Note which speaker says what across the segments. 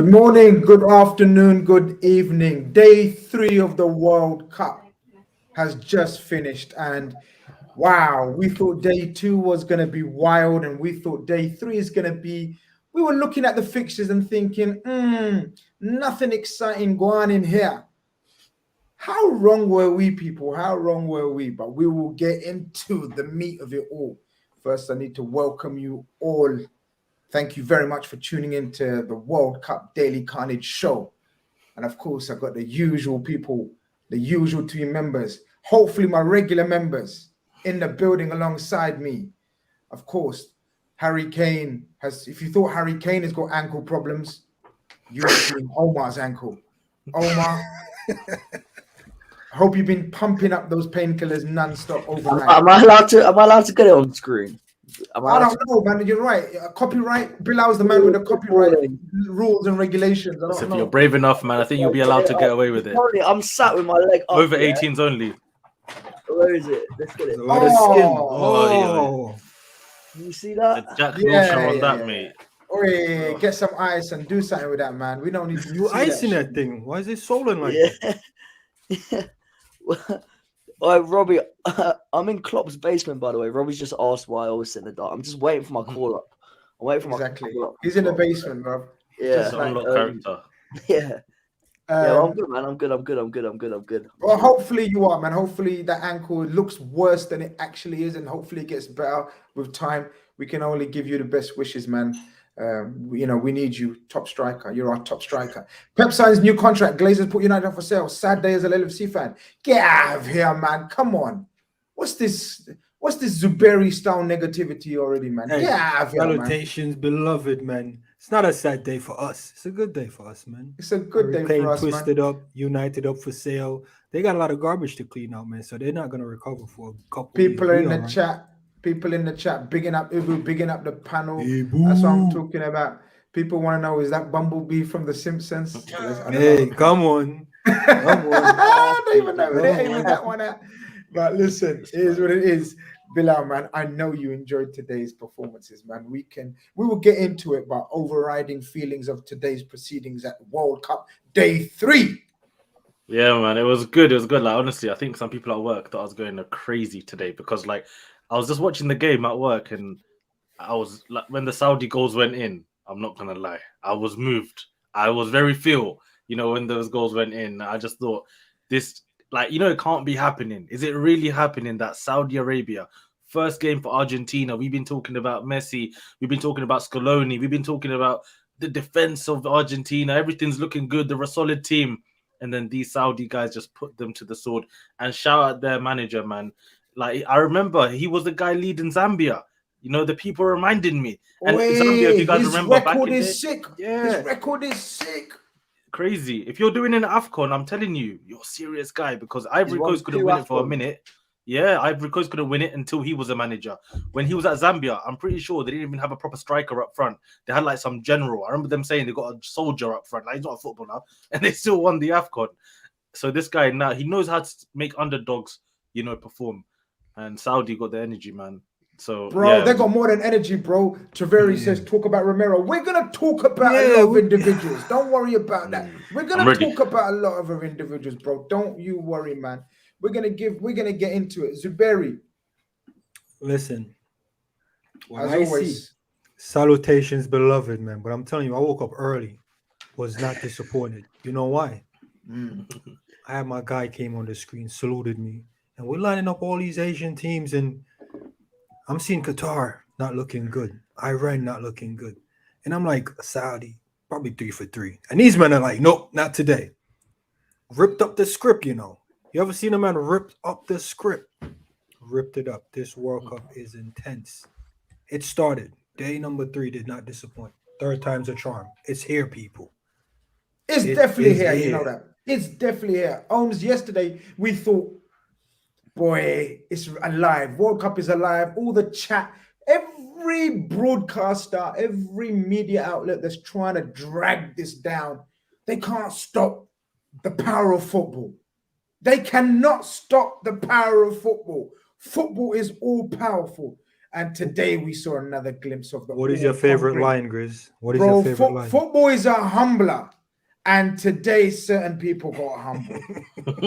Speaker 1: Good morning, good afternoon, good evening. Day 3 of the World Cup has just finished, and wow, we thought day 2 was going to be wild, and we thought day 3 is going to be. We were looking at the fixtures and thinking, nothing exciting going on in here. How wrong were we, people? How wrong were we? But we will get into the meat of it all. First, I need to welcome you all. Thank you very much for tuning into the World Cup Daily Carnage show. And of course, I've got the usual people, the usual team members, hopefully my regular members in the building alongside me. Of course, Harry Kane has, if you thought Harry Kane has got ankle problems, you're seeing Omar's ankle. Omar, I hope you've been pumping up those painkillers non-stop overnight.
Speaker 2: Am I allowed to get it on screen?
Speaker 1: I don't know, man. You're right. Copyright. Bilal's the man with the copyright rules and regulations.
Speaker 3: If you're brave enough, man, I think you'll be allowed to get away with it.
Speaker 2: I'm sat with my leg up.
Speaker 3: Over 18s only.
Speaker 2: Where is it? Let's get it.
Speaker 3: Oh.
Speaker 2: You see that?
Speaker 3: The Jack Wilshere on that, mate.
Speaker 1: Oh, get some ice and do something with that, man. We don't need to.
Speaker 4: You icing that thing? Why is it swollen like that?
Speaker 2: Yeah. Robbie, I'm in Klopp's basement, by the way. Robbie's just asked why I always sit in the dark. I'm just waiting for my call up. I'm waiting for my call up.
Speaker 1: He's in the basement, bro.
Speaker 2: Yeah.
Speaker 3: Just unlock character.
Speaker 2: Yeah. I'm good, man. I'm good.
Speaker 1: Well, hopefully you are, man. Hopefully that ankle looks worse than it actually is, and hopefully it gets better with time. We can only give you the best wishes, man. We need you, top striker. You're our top striker. Pep signs new contract. Glazers put United up for sale. Sad day as a LFC fan. Get out of here, man. Come on. What's this Zuberi style negativity already, man?
Speaker 4: Hey,
Speaker 1: Get out of here,
Speaker 4: salutations, beloved, man. It's not a sad day for us. It's a good day for us, man.
Speaker 1: It's a good day for us,
Speaker 4: twisted
Speaker 1: man.
Speaker 4: up, United up for sale. They got a lot of garbage to clean out, man. So they're not gonna recover for a couple.
Speaker 1: People
Speaker 4: years.
Speaker 1: are in the chat. People in the chat, bigging up Ubu, bigging up the panel.
Speaker 4: Ibu.
Speaker 1: That's what I'm talking about. People want to know, is that Bumblebee from The Simpsons?
Speaker 4: Hey, come on.
Speaker 1: I don't even know who they're aiming that one at. But listen, it is what it is. Bilal, man, I know you enjoyed today's performances, man. We will get into it, but overriding feelings of today's proceedings at World Cup Day 3.
Speaker 3: Yeah, man, it was good. It was good. Like, honestly, I think some people at work thought I was going crazy today because, like, I was just watching the game at work, and I was like, when the Saudi goals went in, I'm not gonna lie, I was moved. I was very when those goals went in. I just thought this, it can't be happening. Is it really happening that Saudi Arabia, first game for Argentina? We've been talking about Messi, we've been talking about Scaloni, we've been talking about the defense of Argentina. Everything's looking good. They're a solid team, and then these Saudi guys just put them to the sword. And shout out their manager, man. Like, I remember he was the guy leading Zambia. The people reminding me. And Zambia, if you guys remember,
Speaker 1: his record is sick.
Speaker 3: Yeah.
Speaker 1: His record is sick.
Speaker 3: Crazy. If you're doing an AFCON, I'm telling you, you're a serious guy, because Ivory Coast couldn't win it for a minute. Yeah, Ivory Coast couldn't win it until he was a manager. When he was at Zambia, I'm pretty sure they didn't even have a proper striker up front. They had like some general. I remember them saying they got a soldier up front. Like, he's not a footballer. And they still won the AFCON. So this guy now, he knows how to make underdogs, perform. And Saudi got the energy, man. So,
Speaker 1: bro, they got more than energy, bro. Treveri says, talk about Romero. We're going to talk about a lot of individuals. Don't worry about that. We're going to talk about a lot of our individuals, bro. Don't you worry, man. We're going to get into it. Zuberi.
Speaker 4: Listen.
Speaker 1: As always.
Speaker 4: Salutations, beloved, man. But I'm telling you, I woke up early. Was not disappointed. You know why? I had my guy came on the screen, saluted me. And we're lining up all these Asian teams, and I'm seeing Qatar not looking good, Iran not looking good. And I'm like, Saudi, probably 3 for 3. And these men are like, nope, not today. Ripped up the script, You ever seen a man rip up the script? Ripped it up. This World Cup is intense. It started. Day number 3 did not disappoint. Third time's a charm. It's here, people.
Speaker 1: It's definitely here. You know that. It's definitely here. Ohms, yesterday, we thought, boy, it's alive. World Cup is alive. All the chat, every broadcaster, every media outlet that's trying to drag this down, they can't stop the power of football. They cannot stop the power of football. Football is all powerful. And today we saw another glimpse of the.
Speaker 4: What is your favorite line, Grizz? What is
Speaker 1: Bro,
Speaker 4: your favorite line?
Speaker 1: Football is a humbler. And today, certain people got humble.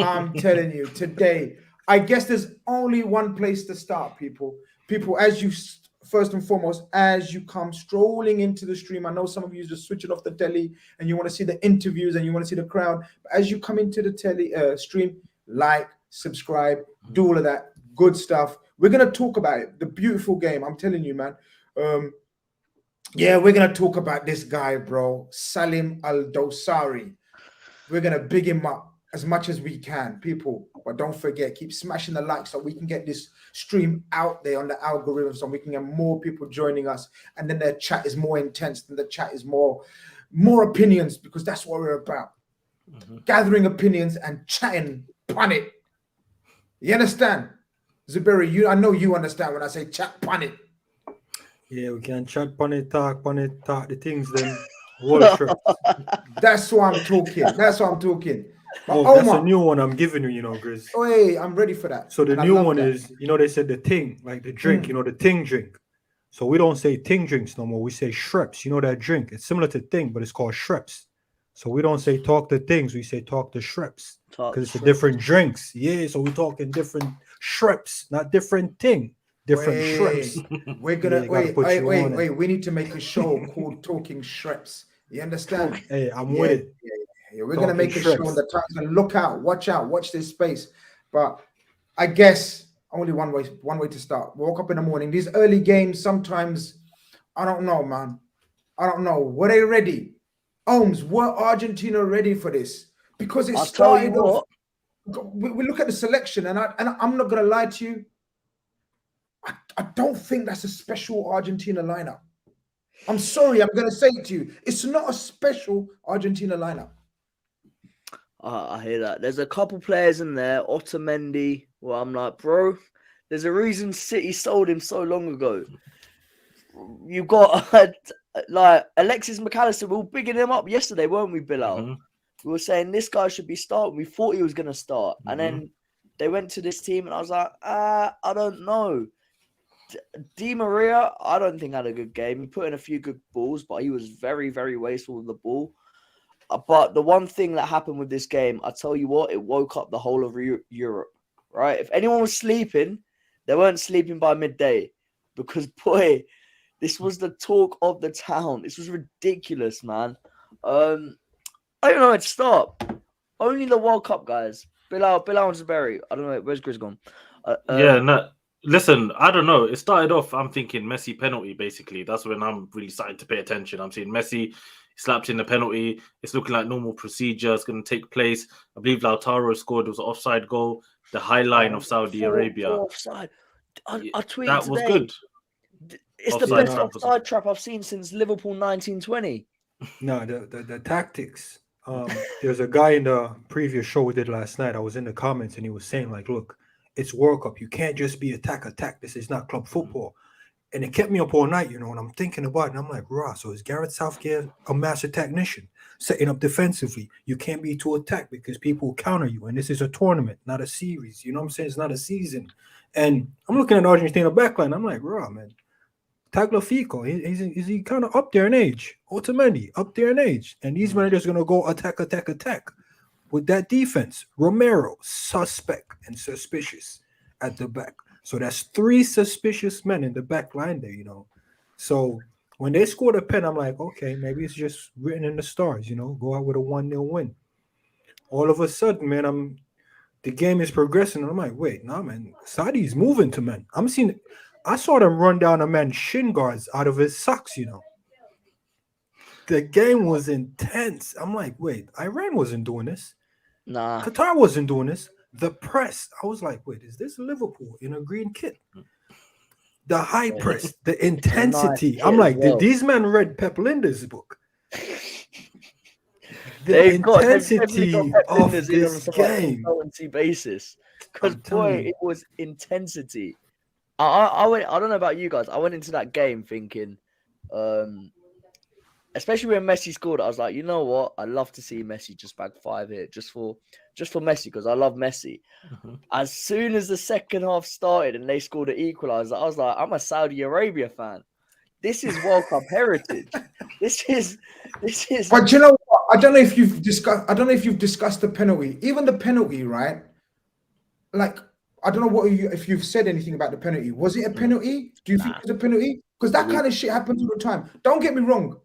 Speaker 1: I'm telling you, today, I guess there's only one place to start, people. People, as you, first and foremost, as you come strolling into the stream, I know some of you just switching off the telly and you want to see the interviews and you want to see the crowd. But as you come into the telly stream, like, subscribe, do all of that good stuff. We're going to talk about it, the beautiful game. I'm telling you, man. Yeah, we're going to talk about this guy, bro, Salim Al-Dosari. We're going to big him up as much as we can, people. But don't forget, keep smashing the likes so we can get this stream out there on the algorithm so we can get more people joining us. And then the chat is more intense, and the chat is more opinions, because that's what we're about. Gathering opinions and chatting pun it. You understand? Zuberi, I know you understand when I say chat pun it.
Speaker 4: Yeah, we can chat pun it, talk the things then.
Speaker 1: That's what I'm talking. That's what I'm talking. But
Speaker 4: that's a new one I'm giving you, you know, Grizz.
Speaker 1: Oh, hey, I'm ready for that.
Speaker 4: So the new one is, you know, they said the thing, like the drink, you know, the thing drink. So we don't say ting drinks no more. We say shreps. You know that drink. It's similar to thing, but it's called shreps. So we don't say talk the things. We say talk the shreps. Because it's a different drinks. Yeah, so we're talking different shreps, not different thing. Different shreps.
Speaker 1: We're gonna wait. We need to make a show called Talking Shreps. You understand?
Speaker 4: Hey, I'm with it.
Speaker 1: Yeah. We're gonna make a show on the times and look out, watch this space. But I guess only one way to start. Woke up in the morning. These early games, sometimes I don't know, man. I don't know. Were they ready? Ohms, were Argentina ready for this? Because it started off. We look at the selection, and I'm not gonna lie to you. I don't think that's a special Argentina lineup. I'm sorry, I'm going to say it to you. It's not a special Argentina lineup.
Speaker 2: I hear that. There's a couple players in there, Otamendi, where I'm like, bro, there's a reason City sold him so long ago. You've got, like, Alexis McAllister. We were bigging him up yesterday, weren't we, Bilal? We were saying this guy should be starting. We thought he was going to start. And then they went to this team, and I was like, I don't know. Di Maria, I don't think had a good game. He put in a few good balls, but he was very, very wasteful with the ball. But the one thing that happened with this game, I tell you what, it woke up the whole of Europe, right? If anyone was sleeping, they weren't sleeping by midday, because, boy, this was the talk of the town. This was ridiculous, man. I don't know where to start. Only the World Cup guys. Bilal and Zuberi. I don't know. Where's Grizz gone?
Speaker 3: Listen, I don't know. It started off, I'm thinking Messi penalty, basically. That's when I'm really starting to pay attention. I'm seeing Messi slapped in the penalty. It's looking like normal procedure. It's going to take place. I believe Lautaro scored. It was an offside goal. The high line of Saudi Arabia.
Speaker 2: Offside. I tweeted
Speaker 3: that was
Speaker 2: today,
Speaker 3: good.
Speaker 2: It's offside the best offside trap I've seen since Liverpool 1920.
Speaker 4: No, the tactics. There's a guy in the previous show we did last night. I was in the comments and he was saying, like, look, it's World Cup. You can't just be attack. This is not club football. And it kept me up all night, you know, and I'm thinking about it. And I'm like, so is Gareth Southgate a master technician? Setting up defensively. You can't be too attack because people counter you. And this is a tournament, not a series. You know what I'm saying? It's not a season. And I'm looking at Argentina backline. I'm like, man. Tagliafico, is he kind of up there in age? Otamendi, up there in age. And these men are just going to go attack. With that defense, Romero, suspect and suspicious at the back. So that's 3 suspicious men in the back line there, you know. So when they scored a pen, I'm like, okay, maybe it's just written in the stars, you know, go out with a 1-0 win. All of a sudden, man, the game is progressing. And I'm like, wait, nah, man, Saudi's moving to men. I saw them run down a man's shin guards out of his socks, you know. The game was intense. I'm like, wait, Iran wasn't doing this.
Speaker 2: Nah.
Speaker 4: Qatar wasn't doing this. The press, I was like, wait, is this Liverpool in a green kit? The high press, the intensity. I'm like, did these men read Pep Linda's book? The intensity of this game.
Speaker 2: Basis. Because, boy, it was intensity. I don't know about you guys. I went into that game thinking, especially when Messi scored, I was like, you know what? I'd love to see Messi just bag 5 here, just for just for Messi, because I love Messi. As soon as the second half started and they scored an equaliser, I was like, I'm a Saudi Arabia fan. This is World Cup heritage. This is.
Speaker 1: But you know what? I don't know if you've discussed the penalty. Even the penalty, right? Like, I don't know if you've said anything about the penalty. Was it a penalty? Do you think it was a penalty? Because that kind of shit happens all the time. Don't get me wrong.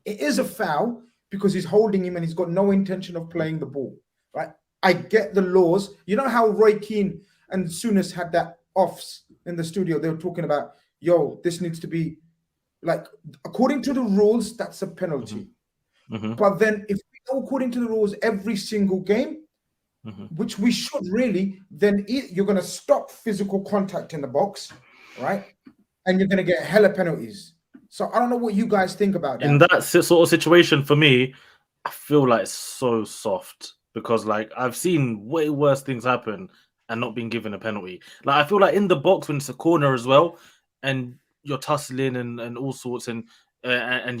Speaker 1: It is a foul because he's holding him and he's got no intention of playing the ball, right? I get the laws. You know how Roy Keane and Souness had that offs in the studio? They were talking about, yo, this needs to be like, according to the rules, that's a penalty. But then if we go according to the rules every single game, which we should really, then you're going to stop physical contact in the box, right? And you're going to get hella penalties. So I don't know what you guys think about that.
Speaker 3: In that sort of situation, for me, I feel like it's so soft because, like, I've seen way worse things happen and not being given a penalty. Like, I feel like in the box when it's a corner as well, and you're tussling and all sorts, and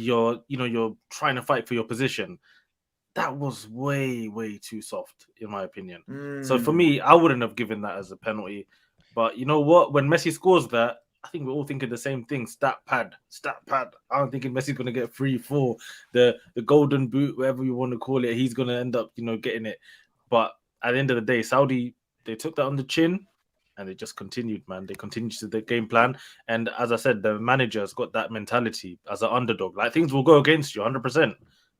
Speaker 3: you're trying to fight for your position. That was way too soft, in my opinion. So for me, I wouldn't have given that as a penalty. But you know what? When Messi scores that, I think we're all thinking the same thing. Stat pad. I'm thinking Messi's going to get 3-4. The golden boot, whatever you want to call it, he's going to end up, getting it. But at the end of the day, Saudi, they took that on the chin and they just continued, man. They continued to the game plan. And as I said, the manager's got that mentality as an underdog. Like, things will go against you 100%.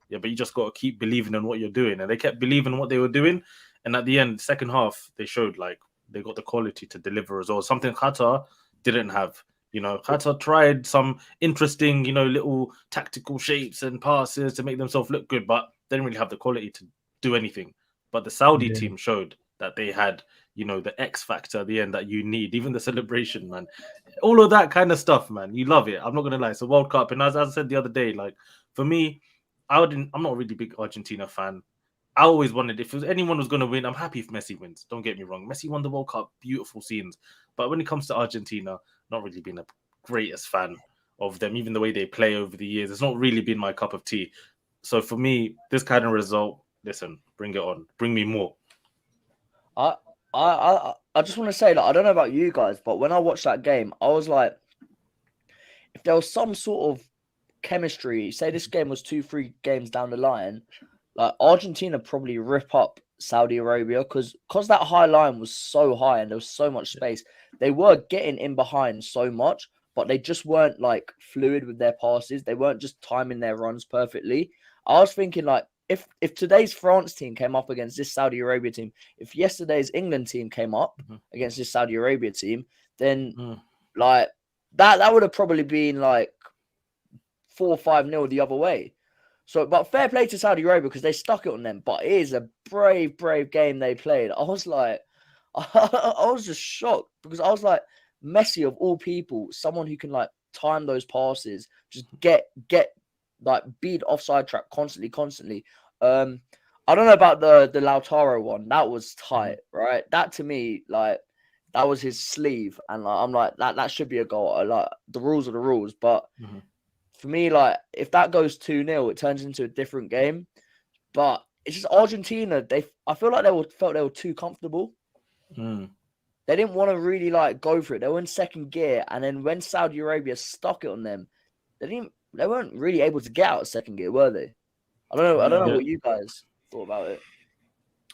Speaker 3: Yeah, but you just got to keep believing in what you're doing. And they kept believing in what they were doing. And at the end, second half, they showed, like, they got the quality to deliver as well. Something Qatar didn't have. Qatar tried some interesting, little tactical shapes and passes to make themselves look good, but they didn't really have the quality to do anything. But the Saudi team showed that they had, the X factor at the end that you need, even the celebration, man. All of that kind of stuff, man. You love it. I'm not going to lie. It's a World Cup. And as I said the other day, like, for me, I'm not a really big Argentina fan. I always wanted, if anyone was going to win, I'm happy if Messi wins. Don't get me wrong. Messi won the World Cup, beautiful scenes. But when it comes to Argentina, not really been the greatest fan of them, even the way they play over the years. It's not really been my cup of tea. So for me, this kind of result, listen, bring it on. Bring me more.
Speaker 2: I just want to say, like, I don't know about you guys, but when I watched that game, I was like, if there was some sort of chemistry, say this game was 2-3 games down the line, like, Argentina probably rip up Saudi Arabia because that high line was so high and there was so much space. They were getting in behind so much, but they just weren't, like, fluid with their passes. They weren't just timing their runs perfectly. I was thinking, like, if today's France team came up against this Saudi Arabia team, if yesterday's England team came up against this Saudi Arabia team, then like that would have probably been like 4 or 5-0 the other way. So, but fair play to Saudi Arabia because they stuck it on them. But it is a brave game they played. I was like, I was just shocked because I was like, Messi of all people, someone who can, like, time those passes, just get like beat offside trap constantly. I don't know about the Lautaro one. That was tight, right? That to me, like, that was his sleeve, and like, I'm like, that should be a goal. Like, the rules are the rules, but for me, like, if that goes 2-0, it turns into a different game. But it's just Argentina. I feel like felt they were too comfortable. They didn't want to really, like, go for it. They were in second gear, and then when Saudi Arabia stuck it on them, they weren't really able to get out of second gear, were they? I don't know what you guys thought about it.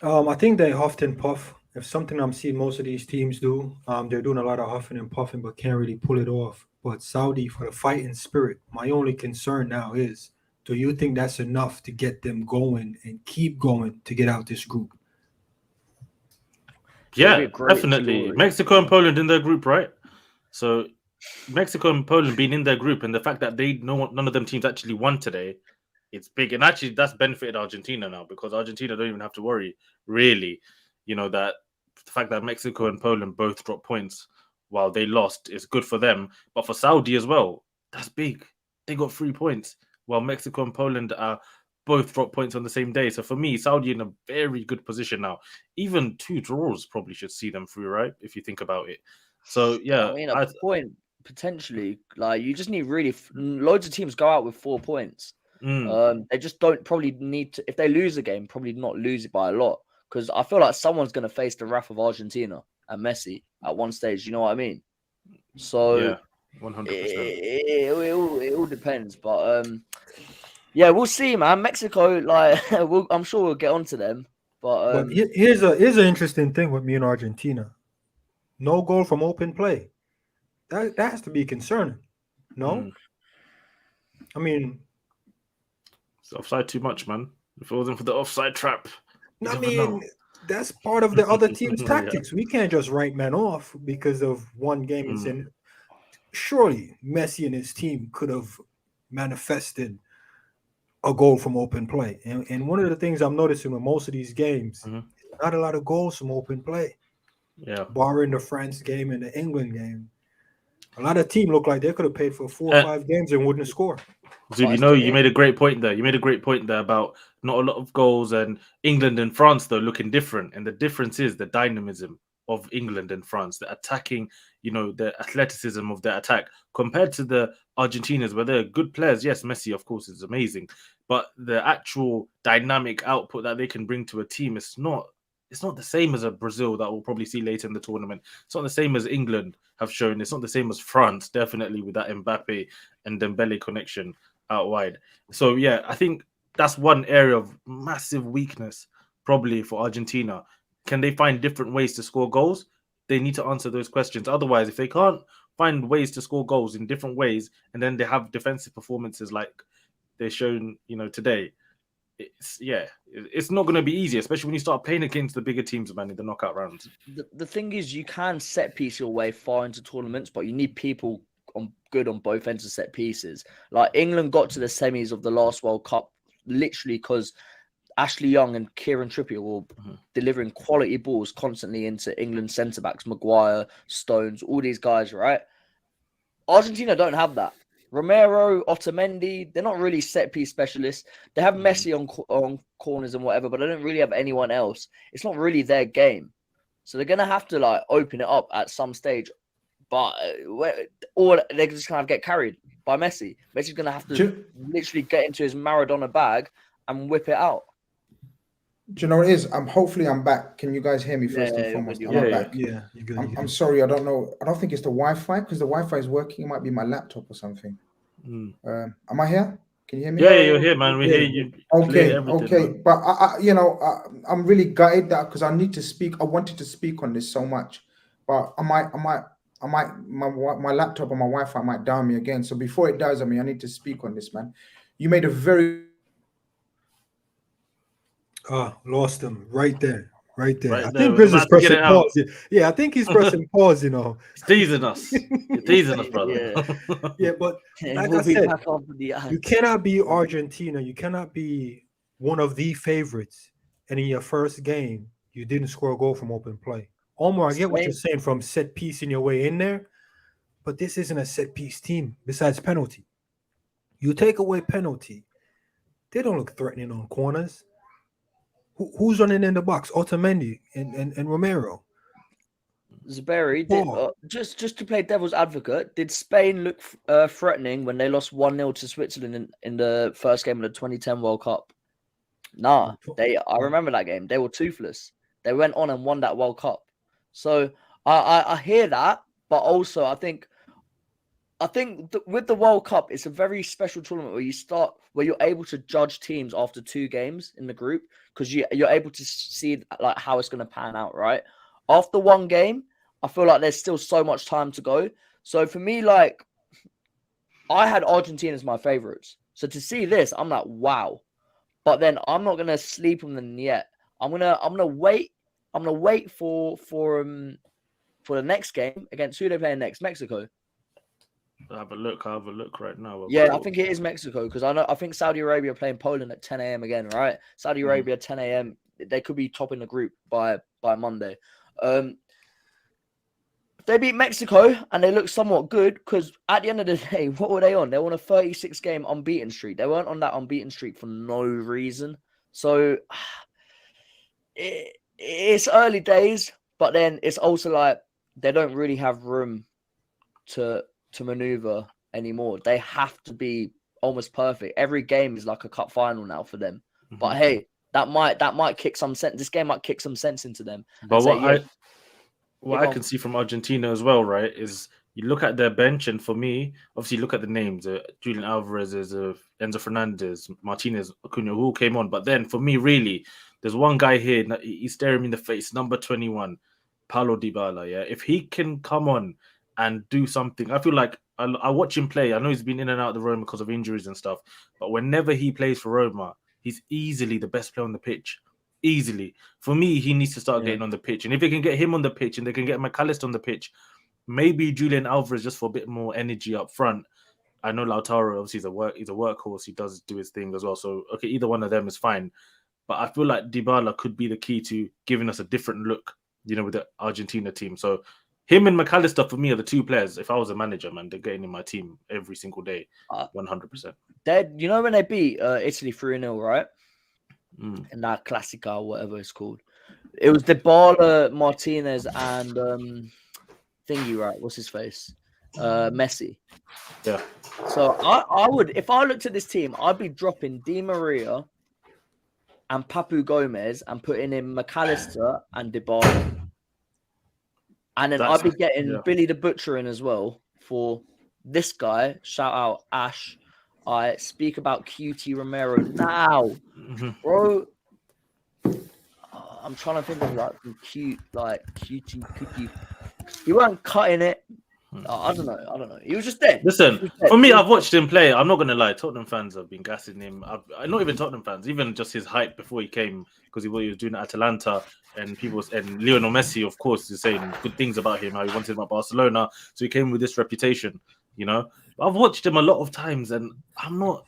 Speaker 4: I think they huffed and puff. If something I'm seeing most of these teams do, they're doing a lot of huffing and puffing, but can't really pull it off. But Saudi, for the fighting spirit, my only concern now is, do you think that's enough to get them going and keep going to get out this group?
Speaker 3: Yeah, definitely. Story. Mexico and Poland in their group, right? So Mexico and Poland being in their group, and the fact that none of them teams actually won today, it's big. And actually, that's benefited Argentina now because Argentina don't even have to worry, really. That the fact that Mexico and Poland both dropped points while they lost is good for them. But for Saudi as well, that's big. They got 3 points while Mexico and Poland are both dropped points on the same day. So for me, Saudi in a very good position now. Even 2 draws probably should see them through, right? If you think about it. So, yeah.
Speaker 2: I mean, a point, potentially. Like, you just need really... Loads of teams go out with 4 points. They just don't probably need to... If they lose a game, probably not lose it by a lot. because I feel like someone's going to face the wrath of Argentina and Messi at one stage. You know what I mean? So
Speaker 3: Yeah, 100%.
Speaker 2: it all depends, but yeah, we'll see, man. Mexico, like, I'm sure we'll get onto them, but
Speaker 4: here's an interesting thing with me in Argentina. No goal from open play. That has to be concerning. No, I mean,
Speaker 3: it's offside too much, man. If it wasn't for the offside trap,
Speaker 4: I mean, that's part of the other team's tactics. We can't just write men off because of one game. And surely Messi and his team could have manifested a goal from open play. And one of the things I'm noticing with most of these games, not a lot of goals from open play.
Speaker 3: Yeah.
Speaker 4: Barring the France game and the England game. A lot of teams look like they could have paid for 4 or 5 games and wouldn't score.
Speaker 3: Zub, you made a great point there. You made a great point there about not a lot of goals, and England and France, though, looking different. And the difference is the dynamism of England and France, the attacking, the athleticism of their attack compared to the Argentinas, where they're good players. Yes, Messi, of course, is amazing. But the actual dynamic output that they can bring to a team is not the same as a Brazil that we'll probably see later in the tournament. It's not the same as England have shown. It's not the same as France, definitely, with that Mbappe and Dembele connection out wide. So, yeah, I think that's one area of massive weakness probably for Argentina. Can they find different ways to score goals? They need to answer those questions. Otherwise, if they can't find ways to score goals in different ways, and then they have defensive performances like they've shown, today, it's not going to be easy, especially when you start playing against the bigger teams, man, in the knockout rounds.
Speaker 2: The thing is, you can set piece your way far into tournaments, but you need people good on both ends of set pieces. Like England got to the semis of the last World Cup literally because Ashley Young and Kieran Trippier were delivering quality balls constantly into England centre backs, Maguire, Stones, all these guys, right? Argentina don't have that. Romero, Otamendi, they're not really set piece specialists. They have Messi on corners and whatever, but they don't really have anyone else. It's not really their game. So they're going to have to open it up at some stage. But or they're just going to get carried by Messi. Messi's going to have to literally get into his Maradona bag and whip it out.
Speaker 1: Do you know what it is? Hopefully I'm back. Can you guys hear me first and foremost? I'm back.
Speaker 4: Yeah, you're good.
Speaker 1: I'm sorry. I don't know. I don't think it's the Wi-Fi because the Wi-Fi is working. It might be my laptop or something. Am I here? Can you hear me?
Speaker 3: Yeah, you're here, man. We hear you.
Speaker 1: Okay. Man. But I'm really gutted that because I need to speak. I wanted to speak on this so much, but my laptop and my Wi-Fi might down me again. So before it does, I need to speak on this, man. You made a very
Speaker 4: lost him right there.
Speaker 3: Right
Speaker 4: I
Speaker 3: there.
Speaker 4: think Grizz is pressing pause. Yeah, I think he's pressing pause,
Speaker 3: He's teasing us. You're teasing us, brother.
Speaker 4: Yeah, but like I said, you cannot be Argentina. You cannot be one of the favorites. And in your first game, you didn't score a goal from open play. Omar, I get what you're saying from set piecing your way in there, but this isn't a set piece team besides penalty. You take away penalty, they don't look threatening on corners. Who's running in the box? Otamendi and Romero.
Speaker 2: Zuberi, just to play devil's advocate, did Spain look threatening when they lost 1-0 to Switzerland in the first game of the 2010 World Cup? Nah, I remember that game. They were toothless. They went on and won that World Cup. So I hear that, but also I think with the World Cup, it's a very special tournament where you're able to judge teams after 2 games in the group because you're able to see how it's going to pan out, right? After 1 game, I feel like there's still so much time to go. So for me, I had Argentina as my favorites. So to see this, I'm like, wow. But then I'm not gonna sleep on them yet. I'm gonna wait. I'm gonna wait for the next game against who they play next, Mexico.
Speaker 3: I'll have a look right now.
Speaker 2: Yeah, I think it is Mexico because I think Saudi Arabia are playing Poland at 10 a.m. again, right? Saudi Arabia 10 a.m. They could be topping the group by Monday. If they beat Mexico and they look somewhat good, because at the end of the day, what were they on? They were on a 36-game unbeaten streak. They weren't on that unbeaten streak for no reason. So it's early days, but then it's also they don't really have room to maneuver anymore. They have to be almost perfect. Every game is like a cup final now for them. But hey, that might kick some sense. This game might kick some sense into them.
Speaker 3: But
Speaker 2: and
Speaker 3: what I can see from Argentina as well, right, is you look at their bench, and for me, obviously, look at the names: Julian Alvarez, Enzo Fernandez, Martinez, Acuna, who all came on. But then, for me, really, there's one guy here. He's staring me in the face. Number 21, Paulo Dybala. Yeah, if he can come on and do something, I feel like I watch him play. I know he's been in and out of the Roma because of injuries and stuff, but whenever he plays for Roma, he's easily the best player on the pitch. Easily. For me, he needs to start getting on the pitch. And if they can get him on the pitch and they can get McAllister on the pitch, maybe Julian Alvarez just for a bit more energy up front. I know Lautaro, obviously, he's a workhorse. He does do his thing as well. So, okay, either one of them is fine. But I feel like Dybala could be the key to giving us a different look, with the Argentina team. So, him and McAllister, for me, are the two players. If I was a manager, man, they're getting in my team every single day, 100%.
Speaker 2: When they beat Italy 3-0, right? And that Classica, whatever it's called. It was Dybala, Martinez, and thingy, right? What's his face? Messi.
Speaker 3: Yeah.
Speaker 2: So I would, if I looked at this team, I'd be dropping Di Maria and Papu Gomez and putting in McAllister and Dybala. And then I'd be getting Billy the Butcher in as well for this guy. Shout out Ash. I speak about QT Romero now, bro. I'm trying to think of QT. He weren't cutting it. I don't know. He was just there.
Speaker 3: Listen, for me, I've watched him play. I'm not going to lie. Tottenham fans have been gassing him. Not even Tottenham fans, even just his hype before he came, because he was doing Atalanta, and Lionel Messi, of course, is saying good things about him, how he wanted him at Barcelona. So he came with this reputation, I've watched him a lot of times, and I know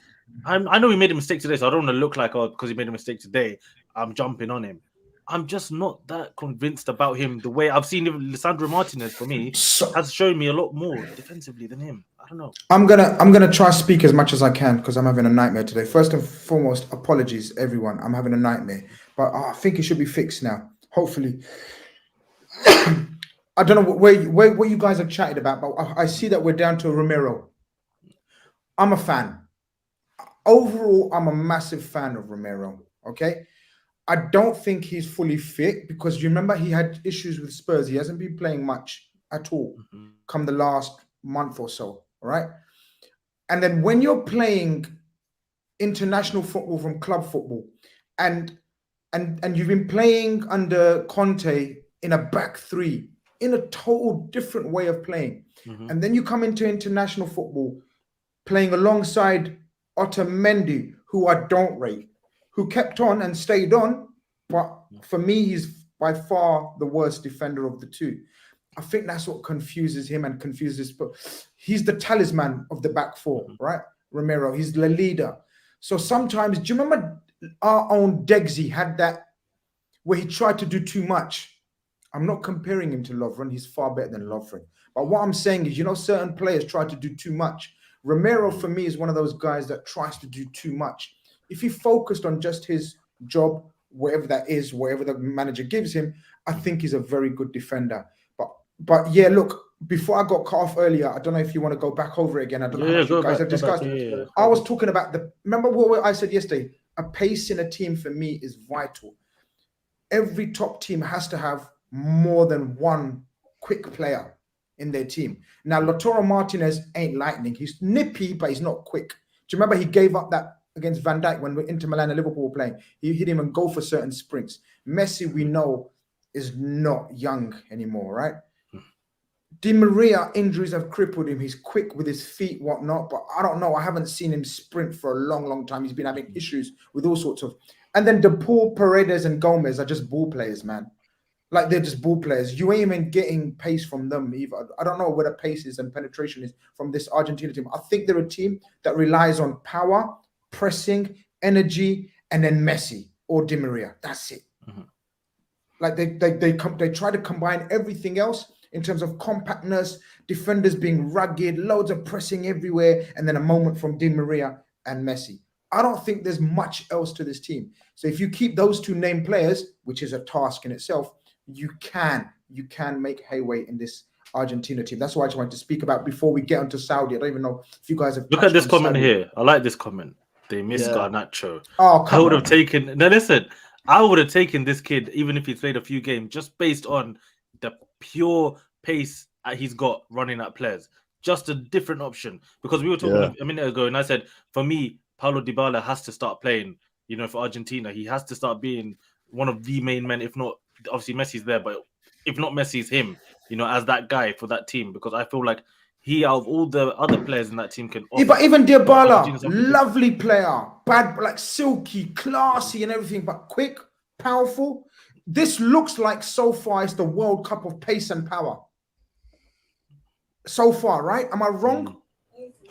Speaker 3: he made a mistake today, so I don't want to look like, because he made a mistake today, I'm jumping on him. I'm just not that convinced about him. The way I've seen Lisandro Martinez, for me, has shown me a lot more defensively than him. I don't know.
Speaker 1: I'm gonna try to speak as much as I can because I'm having a nightmare today. First and foremost, apologies, everyone. I'm having a nightmare, but I think it should be fixed now. Hopefully. I don't know what you guys have chatted about, but I see that we're down to Romero. I'm a fan. Overall, I'm a massive fan of Romero. Okay. I don't think he's fully fit because you remember he had issues with Spurs. He hasn't been playing much at all come the last month or so. All right. And then when you're playing international football from club football and you've been playing under Conte in a back three, in a total different way of playing. And then you come into international football playing alongside Otamendi, who I don't rate, who kept on and stayed on, but for me, he's by far the worst defender of the two. I think that's what confuses him and confuses. He's the talisman of the back four, right? Romero, he's the leader. So sometimes, do you remember our own Degsy had that where he tried to do too much? I'm not comparing him to Lovren. He's far better than Lovren. But what I'm saying is, certain players try to do too much. Romero, for me, is one of those guys that tries to do too much. If he focused on just his job, whatever that is, whatever the manager gives him, I think he's a very good defender. But yeah, look, before I got cut off earlier, I don't know if you want to go back over it again. I don't know how much you guys have discussed. I was talking about remember what I said yesterday? A pace in a team for me is vital. Every top team has to have more than one quick player in their team. Now, Lautaro Martinez ain't lightning. He's nippy, but he's not quick. Do you remember he gave up that against Van Dijk when Inter Milan and Liverpool were playing? He hit him and go for certain sprints. Messi, we know, is not young anymore, right? Di Maria, injuries have crippled him. He's quick with his feet, whatnot, but I don't know. I haven't seen him sprint for a long, long time. He's been having issues with all sorts of... And then DePaul, Paredes, and Gomez are just ball players, man. Like, they're just ball players. You ain't even getting pace from them either. I don't know where the pace is and penetration is from this Argentina team. I think they're a team that relies on power, pressing, energy, and then Messi or Di Maria. That's it. Like, they try to combine everything else in terms of compactness, defenders being rugged, loads of pressing everywhere, and then a moment from Di Maria and Messi. I don't think there's much else to this team. So if you keep those two named players, which is a task in itself, you can make headway in this Argentina team. That's what I just wanted to speak about before we get onto Saudi. I don't even know if you guys have...
Speaker 3: Look at this comment here. I like this comment. They miss
Speaker 2: Yeah.
Speaker 3: Garnacho.
Speaker 1: Oh,
Speaker 3: I
Speaker 1: come
Speaker 3: would have
Speaker 1: on.
Speaker 3: taken. Now listen, I would have taken this kid even if he's played a few games, just based on the pure pace he's got running at players. Just a different option, because we were talking a minute ago, and I said for me, Paulo Dybala has to start playing. You know, for Argentina, he has to start being one of the main men. If not, obviously Messi's there, but if not Messi's him. You know, as that guy for that team, because I feel like he, out of all the other players in that team, can offer.
Speaker 1: But even Dybala,
Speaker 3: Argentina something different.
Speaker 1: lovely player, bad, like silky, classy, and everything, but quick, powerful. This looks like so far it's the World Cup of pace and power. So far, right? Am I wrong?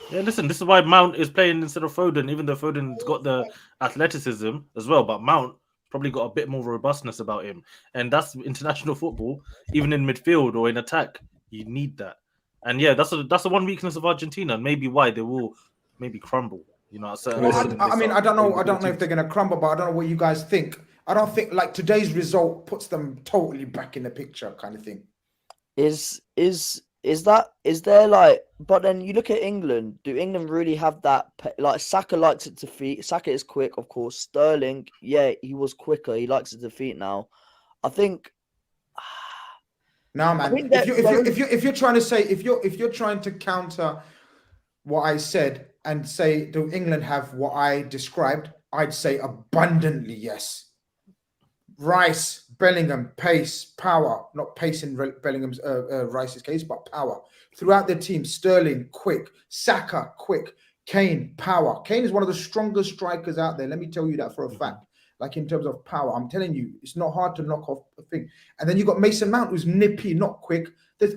Speaker 3: Yeah, listen, this is why Mount is playing instead of Foden, even though Foden's got the athleticism as well, but Mount probably got a bit more robustness about him. And that's international football. Even in midfield or in attack, you need that. And yeah, that's the one weakness of Argentina, and maybe why they will maybe crumble. You know,
Speaker 1: I mean, I don't know if they're gonna crumble, but I don't know what you guys think. I don't think like today's result puts them totally back in the picture, kind of thing.
Speaker 2: Is there like? But then you look at England. Do England really have that? Like Saka likes it to feet. Saka is quick, of course. Sterling, yeah, he was quicker. He likes it to feet now. I think.
Speaker 1: No, man. If you're trying to say if you're trying to counter what I said and say, do England have what I described? I'd say abundantly yes. Rice, Bellingham, pace, power, not pace in Bellingham's Rice's case, but power throughout the team. Sterling, quick. Saka, quick. Kane, power. Kane is one of the strongest strikers out there. Let me tell you that for a fact. Like in terms of power, I'm telling you, it's not hard to knock off a thing. And then you got Mason Mount, who's nippy, not quick. There's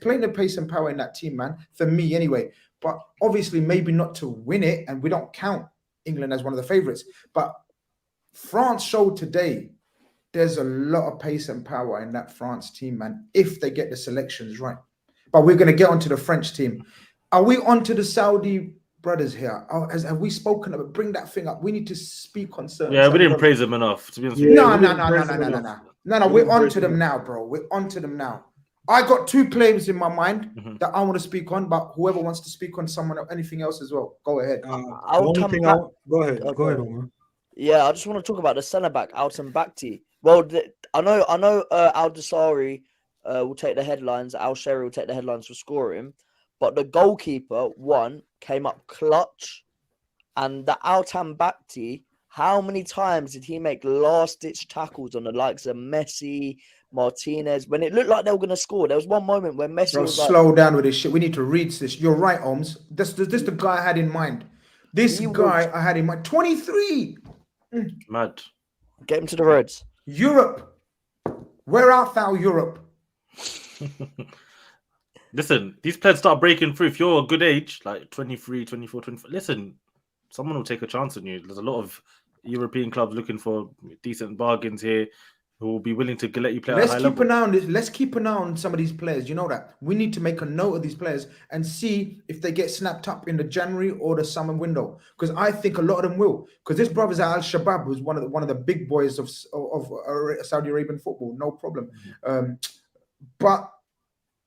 Speaker 1: plenty of pace and power in that team, man. For me, anyway. But obviously, maybe not to win it, and we don't count England as one of the favourites. But France showed today there's a lot of pace and power in that France team, man, if they get the selections right. But we're going to get onto the French team. Are we onto the Saudi brothers here? Have we spoken about? Bring that thing up. We need to speak on certain.
Speaker 3: Yeah, we didn't praise them enough. To be honest,
Speaker 1: no. We're onto them now, bro. We're onto them now. I got two players in my mind that I want to speak on, but whoever wants to speak on someone or anything else as well, go ahead.
Speaker 2: I'll come back.
Speaker 4: Go ahead, Omar.
Speaker 2: Yeah, I just want to talk about the centre back, Alton Bakhti. Well, I know Al Dasari will take the headlines. Al Sherry will take the headlines for scoring, but the goalkeeper came up clutch, and the Alton Bakhti. How many times did he make last-ditch tackles on the likes of Messi, Martinez, when it looked like they were going to score? There was one moment when Messi was
Speaker 1: slow down with this shit. We need to read this. You're right, Holmes. This the guy I had in mind. I had in mind. 23.
Speaker 3: Mad.
Speaker 2: Get him to the Reds.
Speaker 1: Europe. Where art thou, Europe?
Speaker 3: Listen, these players start breaking through. If you're a good age, like 23, 24, 25, listen, someone will take a chance on you. There's a lot of European clubs looking for decent bargains here who will be willing to let you play at a high level.
Speaker 1: Let's keep an eye on some of these players. You know that. We need to make a note of these players and see if they get snapped up in the January or the summer window. Because I think a lot of them will. Because this brother's at Al Shabab, who's one of the big boys of Saudi Arabian football. No problem. But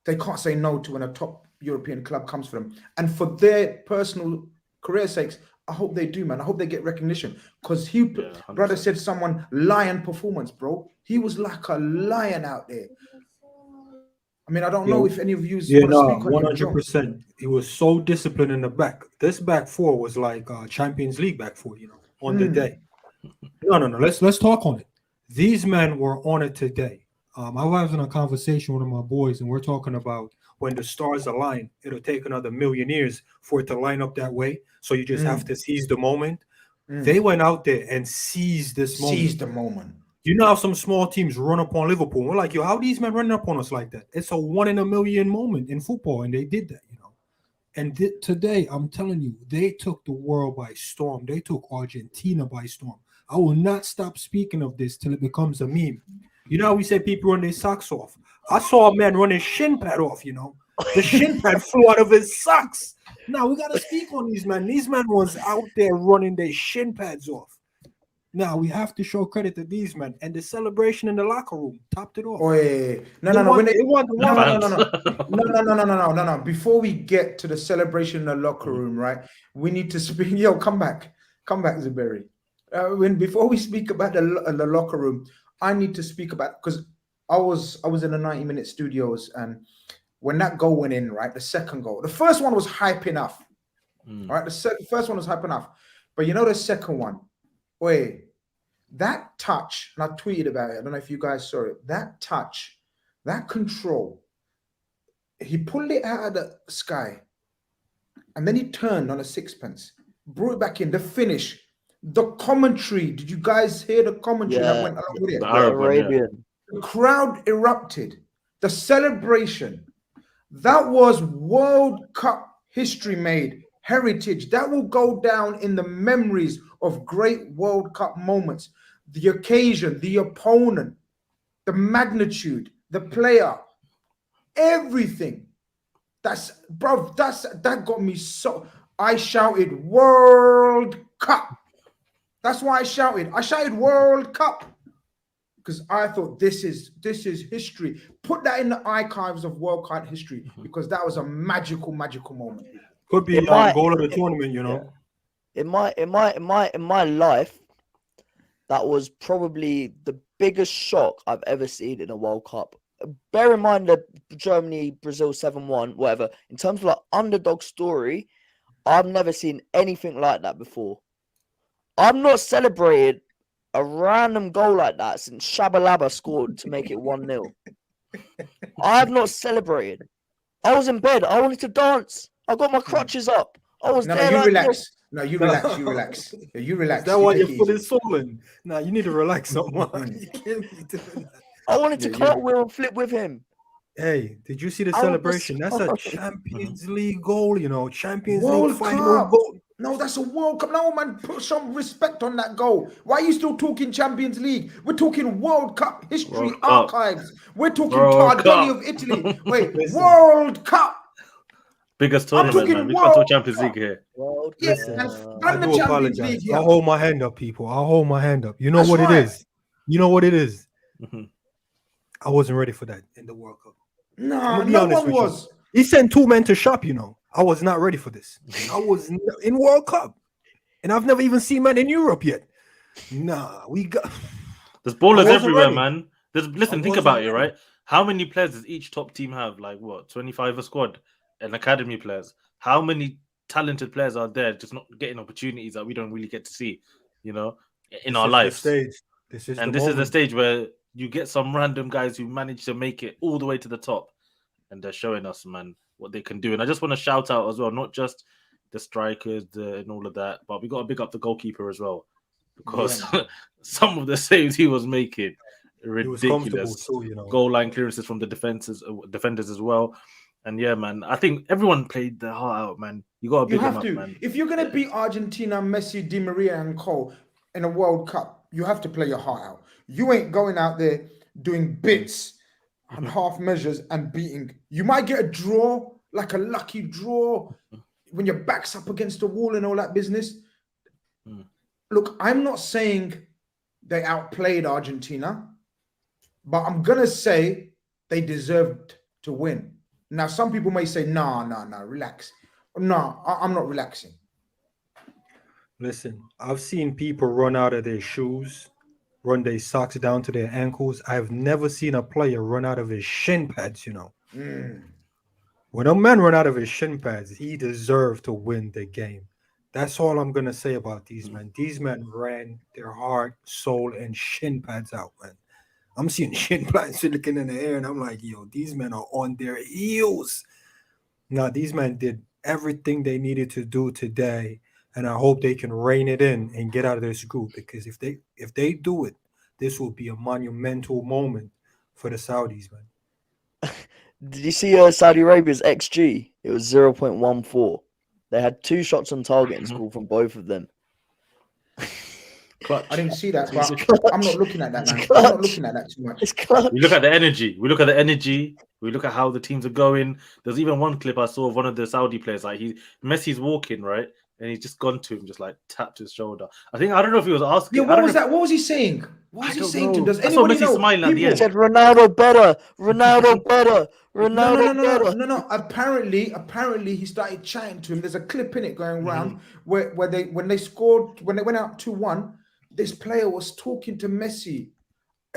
Speaker 1: they can't say no to when a top European club comes for them. And for their personal career sakes, I hope they do, man. I hope they get recognition. Because brother said someone lion performance, bro. He was like a lion out there. I mean, I don't know if any of you want to speak on
Speaker 4: 100%. He was so disciplined in the back. This back four was like Champions League back four, on the day. No. Let's talk on it. These men were on it today. I was in a conversation with one of my boys, and we're talking about when the stars align, it'll take another million years for it to line up that way. So you just have to seize the moment. They went out there and seized this moment.
Speaker 1: Seize the moment.
Speaker 4: You know how some small teams run up on Liverpool. We're like, yo, how are these men running up on us like that? It's a 1 in a million moment in football, and they did that, And today, I'm telling you, they took the world by storm. They took Argentina by storm. I will not stop speaking of this till it becomes a meme. You know how we say people run their socks off? I saw a man run his shin pad off, The shin pad flew out of his socks. Now, we got to speak on these men. These men was out there running their shin pads off. Now, we have to show credit to these men. And the celebration in the locker room topped it off.
Speaker 1: No. Before we get to the celebration in the locker room, right, we need to speak. Yo, come back. Come back, Zuberi. Before we speak about the locker room, I need to speak about, because I was in the 90-minute studios, and when that goal went in, right, the second goal, the first one was hype enough. Right, the first one was hype enough, but you know the second one, wait, that touch, and I tweeted about it. I don't know if you guys saw it. That touch, that control, he pulled it out of the sky, and then he turned on a sixpence, brought it back in. The finish, the commentary. Did you guys hear the commentary that went along with it?
Speaker 3: The Arab one,
Speaker 2: Arabian.
Speaker 1: The crowd erupted. The celebration. That was World Cup history made. Heritage. That will go down in the memories of great World Cup moments. The occasion, the opponent, the magnitude, the player, everything. That got me so. I shouted World Cup. That's why I shouted. I shouted World Cup because I thought this is history. Put that in the archives of World Cup history because that was a magical moment.
Speaker 4: Could be goal of the tournament, you know.
Speaker 2: In my life, that was probably the biggest shock I've ever seen in a World Cup. Bear in mind the Germany-Brazil 7-1, whatever. In terms of like underdog story, I've never seen anything like that before. I've not celebrated a random goal like that since Shabalaba scored to make it 1-0. I have not celebrated. I was in bed. I wanted to dance. I got my crutches up. I was there.
Speaker 1: You
Speaker 2: like
Speaker 1: relax.
Speaker 2: this.
Speaker 1: No, you relax. You relax. You relax.
Speaker 4: Is that why your foot is swollen? Nah, you need to relax someone. You can't be doing that.
Speaker 2: I wanted to cartwheel and flip with him.
Speaker 4: Hey, did you see the celebration? That's a Champions League goal, you know. Champions
Speaker 1: World
Speaker 4: League final
Speaker 1: Cup.
Speaker 4: goal.
Speaker 1: No, that's a World Cup. No, man, put some respect on that goal. Why are you still talking Champions League? We're talking World Cup history
Speaker 3: World Cup.
Speaker 1: archives. We're talking
Speaker 3: World
Speaker 1: Tardelli
Speaker 3: Cup.
Speaker 1: of Italy. Wait, World Cup.
Speaker 3: Biggest tournament, man. We can't talk Champions League here.
Speaker 1: Yes,
Speaker 4: Listen,
Speaker 1: and
Speaker 4: I
Speaker 1: the
Speaker 4: do
Speaker 1: Champions
Speaker 4: apologize.
Speaker 1: League here.
Speaker 4: I'll hold my hand up, people. I'll hold my hand up. You know
Speaker 1: That's
Speaker 4: what
Speaker 1: right.
Speaker 4: it is. You know what it is.
Speaker 3: Mhm.
Speaker 4: I wasn't ready for that in the World Cup.
Speaker 1: No,
Speaker 4: be
Speaker 1: no
Speaker 4: honest
Speaker 1: one
Speaker 4: with you.
Speaker 1: was.
Speaker 4: He sent 2 men to shop, you know. I was not ready for this. I was in World Cup. And I've never even seen man in Europe yet. Nah, we got.
Speaker 3: There's ballers
Speaker 4: wasn't
Speaker 3: everywhere,
Speaker 4: ready.
Speaker 3: man. Listen, think
Speaker 4: wasn't
Speaker 3: about it,
Speaker 4: ready.
Speaker 3: right? How many players does each top team have? Like what, 25 a squad and academy players? How many talented players are there just not getting opportunities that we don't really get to see, you know, in our lives?
Speaker 4: This is the
Speaker 3: stage where you get some random guys who manage to make it all the way to the top, and they're showing us, man, what they can do. And I just want to shout out as well, not just the strikers and all of that, but we got to big up the goalkeeper as well, because some of the saves he was making, ridiculous.
Speaker 4: Too, you know.
Speaker 3: Goal line clearances from the defenders as well. And yeah, man, I think everyone played their heart out, man. You got to big them up, man.
Speaker 1: If you're going to beat Argentina, Messi, Di Maria, and Kall in a World Cup, you have to play your heart out. You ain't going out there doing bits and half measures and beating. You might get a draw, like a lucky draw, when your back's up against the wall and all that business. Look, I'm not saying they outplayed Argentina, but I'm going to say they deserved to win. Now, some people may say, no, relax. No, I'm not relaxing.
Speaker 4: Listen, I've seen people run out of their shoes, run their socks down to their ankles. I've never seen a player run out of his shin pads, you know. When a man run out of his shin pads, he deserved to win the game. That's all I'm going to say about these men. These men ran their heart, soul, and shin pads out, man. I'm seeing shin pads looking in the air, and I'm like, yo, these men are on their heels. Now, these men did everything they needed to do today, and I hope they can rein it in and get out of this group, because if they do it, this will be a monumental moment for the Saudis, man.
Speaker 2: Did you see Saudi Arabia's XG? It was 0.14. They had 2 shots on target and scored from both of them.
Speaker 1: I didn't see that, but I'm not looking at that, man.
Speaker 2: Clutch.
Speaker 1: I'm not looking at that too much.
Speaker 2: It's clutch.
Speaker 3: We look at the energy. We look at how the teams are going. There's even one clip I saw of one of the Saudi players. Like Messi's walking, right? and he's just gone to him, just like tapped his shoulder. I don't know if he was asking.
Speaker 1: Yeah, what was that? What was he saying? What was he saying to him? Does anybody know?
Speaker 3: Smiling at the
Speaker 2: He
Speaker 3: end.
Speaker 2: said Ronaldo better, Ronaldo better, Ronaldo better.
Speaker 1: No. Apparently, he started chatting to him. There's a clip in it going around where when they went out 2-1, this player was talking to Messi.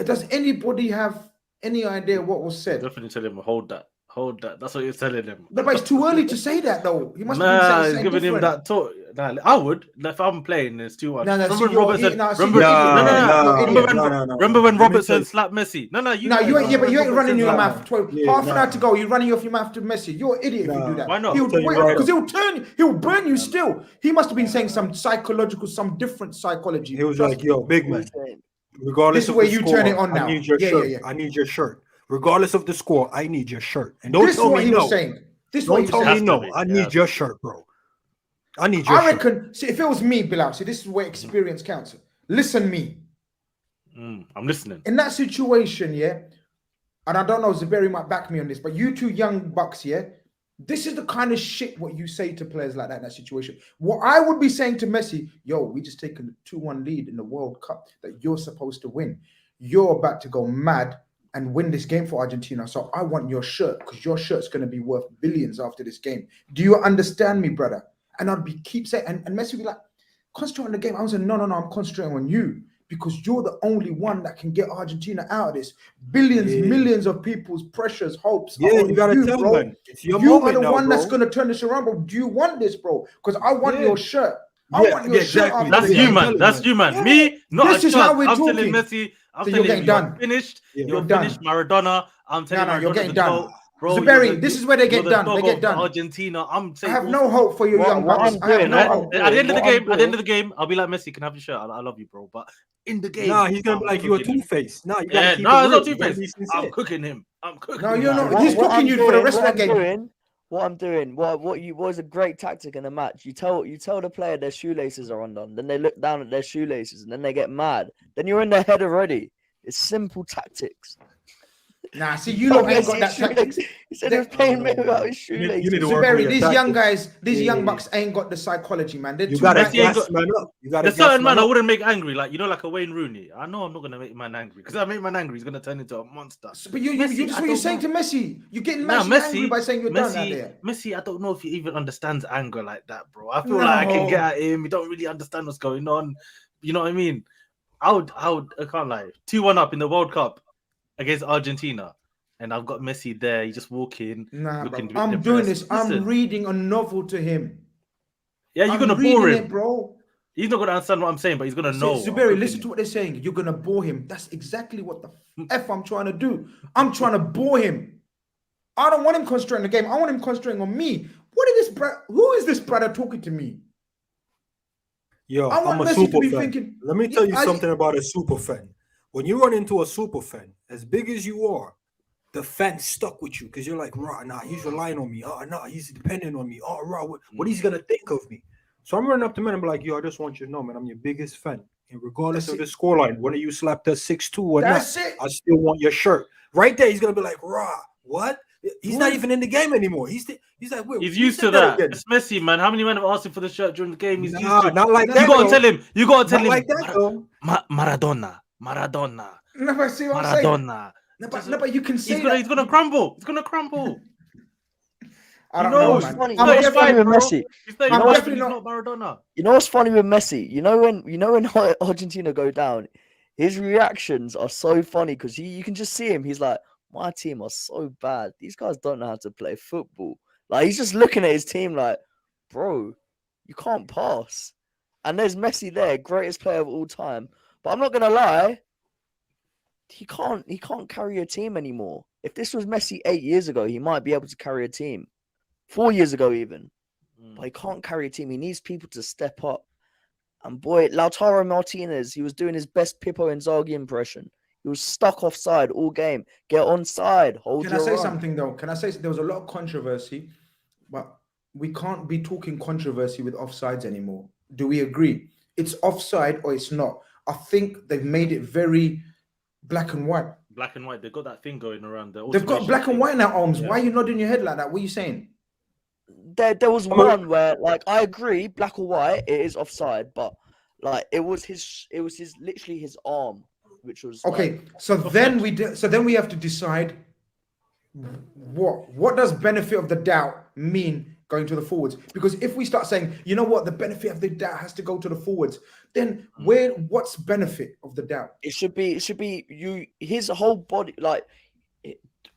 Speaker 1: Does anybody have any idea what was said?
Speaker 3: Definitely tell him, hold that. That's what you're telling him.
Speaker 1: No, but it's too early to say that though. He must have been saying
Speaker 3: he's giving him that talk. Nah, I would. If I'm playing, it's 2-1. Remember when Robertson slapped Messi?
Speaker 1: You ain't running your mouth. Half an hour to go, you're running off your mouth to Messi. You're an idiot if you do that.
Speaker 3: Why not?
Speaker 1: Because he'll burn you still. He must have been saying some different psychology.
Speaker 4: He was like, yo, big man. Regardless of the score,
Speaker 1: turn it on now.
Speaker 4: I need your shirt.
Speaker 1: Yeah.
Speaker 4: I need your shirt. Regardless of the score, I need your shirt. And
Speaker 1: This is what he was saying.
Speaker 4: Don't tell me no. I need your shirt, bro. I need your shirt.
Speaker 1: I reckon, see, if it was me, Bilal, see, this is where experience counts. Listen me.
Speaker 3: I'm listening.
Speaker 1: In that situation, yeah, and I don't know, Zuberi might back me on this, but you two young bucks, yeah, this is the kind of shit what you say to players like that in that situation. What I would be saying to Messi, yo, we just taken the 2-1 lead in the World Cup that you're supposed to win. You're about to go mad and win this game for Argentina. So I want your shirt because your shirt's going to be worth billions after this game. Do you understand me, brother? And I'd keep saying, and Messi would be like, concentrate on the game. I was like, no, I'm concentrating on you because you're the only one that can get Argentina out of this. Millions of people's pressures, hopes.
Speaker 4: Yeah, you got to tell
Speaker 1: bro.
Speaker 4: them.
Speaker 1: You are the one that's going to turn this around, bro. Do you want this, bro? Because I want your shirt. I want your shirt.
Speaker 4: Exactly.
Speaker 3: That's you, man. Me, not
Speaker 1: this is how we're talking.
Speaker 3: Telling Messi, I'm
Speaker 1: so
Speaker 3: telling
Speaker 1: you're
Speaker 3: you,
Speaker 1: done.
Speaker 3: Finished.
Speaker 1: Yeah,
Speaker 3: you're finished, Maradona. I'm telling you,
Speaker 1: you're getting done.
Speaker 3: Bro,
Speaker 1: Zuberi, this is where they get done. They get done.
Speaker 3: Argentina. I'm saying
Speaker 1: I have no hope for your young bucks.
Speaker 3: At the end of the game, I'll be like, Messi, can I have your shirt? I love you, bro. But in the game,
Speaker 4: he's gonna be like, you a two-face. You
Speaker 3: gotta keep it's not two-face. I'm cooking him.
Speaker 1: No, you're not. He's cooking you for the rest of the game.
Speaker 2: What I'm doing, what is a great tactic in a match. You tell the player their shoelaces are undone, then they look down at their shoelaces and then they get mad. Then you're in their head already. It's simple tactics.
Speaker 1: Nah, see, you lot ain't got that tactics.
Speaker 2: He said he was playing me without his shoelaces.
Speaker 1: Zuberi, these young guys, young bucks ain't got the psychology, man. They're
Speaker 4: you got to gas man up.
Speaker 3: There's certain man I wouldn't make angry, like like a Wayne Rooney. I know I'm not gonna make man angry because I make man angry, he's gonna turn into a monster.
Speaker 1: But you're saying to Messi. You're getting Messi angry by saying you're done out there.
Speaker 3: Messi, I don't know if he even understands anger like that, bro. I feel like I can get at him. He don't really understand what's going on. You know what I mean? I can't lie. 2-1 up in the World Cup against Argentina. And I've got Messi there. He just walking.
Speaker 1: Nah, bro. I'm doing this. I'm reading a novel to him.
Speaker 3: Yeah, you're gonna bore him,
Speaker 1: bro.
Speaker 3: He's not gonna understand what I'm saying, but he's gonna know.
Speaker 1: Zuberi, listen to what they're saying. You're gonna bore him. That's exactly what the f I'm trying to do. I'm trying to bore him. I don't want him concentrating on the game. I want him concentrating on me. Who is this brother talking to me?
Speaker 4: Yo, I'm a super fan. Let me tell you something about a super fan. When you run into a super fan, as big as you are, the fan's stuck with you because you're like, he's relying on me. He's depending on me. What he's gonna think of me? So I'm running up to man and be like, yo, I just want you to know, man, I'm your biggest fan. And regardless of the scoreline, whether you slapped us 6-2 or not, I still want your shirt. Right there, he's gonna be like, what? He's not even in the game anymore. He's like,
Speaker 3: he's used to that. It's Messi, man. How many men have asked him for the shirt during the game? He's used to
Speaker 4: not like that.
Speaker 3: You gotta tell him.
Speaker 4: Like that,
Speaker 3: Maradona.
Speaker 1: No, but see what I'm saying? No, but you can say
Speaker 3: he's gonna crumble. He's gonna crumble.
Speaker 1: I don't know, man.
Speaker 2: Funny. What's funny with Messi?
Speaker 3: He's definitely not Maradona.
Speaker 2: You know what's funny with Messi? You know when Argentina go down, his reactions are so funny because you can just see him. He's like, my team are so bad. These guys don't know how to play football. Like he's just looking at his team like, bro, you can't pass. And there's Messi there, greatest player of all time. But I'm not gonna lie. He can't carry a team anymore. If this was Messi 8 years ago, he might be able to carry a team. 4 years ago even. But he can't carry a team. He needs people to step up. And boy, Lautaro Martinez, he was doing his best Pippo Inzaghi impression. He was stuck offside all game. Get onside.
Speaker 1: Can I say something though? Can I say there was a lot of controversy, but we can't be talking controversy with offsides anymore. Do we agree? It's offside or it's not. I think they've made it very black and white.
Speaker 3: Black and white. They've got that thing going around there.
Speaker 1: They've got black and white now, Holmes. Yeah. Why are you nodding your head like that? What are you saying?
Speaker 2: there was one where, like, I agree, black or white, it is offside, but like it was literally his arm, which was
Speaker 1: Okay,
Speaker 2: like,
Speaker 1: so then we have to decide what does benefit of the doubt mean going to the forwards? Because if we start saying, you know what, the benefit of the doubt has to go to the forwards, then what's benefit of the doubt?
Speaker 2: it should be his whole body. Like,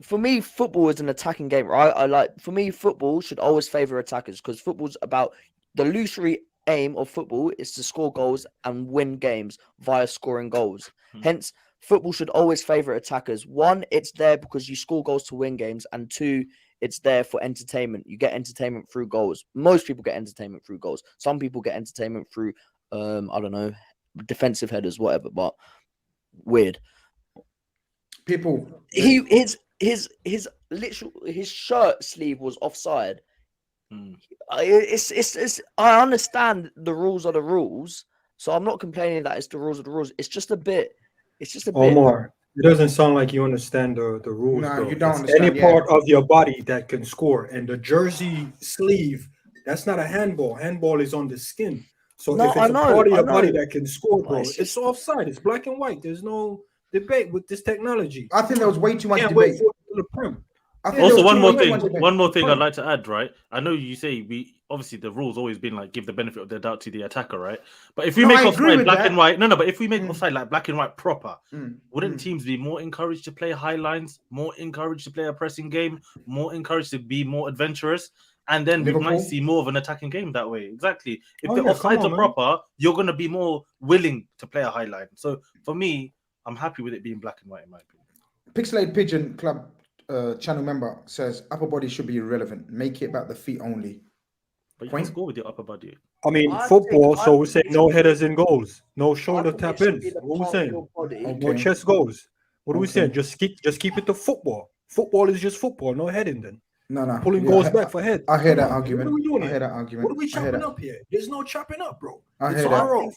Speaker 2: for me, football is an attacking game, right? For me, football should always favor attackers, because football's about the illusory aim of football is to score goals and win games via scoring goals. Hence, football should always favor attackers. One, it's there because you score goals to win games, and two, it's there for entertainment. You get entertainment through goals. Most people get entertainment through goals. Some people get entertainment through, I don't know, defensive headers, whatever. But weird.
Speaker 1: People,
Speaker 2: his shirt sleeve was offside. It's I understand the rules are the rules, so I'm not complaining that it's the rules of the rules. It's just a bit.
Speaker 4: Omar, it doesn't sound like you understand the rules.
Speaker 1: No,
Speaker 4: bro.
Speaker 1: you don't
Speaker 4: It's
Speaker 1: understand.
Speaker 4: any part of your body that can score, and the jersey sleeve, that's not a handball. Handball is on the skin. So if it's a part of your body that can score, bro, it's offside. It's black and white. There's no debate with this technology.
Speaker 1: I think there was way too much debate.
Speaker 3: Also, one more thing I'd like to add, right? I know you say obviously the rules always been like give the benefit of the doubt to the attacker, right? But if we make offside black and white, but if we make offside like black and white proper, wouldn't teams be more encouraged to play high lines, more encouraged to play a pressing game, more encouraged to be more adventurous? And then Liverpool, we might see more of an attacking game that way. Exactly. If the offsides are proper, you're going to be more willing to play a high line. So for me, I'm happy with it being black and white in my opinion.
Speaker 1: Pixelated Pigeon Club channel member says upper body should be irrelevant. Make it about the feet only.
Speaker 3: But you can score with your upper body.
Speaker 4: I mean, football, so we're saying no headers in goals, no shoulder tap ins. What are we saying? No chest goals. What are we saying? Just keep it to football. Football is just football, no heading then.
Speaker 1: No.
Speaker 4: Pulling goals back for head.
Speaker 1: I hear that argument.
Speaker 4: What are we doing?
Speaker 1: I hear that argument.
Speaker 4: What are we chopping up here? There's no chopping up, bro.
Speaker 1: It's
Speaker 4: on or off.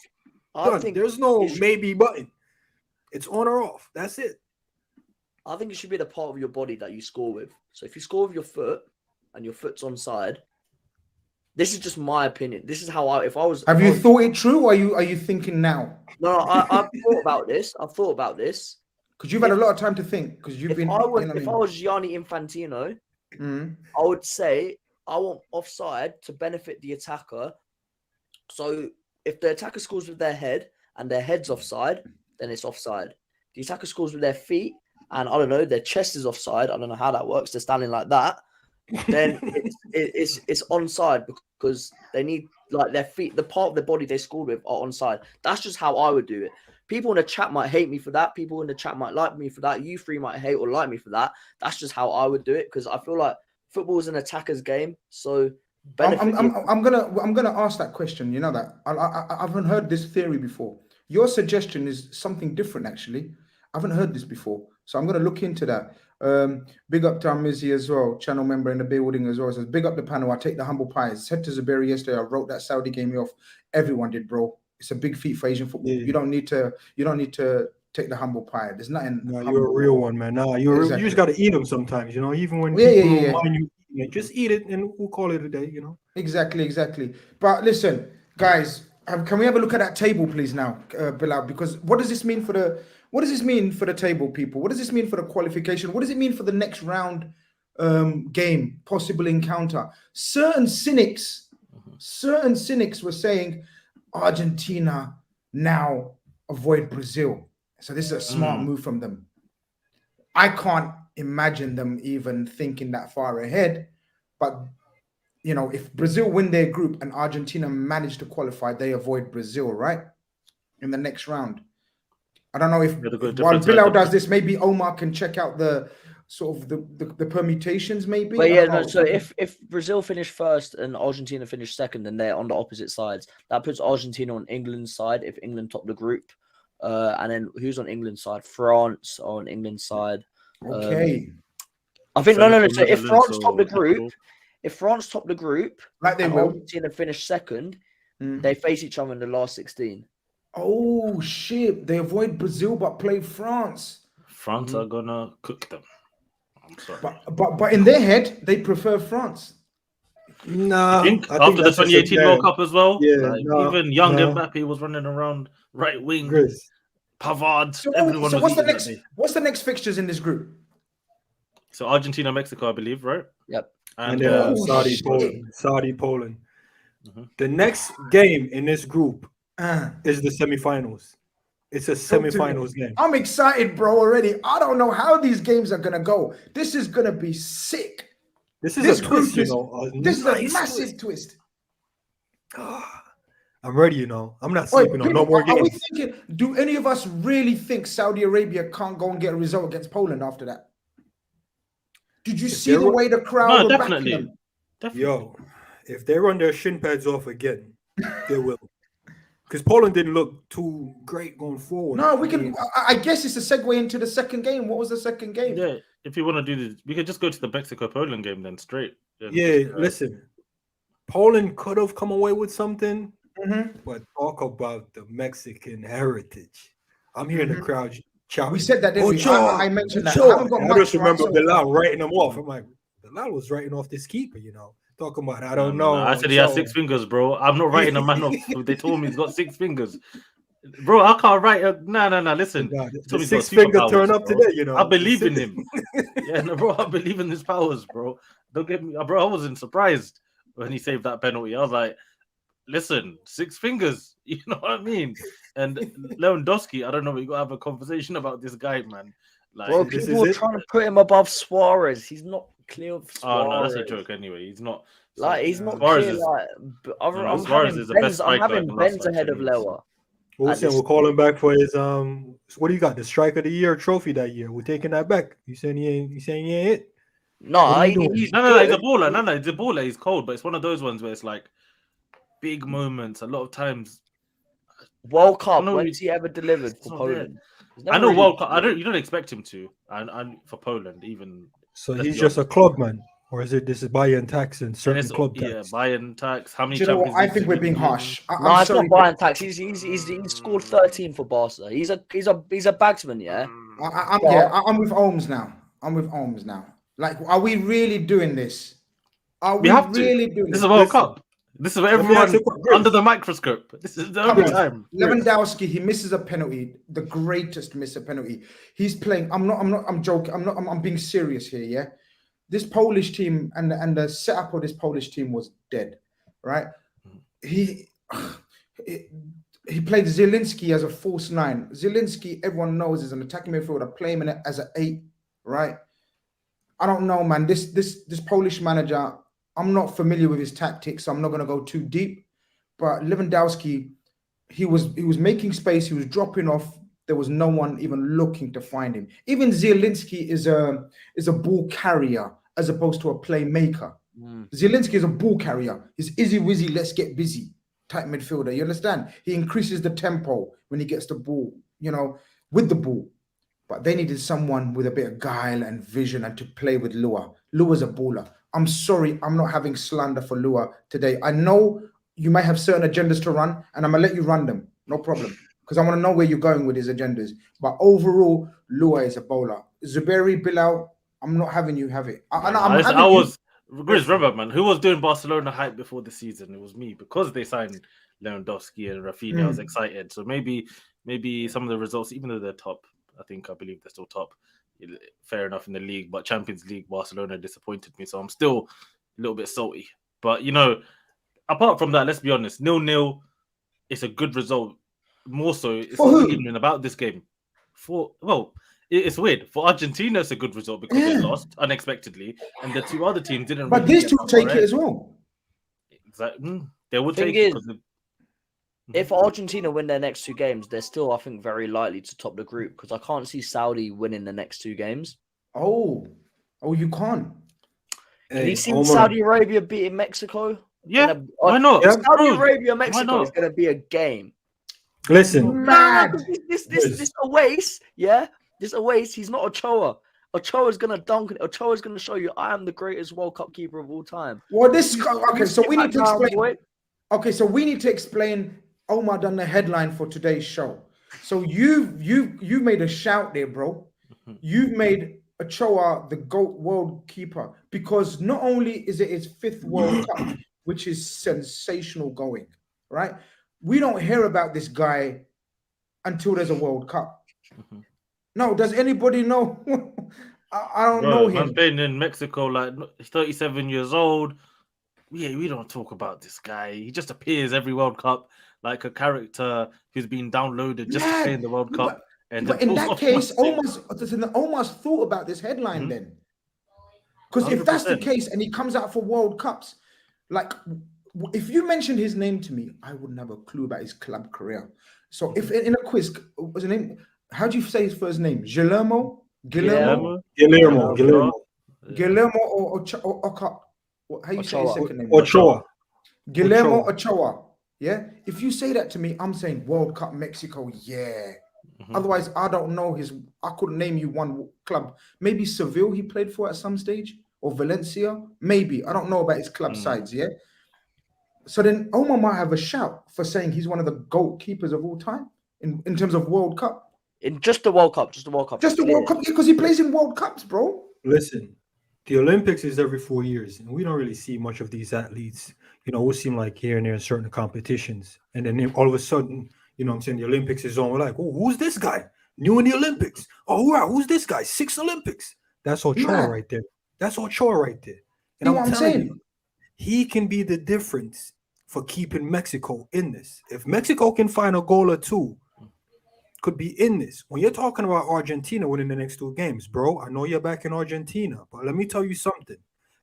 Speaker 4: I think there's no maybe button. It's on or off. That's it.
Speaker 2: I think it should be the part of your body that you score with. So if you score with your foot and your foot's onside, this is just my opinion. This is how if I was.
Speaker 1: Have you thought it through, or are you thinking now?
Speaker 2: No, I've thought about this.
Speaker 1: Because you've had a lot of time to think. Because you've been.
Speaker 2: If I was Gianni Infantino, I would say I want offside to benefit the attacker. So if the attacker scores with their head and their head's offside, then it's offside. The attacker scores with their feet and I don't know, their chest is offside. I don't know how that works. They're standing like that. Then it's onside because they need like their feet, the part of their body they scored with are onside. That's just how I would do it. People in the chat might hate me for that. People in the chat might like me for that. You three might hate or like me for that. That's just how I would do it because I feel like football is an attacker's game. So
Speaker 1: I'm gonna ask that question. You know that I haven't heard this theory before. Your suggestion is something different, actually. I haven't heard this before, so I'm gonna look into that. Big up to Mizzy as well, channel member in the building as well. Says big up the panel. I take the humble pie. Said to Zuberi yesterday. I wrote that Saudi game off. Everyone did, bro. It's a big feat for Asian football. Yeah. You don't need to take the humble pie. There's nothing.
Speaker 4: No, you're a real one, man. No, you just got to eat them sometimes. You know, even when people don't mind you eating it, just eat it and we'll call it a day. You know.
Speaker 1: Exactly. But listen, guys, can we have a look at that table, please, now, Bilal? Because what does this mean for the table, people? What does this mean for the qualification? What does it mean for the next round game, possible encounter? Certain cynics were saying Argentina now avoid Brazil. So this is a smart move from them. I can't imagine them even thinking that far ahead. But, you know, if Brazil win their group and Argentina manage to qualify, they avoid Brazil, right? In the next round. I don't know if while Bilal does this, maybe Omar can check out the sort of the permutations, maybe.
Speaker 2: But yeah, no, so if Brazil finish first and Argentina finish second, then they're on the opposite sides. That puts Argentina on England's side if England top the group. And then who's on England's side? France on England's side.
Speaker 1: Okay.
Speaker 2: I think no. So if France top the group,
Speaker 1: like they will,
Speaker 2: Argentina finish second, they face each other in the last 16.
Speaker 1: Oh shit! They avoid Brazil but play France.
Speaker 3: France are gonna cook them. I'm sorry.
Speaker 1: But in their head, they prefer France.
Speaker 4: Nah,
Speaker 3: I think
Speaker 4: I
Speaker 3: after the
Speaker 4: that's just a
Speaker 3: 2018 World
Speaker 4: man.
Speaker 3: Cup as well,
Speaker 4: Yeah,
Speaker 3: like
Speaker 4: no,
Speaker 3: even young
Speaker 4: no.
Speaker 3: Mbappe was running around right wing.
Speaker 4: Grizz.
Speaker 3: Pavard,
Speaker 1: So,
Speaker 3: everyone was
Speaker 1: what's the
Speaker 3: eating that
Speaker 1: next?
Speaker 3: day.
Speaker 1: What's the next fixtures in this group?
Speaker 3: So Argentina, Mexico, I believe, right?
Speaker 2: Yep.
Speaker 4: And then
Speaker 1: Oh,
Speaker 4: Saudi,
Speaker 1: shit.
Speaker 4: Poland. Saudi, Poland.
Speaker 3: Mhm.
Speaker 4: The next game in this group
Speaker 1: Uh,
Speaker 4: is the semifinals. It's a
Speaker 1: talk to me.
Speaker 4: semifinals game.
Speaker 1: I'm excited, bro. Already. I don't know how these games are gonna go. This is gonna be sick.
Speaker 4: This is
Speaker 1: This
Speaker 4: a
Speaker 1: group
Speaker 4: twist, you
Speaker 1: is-
Speaker 4: know.
Speaker 1: This is a
Speaker 4: nice
Speaker 1: massive twist.
Speaker 4: I'm ready, you know. I'm not
Speaker 1: Wait,
Speaker 4: sleeping on no more
Speaker 1: are we
Speaker 4: games.
Speaker 1: thinking? Do any of us really think Saudi Arabia can't go and get a result against Poland after that? Did you see the
Speaker 4: they're-
Speaker 1: way the crowd
Speaker 3: No,
Speaker 1: were backing
Speaker 3: definitely.
Speaker 1: them?
Speaker 3: Definitely.
Speaker 4: Yo, if they run their shin pads off again, they will. Because Poland didn't look too great going forward.
Speaker 1: No, we
Speaker 4: I
Speaker 1: can.
Speaker 4: mean,
Speaker 1: I guess it's a segue into the second game. What was the second game?
Speaker 3: Yeah, if you want to do this, we could just go to the Mexico-Poland game then straight.
Speaker 4: Yeah, listen. Poland could have come away with something,
Speaker 1: Mhm.
Speaker 4: but talk about the Mexican heritage. I'm hearing the crowd shouting.
Speaker 1: We said that, didn't we?
Speaker 4: Ochoa,
Speaker 1: I mentioned that.
Speaker 4: Ochoa.
Speaker 1: I haven't got
Speaker 4: And
Speaker 1: much
Speaker 4: I just
Speaker 1: to
Speaker 4: remember
Speaker 1: answer.
Speaker 4: Bilal writing them off. I'm like, Bilal was writing off this keeper, you know. Talking about, I don't know.
Speaker 3: I said he has
Speaker 4: Ochoa.
Speaker 3: 6 fingers, bro. I'm not writing a man off. They told me he's got 6 fingers. Bro, I can't write a no. Listen,
Speaker 4: Nah,
Speaker 3: He
Speaker 4: the
Speaker 3: told me he's got
Speaker 4: 6 finger
Speaker 3: superpowers,
Speaker 4: turn up
Speaker 3: bro.
Speaker 4: today, you know.
Speaker 3: I believe in him. Yeah, no, bro, I believe in his powers, bro. Don't get me, bro. I wasn't surprised when he saved that penalty. I was like, listen, 6 fingers. You know what I mean? And Lewandowski, I don't know. We got to have a conversation about this guy, man. Like,
Speaker 2: Bro,
Speaker 4: this
Speaker 2: people
Speaker 4: is
Speaker 2: are
Speaker 4: it.
Speaker 2: trying to put him above Suarez. He's not clear of Suarez.
Speaker 3: oh no, that's a joke anyway. He's not.
Speaker 2: Like he's not
Speaker 3: Suarez
Speaker 2: clear.
Speaker 3: is-
Speaker 2: Like, but I'm
Speaker 3: Suarez
Speaker 2: having
Speaker 3: is the best
Speaker 2: Benz. I'm
Speaker 3: striker
Speaker 2: having
Speaker 3: in the last,
Speaker 2: Benz
Speaker 3: like,
Speaker 2: ahead
Speaker 3: 10
Speaker 2: of
Speaker 3: years.
Speaker 2: Lewa.
Speaker 4: We're
Speaker 2: At
Speaker 4: saying
Speaker 2: this
Speaker 4: we're calling back for his what do you got? The striker of the year trophy that year. We're taking that back. You saying he ain't it?
Speaker 2: No,
Speaker 4: What are you doing?
Speaker 2: he's
Speaker 3: No, he's a
Speaker 2: good.
Speaker 3: baller. No, he's a baller. He's cold, but it's one of those ones where it's like big moments. A lot of times,
Speaker 2: World Cup.
Speaker 3: know
Speaker 2: When's he ever delivered
Speaker 3: it's
Speaker 2: for
Speaker 3: not there.
Speaker 2: Poland? He's
Speaker 3: I
Speaker 2: never
Speaker 3: know
Speaker 2: really
Speaker 3: World Cup.
Speaker 2: delivered.
Speaker 3: You don't expect him to, and for Poland even.
Speaker 4: So
Speaker 3: Let's
Speaker 4: he's
Speaker 3: be
Speaker 4: just a
Speaker 3: honest.
Speaker 4: club man, or is it this is Bayern tax and
Speaker 3: And
Speaker 4: certain
Speaker 3: it's,
Speaker 4: club
Speaker 3: yeah,
Speaker 4: tax?
Speaker 3: Bayern tax. How many
Speaker 1: Do you know what?
Speaker 3: Champions
Speaker 1: I
Speaker 3: Leagues
Speaker 1: think
Speaker 3: did
Speaker 1: we're
Speaker 3: he
Speaker 1: being
Speaker 3: win?
Speaker 1: harsh.
Speaker 2: No,
Speaker 1: I'm
Speaker 2: it's
Speaker 1: sorry.
Speaker 2: not Bayern tax. He scored 13 for Barca. He's a bagsman, yeah.
Speaker 1: I'm with Ohms now. Like, are we really doing this? Are
Speaker 3: We
Speaker 1: we
Speaker 3: have to.
Speaker 1: really doing
Speaker 3: This is
Speaker 1: this?
Speaker 3: a World
Speaker 4: Listen,
Speaker 3: Cup. This is where
Speaker 4: let me ask
Speaker 3: everyone
Speaker 4: you a question.
Speaker 3: under the microscope. This is the
Speaker 1: Come
Speaker 3: only
Speaker 1: on.
Speaker 3: time.
Speaker 1: Lewandowski, he misses a penalty, the greatest miss a penalty. He's playing. I'm joking. I'm being serious here. Yeah, this Polish team and the setup of this Polish team was dead, right? He played Zielinski as a false 9. Zielinski, everyone knows, is an attacking midfielder playing in it as an 8, right? I don't know, man. This Polish manager, I'm not familiar with his tactics, so I'm not going to go too deep. But Lewandowski, he was making space. He was dropping off. There was no one even looking to find him. Even Zielinski is a ball carrier as opposed to a playmaker. Zielinski is a ball carrier. He's izzy wizzy, let's get busy type midfielder. You understand? He increases the tempo when he gets the ball, you know, with the ball. But they needed someone with a bit of guile and vision and to play with Lua. Lua's a baller. I'm sorry, I'm not having slander for Lua today. I know you might have certain agendas to run, and I'm gonna let you run them, no problem, because I want to know where you're going with his agendas. But overall, Lua is a bowler. Zuberi Bilal, I'm not having you have it.
Speaker 3: Grizz, remember, man, who was doing Barcelona hype before the season? It was me, because they signed Lewandowski and Rafinha. I was excited. So maybe some of the results, even though they're top, I believe they're still top. Fair enough in the league, but Champions League, Barcelona disappointed me. So I'm still a little bit salty. But, you know, apart from that, let's be honest, 0-0, it's a good result. More so, it's not even about this game. It's weird. For Argentina, it's a good result because they lost unexpectedly, and the two other teams didn't.
Speaker 1: But
Speaker 3: really
Speaker 1: these
Speaker 3: get
Speaker 1: two
Speaker 3: that
Speaker 1: take
Speaker 3: far
Speaker 1: it
Speaker 3: ahead.
Speaker 1: as well.
Speaker 3: Exactly. They would
Speaker 2: Thing
Speaker 3: take it.
Speaker 2: is, if Argentina win their next 2 games, they're still, I think, very likely to top the group because I can't see Saudi winning the next 2 games.
Speaker 1: Oh, you can't.
Speaker 2: Have you seen Saudi Arabia beating Mexico?
Speaker 3: Yeah, why not?
Speaker 2: Saudi Arabia, Mexico is going to be a game.
Speaker 4: Listen,
Speaker 2: This Oasis, yeah, this Oasis, he's not Ochoa. Ochoa's going to dunk it. Ochoa's going to show you I am the greatest World Cup keeper of all time.
Speaker 1: Well, so we need to explain.
Speaker 2: Boy.
Speaker 1: Okay, so we need to explain. Omar done the headline for today's show. So you made a shout there, bro. You've made Ochoa the GOAT world keeper? Because not only is it his 5th World Cup, which is sensational going, right? We don't hear about this guy until there's a World Cup. No, does anybody know? I don't know him.
Speaker 3: Man's playing in Mexico, like 37 years old. Yeah, we don't talk about this guy. He just appears every World Cup like a character who's been downloaded just to play in the World Cup.
Speaker 1: But in that case, almost thought about this headline then. Because if that's the case and he comes out for World Cups, like if you mentioned his name to me, I wouldn't have a clue about his club career. So if in a quiz, what's his name? How do you say his first name? Guillermo or Ochoa? How you say his second name?
Speaker 4: Ochoa.
Speaker 1: Guillermo Ochoa. Yeah. If you say that to me, I'm saying World Cup Mexico. Yeah. Otherwise, I don't know I couldn't name you one club. Maybe Seville he played for at some stage, or Valencia. Maybe. I don't know about his club sides. Yeah. So then Omar might have a shout for saying he's one of the GOAT keepers of all time in terms of World Cup.
Speaker 2: In just the World Cup. Just the World Cup,
Speaker 1: because he plays in World Cups, bro.
Speaker 4: Listen, the Olympics is every 4 years, and we don't really see much of these athletes. You know, we seem like here and there in certain competitions, and then all of a sudden, you know what I'm saying, the Olympics is on. We're like, oh, who's this guy? New in the Olympics. Oh, wow, who's this guy? 6 Olympics. That's Ochoa right there. That's Ochoa right there. And I'm telling you, he can be the difference for keeping Mexico in this. If Mexico can find a goal or two, could be in this. When you're talking about Argentina winning the next 2 games, bro, I know you're back in Argentina, but let me tell you something.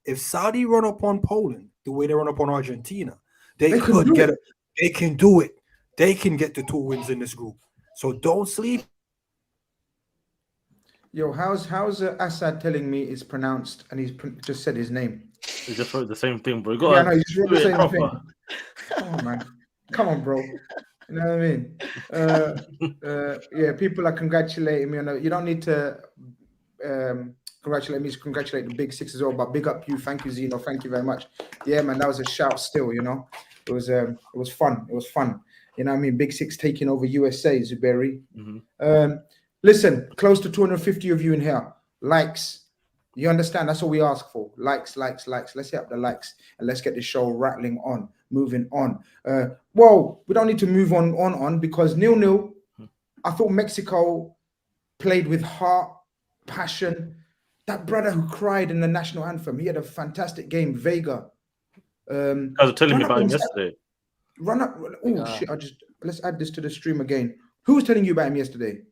Speaker 4: If Saudi run up on Poland the way they run up on Argentina, they could get it. They can do it. They can get the 2 wins in this group. So don't sleep.
Speaker 1: Yo, how's Assad telling me it's pronounced and he's just said his name?
Speaker 3: He just wrote the same thing, bro.
Speaker 1: He just wrote the same thing. Come on, man. Come on, bro. You know what I mean? Yeah, people are congratulating me on it. You don't need to congratulate me, congratulate the Big Six as well, but big up you. Thank you, Zeno. Thank you very much. Yeah, man, that was a shout still, you know. It was fun. It was fun. You know what I mean? Big Six taking over USA, Zuberi. Listen, close to 250 of you in here. Likes. You understand? That's what we ask for. Likes. Let's hit up the likes and let's get the show rattling on, moving on. Well, we don't need to move on because 0-0. I thought Mexico played with heart, passion. That brother who cried in the national anthem, he had a fantastic game. Vega.
Speaker 3: I was telling me about him yesterday.
Speaker 1: Shit! Let's add this to the stream again. Who was telling you about him yesterday?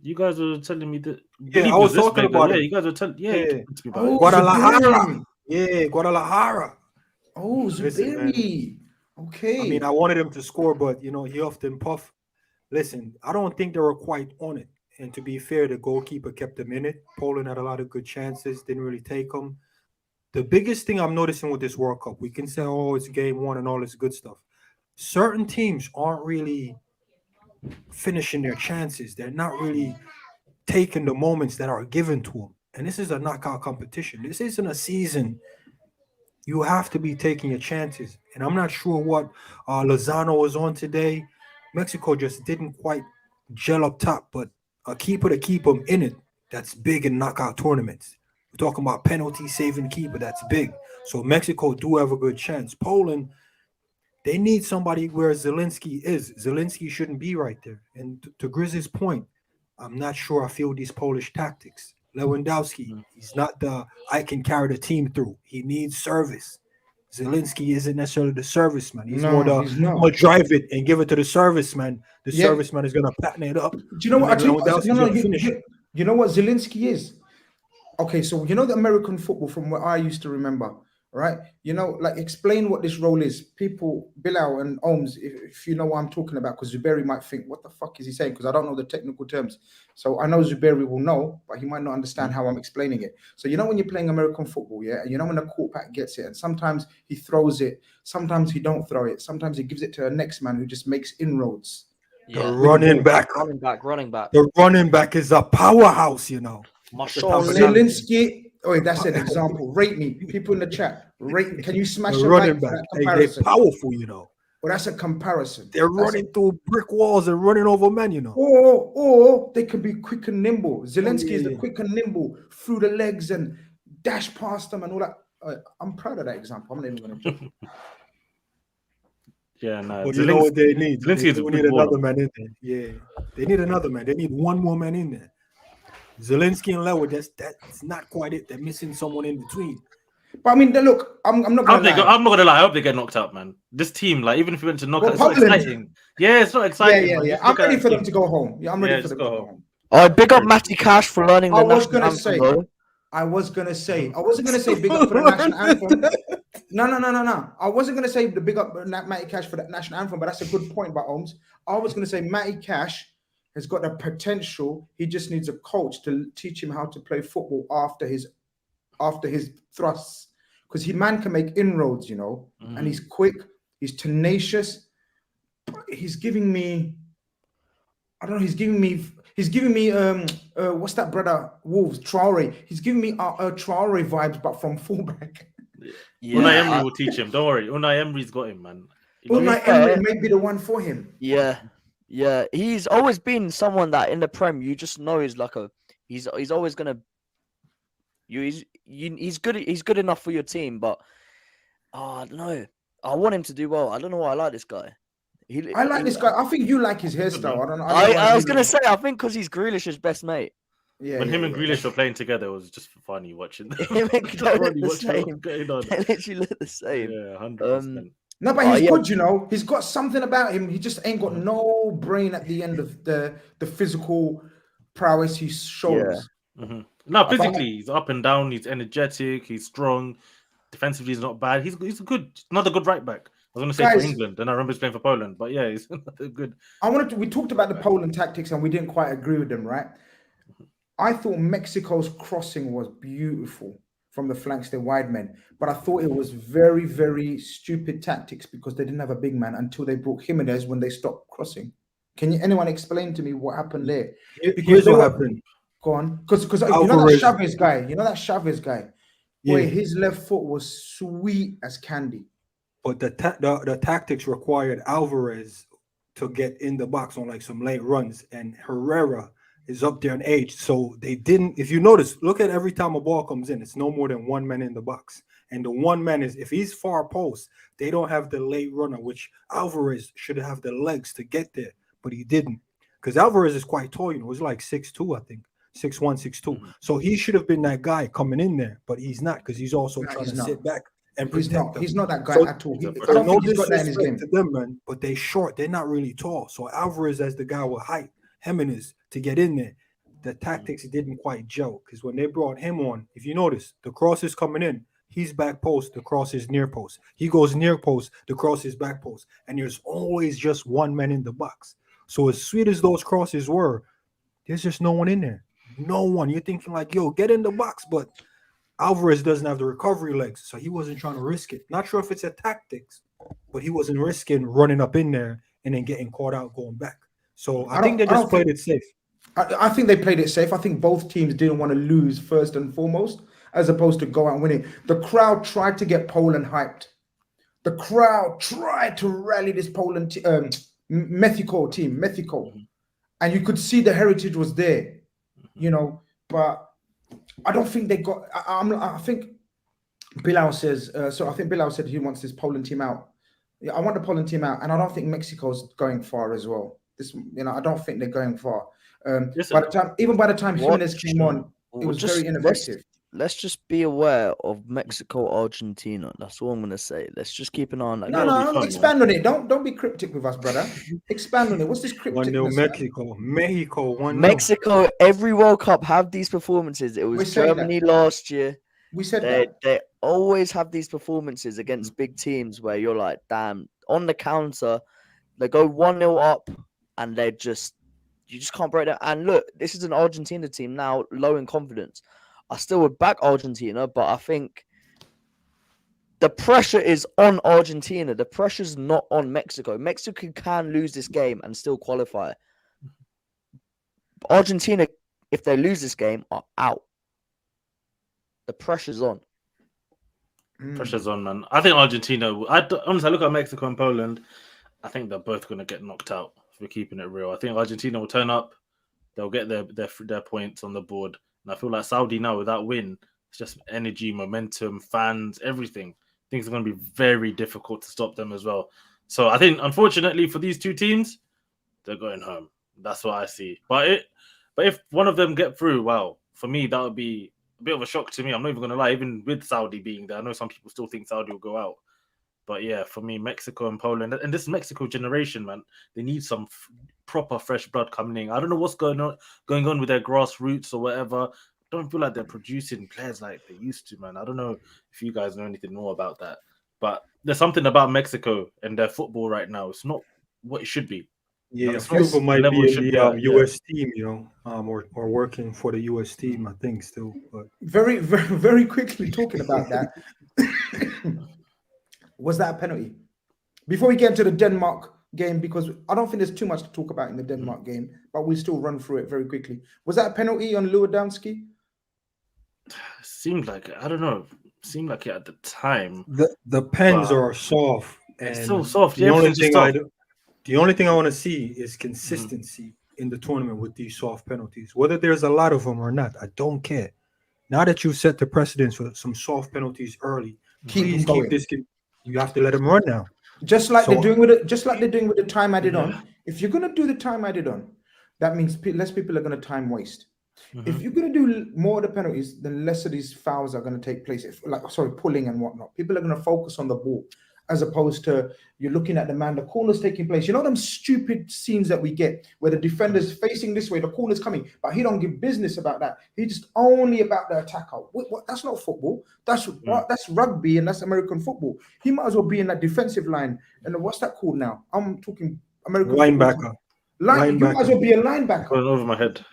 Speaker 3: You guys were telling me that.
Speaker 4: Yeah, I was talking about it.
Speaker 3: You guys were telling. Yeah.
Speaker 4: Guadalajara. Yeah, Guadalajara.
Speaker 1: Oh, Zuberi. Okay.
Speaker 4: I mean, I wanted him to score, but you know, he often puff. Listen, I don't think they were quite on it. And to be fair, the goalkeeper kept them in it. Poland had a lot of good chances, didn't really take them. The biggest thing I'm noticing with this World Cup, we can say, oh, it's game 1 and all this good stuff. Certain teams aren't really finishing their chances. They're not really taking the moments that are given to them. And this is a knockout competition. This isn't a season. You have to be taking your chances. And I'm not sure what Lozano was on today. Mexico just didn't quite gel up top, but a keeper to keep them in it, that's big in knockout tournaments. We're talking about penalty saving keeper, that's big. So Mexico do have a good chance. Poland, they need somebody where Zelensky is. Zelensky shouldn't be right there. And to Grizz's point, I'm not sure I feel these Polish tactics. Lewandowski, he's not the I can carry the team through. He needs service. Zelensky isn't necessarily the serviceman. He's more the I'm gonna drive it and give it to the serviceman. The serviceman is gonna pattern it up.
Speaker 1: Do you know what? You know what Zelensky is? Okay, so you know the American football from what I used to remember, right? You know, like explain what this role is. People, Bilal and Ohms, if you know what I'm talking about, because Zuberi might think, what the fuck is he saying? Because I don't know the technical terms. So I know Zuberi will know, but he might not understand how I'm explaining it. So you know when you're playing American football, yeah, and you know when the quarterback gets it, and sometimes he throws it, sometimes he don't throw it, sometimes he gives it to a next man who just makes inroads.
Speaker 4: Yeah. The running back. The running back is a powerhouse, you know.
Speaker 1: Zelensky. Oh, that's an example. Rate me, people in the chat. Rate me. Can you smash
Speaker 4: the running back? They're powerful, you know.
Speaker 1: But that's a comparison.
Speaker 4: They're running through brick walls and running over men, you know.
Speaker 1: Or they could be quick and nimble. Zelensky is the
Speaker 4: yeah.
Speaker 1: quick and nimble through the legs and dash past them and all that. I'm proud of that example. I'm not even going to.
Speaker 3: Yeah, no.
Speaker 4: But you know what they need? They
Speaker 3: Zelensky is a
Speaker 4: do
Speaker 3: good
Speaker 4: need another
Speaker 3: baller.
Speaker 4: man in there. Yeah, they need another man. They need one more man in there. Zelensky and Lewa, that's not quite it. They're missing someone in between.
Speaker 1: But I mean, look, I'm not going to lie.
Speaker 3: I'm not gonna lie. I hope they get knocked out, man. This team, like, even if we went to knockout, it's not
Speaker 1: Poland.
Speaker 3: exciting. Yeah, it's not exciting.
Speaker 1: Yeah.
Speaker 3: Man. Just
Speaker 1: I'm
Speaker 3: look at
Speaker 1: ready
Speaker 3: that
Speaker 1: for them
Speaker 3: team.
Speaker 1: to go home. Yeah, I'm ready
Speaker 3: Yeah,
Speaker 1: for them
Speaker 3: just
Speaker 1: to
Speaker 3: go
Speaker 1: go
Speaker 3: home.
Speaker 1: home.
Speaker 2: All right, big up Matty Cash for learning the
Speaker 1: I was
Speaker 2: national
Speaker 1: gonna
Speaker 2: anthem,
Speaker 1: say.
Speaker 2: though.
Speaker 1: I wasn't gonna say big up for the national anthem. No. I wasn't gonna say the big up Matty Cash for the national anthem, but that's a good point by Holmes. I was gonna say Matty Cash has got the potential. He just needs a coach to teach him how to play football after his thrusts, because man can make inroads, you know, and he's quick, he's tenacious. He's giving me, I don't know. He's giving me what's that brother Wolves Traore? He's giving me Traore vibes, but from fullback.
Speaker 3: Yeah, Unai Emery will teach him. Don't worry, Unai Emery's got him, man.
Speaker 1: Unai Emery may be the one for him.
Speaker 2: Yeah. He's always been someone that in the Prem you just know is like he's always gonna. He's good enough for your team, but I don't know. I want him to do well. I don't know why I like this guy.
Speaker 1: I like this guy. I think you like his hairstyle. I don't know.
Speaker 2: I was gonna say, I think because he's Grealish's best mate.
Speaker 1: Yeah.
Speaker 3: When him and Grealish were playing together, it was just funny watching them.
Speaker 2: Him and Kall look the same.
Speaker 3: They
Speaker 2: literally look the same.
Speaker 3: Yeah, 100%.
Speaker 1: No, but he's good, you know. He's got something about him. He just ain't got no brain at the end of the physical prowess he shows.
Speaker 3: Yeah. No, physically he's up and down. He's energetic. He's strong. Defensively, he's not bad. He's another good right back. I was going to say for England, then I remember he's playing for Poland. But yeah, he's good.
Speaker 1: We talked about the Poland tactics and we didn't quite agree with them, right? I thought Mexico's crossing was beautiful from the flanks, the wide men, but I thought it was very, very stupid tactics because they didn't have a big man until they brought Jimenez when they stopped crossing. Can anyone explain to me what happened there?
Speaker 4: Here's what happened.
Speaker 1: Go on, because you know that Chavez guy. Boy, his left foot was sweet as candy.
Speaker 4: But the tactics required Alvarez to get in the box on like some late runs, and Herrera is up there in age. So they didn't, if you notice, look at every time a ball comes in, it's no more than one man in the box. And the one man is, if he's far post, they don't have the late runner, which Alvarez should have the legs to get there, but he didn't. Because Alvarez is quite tall, you know, he's like 6'2", I think. 6'1", 6'2". So he should have been that guy coming in there, but he's not, because he's also trying to sit back and protect them.
Speaker 1: He's not that guy at all.
Speaker 4: I don't think he's got that in his game. To them, man, but they're short. They're not really tall. So Alvarez as the guy with height, Jimenez to get in there. The tactics didn't quite gel, because when they brought him on, if you notice, the cross is coming in. He's back post, the cross is near post. He goes near post, the cross is back post. And there's always just one man in the box. So as sweet as those crosses were, there's just no one in there. No one. You're thinking like, yo, get in the box. But Alvarez doesn't have the recovery legs, so he wasn't trying to risk it. Not sure if it's a tactics, but he wasn't risking running up in there and then getting caught out going back. So I think they just played it safe.
Speaker 1: I think they played it safe. I think both teams didn't want to lose first and foremost, as opposed to go out and win it. The crowd tried to get Poland hyped. The crowd tried to rally this Poland Mexico team, and you could see the heritage was there, you know. But I don't think they got. I think Bilal says. I think Bilal said he wants this Poland team out. Yeah, I want the Poland team out, and I don't think Mexico's going far as well. I don't think they're going far. By the time Jimenez came on, it was very ineffective.
Speaker 2: Let's just be aware of Mexico, Argentina. That's all I'm gonna say. Let's just keep an eye on that.
Speaker 1: No, expand on it. Don't be cryptic with us, brother. Expand on it. What's this cryptic?
Speaker 4: 1-0 Mexico, 1-0.
Speaker 2: Mexico, every World Cup have these performances. It was Germany last year.
Speaker 1: We said
Speaker 2: they always have these performances against big teams where you're like, damn, on the counter, they go 1-0 up and you just can't break that. And look, this is an Argentina team now, low in confidence. I still would back Argentina, but I think the pressure is on Argentina. The pressure's not on Mexico. Mexico can lose this game and still qualify. Argentina, if they lose this game, are out. The pressure's on.
Speaker 3: Pressure's on, man. I think Argentina. Honestly, I look at Mexico and Poland. I think they're both going to get knocked out. If we're keeping it real, I think Argentina will turn up. They'll get their points on the board, and I feel like Saudi now with that win, it's just energy, momentum, fans, everything. Things are going to be very difficult to stop them as well. So I think, unfortunately, for these two teams, they're going home. That's what I see. But if one of them get through, wow, for me that would be a bit of a shock to me. I'm not even going to lie. Even with Saudi being there, I know some people still think Saudi will go out. But yeah, for me, Mexico and Poland, and this Mexico generation, man, they need some proper fresh blood coming in. I don't know what's going on with their grassroots or whatever. I don't feel like they're producing players like they used to, man. I don't know if you guys know anything more about that. But there's something about Mexico and their football right now. It's not what it should be.
Speaker 4: Yeah,
Speaker 3: No,
Speaker 4: a few of them might
Speaker 3: level
Speaker 4: be
Speaker 3: should
Speaker 4: in
Speaker 3: be
Speaker 4: the
Speaker 3: at,
Speaker 4: US team, or working for the US team, I think, still. But
Speaker 1: Very, very, very quickly talking about that. Was that a penalty? Before we get into the Denmark game, because I don't think there's too much to talk about in the Denmark game, but we'll still run through it very quickly. Was that a penalty on Lewandowski?
Speaker 3: Seemed like it. I don't know. Seemed like it at the time.
Speaker 4: the pens
Speaker 3: Wow.
Speaker 4: are soft, and
Speaker 3: It's so soft.
Speaker 4: the
Speaker 3: Yeah,
Speaker 4: only
Speaker 3: everything's
Speaker 4: thing
Speaker 3: soft.
Speaker 4: the only thing I want to see is consistency in the tournament with these soft penalties. Whether there's a lot of them or not, I don't care. Now that you've set the precedence for some soft penalties early, please keep this. You have to let them run now.
Speaker 1: Just like they're doing with it, just like they're doing with the time added on. If you're gonna do the time added on, that means less people are gonna time waste. If you're gonna do more of the penalties, then less of these fouls are gonna take place. Pulling and whatnot. People are gonna focus on the ball as opposed to you're looking at the man, the corner's taking place. You know them stupid scenes that we get where the defender's facing this way, the corner's coming, but he don't give business about that. He just only about the attacker. That's not football. That's rugby and that's American football. He might as well be in that defensive line. And what's that called now? I'm talking American
Speaker 4: linebacker.
Speaker 1: You might as well be a linebacker.
Speaker 3: Going over my head.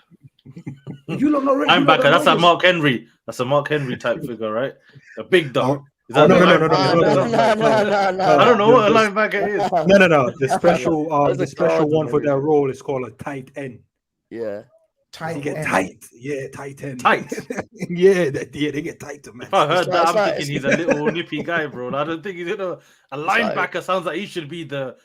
Speaker 1: You look not
Speaker 3: Linebacker. That's a Mark Henry. That's a Mark Henry type figure, right? A big dog.
Speaker 4: No.
Speaker 3: I don't know what a linebacker is.
Speaker 4: No. The special one for that role is called a tight end.
Speaker 2: Yeah.
Speaker 1: Tight
Speaker 4: end. Tight. Yeah, tight end.
Speaker 3: Tight.
Speaker 4: they get tight, man.
Speaker 3: If I heard that, I'm thinking he's a little nippy guy, bro. I don't think he's a linebacker. Sounds like he should be the,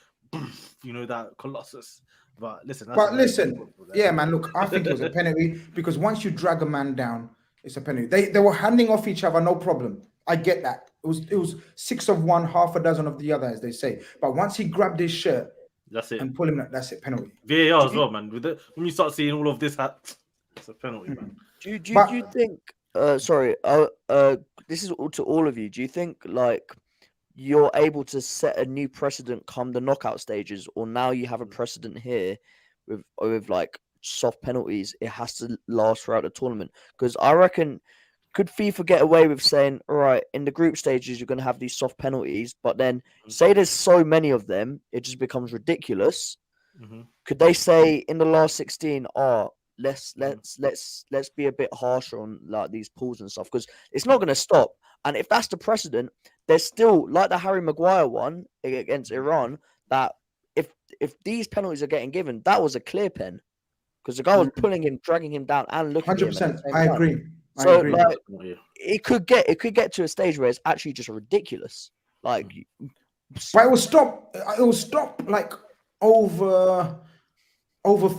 Speaker 3: that colossus. But listen,
Speaker 1: yeah, man. Look, I think it was a penalty because once you drag a man down, it's a penalty. They were handing off each other, no problem. I get that. It was 6 of one, half a dozen of the other, as they say. But once he grabbed his shirt,
Speaker 3: that's it,
Speaker 1: and pull him. That's it, penalty.
Speaker 3: VAR as well, man. When you start seeing all of this, it's a penalty, man.
Speaker 2: Do you think? This is to all of you. Do you think like you're able to set a new precedent come the knockout stages, or now you have a precedent here with like soft penalties? It has to last throughout the tournament because I reckon. Could FIFA get away with saying, all right, in the group stages, you're going to have these soft penalties, but then say there's so many of them, it just becomes ridiculous. Could they say in the last 16, let's be a bit harsher on like these pools and stuff? Because it's not going to stop. And if that's the precedent, there's still like the Harry Maguire one against Iran, that if these penalties are getting given, that was a clear pen. Because the guy was pulling him, dragging him down and looking at him.
Speaker 1: 100%. I agree.
Speaker 2: So like, it could get to a stage where it's actually just ridiculous. Like,
Speaker 1: but it will stop. It will stop like over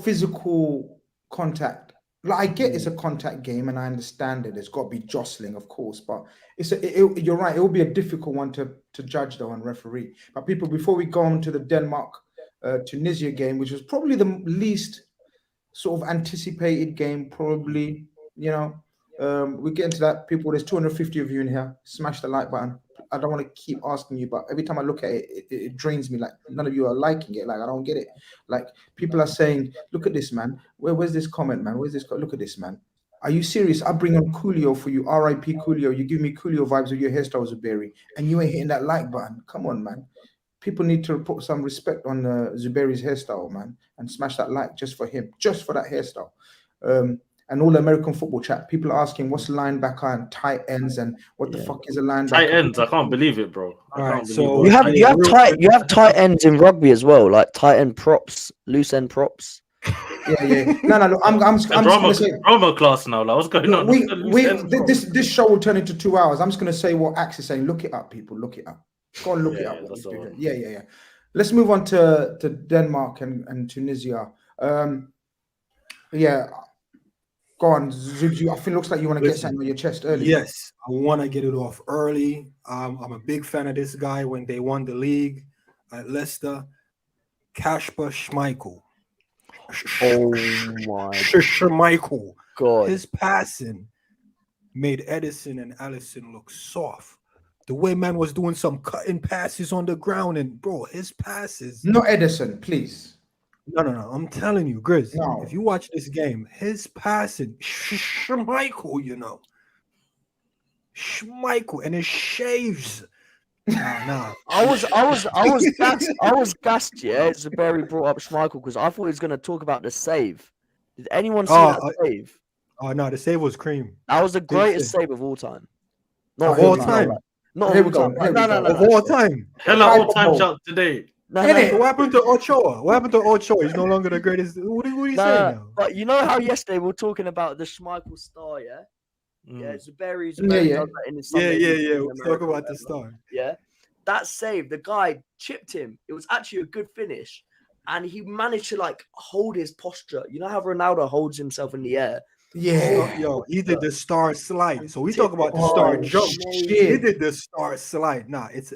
Speaker 1: physical contact. Like I get it's a contact game, and I understand it. There's got to be jostling, of course, but you're right. It will be a difficult one to judge though and referee. But people, before we go on to the Denmark Tunisia game, which was probably the least sort of anticipated game, probably we get into that. People, there's 250 of you in here. Smash the like button. I don't want to keep asking you, but every time I look at it, it drains me. Like none of you are liking it. Like I don't get it. Like people are saying, look at this, man. Where's this comment, man? Where's this? Look at this, man. Are you serious? I bring on Coolio for you. R.I.P. Coolio. You give me Coolio vibes with your hairstyle, Zuberi, and you ain't hitting that like button. Come on, man. People need to put some respect on Zuberi's hairstyle, man, and smash that like just for him, just for that hairstyle. And all the American football chat, people are asking what's linebacker and tight ends and what the fuck is a linebacker?
Speaker 3: Tight ends, I can't believe it, bro.
Speaker 4: So
Speaker 2: you have tight ends in rugby as well, like tight end props, loose end props.
Speaker 1: Yeah. No. I'm just gonna say
Speaker 3: drama class now. Like, what's going on?
Speaker 1: This show will turn into 2 hours. I'm just gonna say what Axe is saying. Look it up, people. Look it up. Go and look it up. Yeah. Let's move on to Denmark and Tunisia. Yeah, go on, Zubs. I think it looks like you want to get something on your chest early.
Speaker 4: Yes, I want to get it off early. I'm a big fan of this guy when they won the league at Leicester. Kasper Schmeichel.
Speaker 2: Oh my
Speaker 4: Schmeichel.
Speaker 2: God.
Speaker 4: His passing made Edison and Allison look soft. The way man was doing some cutting passes on the ground, and bro, his passes.
Speaker 1: Not Edison, please.
Speaker 4: No. I'm telling you, Grizz.
Speaker 1: No.
Speaker 4: If you watch this game, his passing, Schmeichel, you know. Schmeichel and his shaves. Nah.
Speaker 2: I was gassed, yeah. Zuberi brought up Schmeichel because I thought he was going to talk about the save. Did anyone see that save?
Speaker 4: Oh no, the save was cream.
Speaker 2: That was the greatest save of all time.
Speaker 4: Not of all time.
Speaker 2: Not of all time. No.
Speaker 4: Of all time.
Speaker 3: Hella all time shout today.
Speaker 2: No.
Speaker 4: What happened to Ochoa? What happened to Ochoa? He's no longer the greatest. What are you saying now?
Speaker 2: But you know how yesterday we were talking about the Schmeichel star, yeah? Yeah, Zuberi
Speaker 1: Yeah.
Speaker 2: does that in his Sunday
Speaker 4: Yeah. We'll talk about the star.
Speaker 2: Yeah. That save, the guy chipped him. It was actually a good finish. And he managed to like hold his posture. You know how Ronaldo holds himself in the air?
Speaker 1: Yeah.
Speaker 4: Yo, he did the star slide. So we talk about the star jump.
Speaker 1: Shit.
Speaker 4: He did the star slide. Nah, it's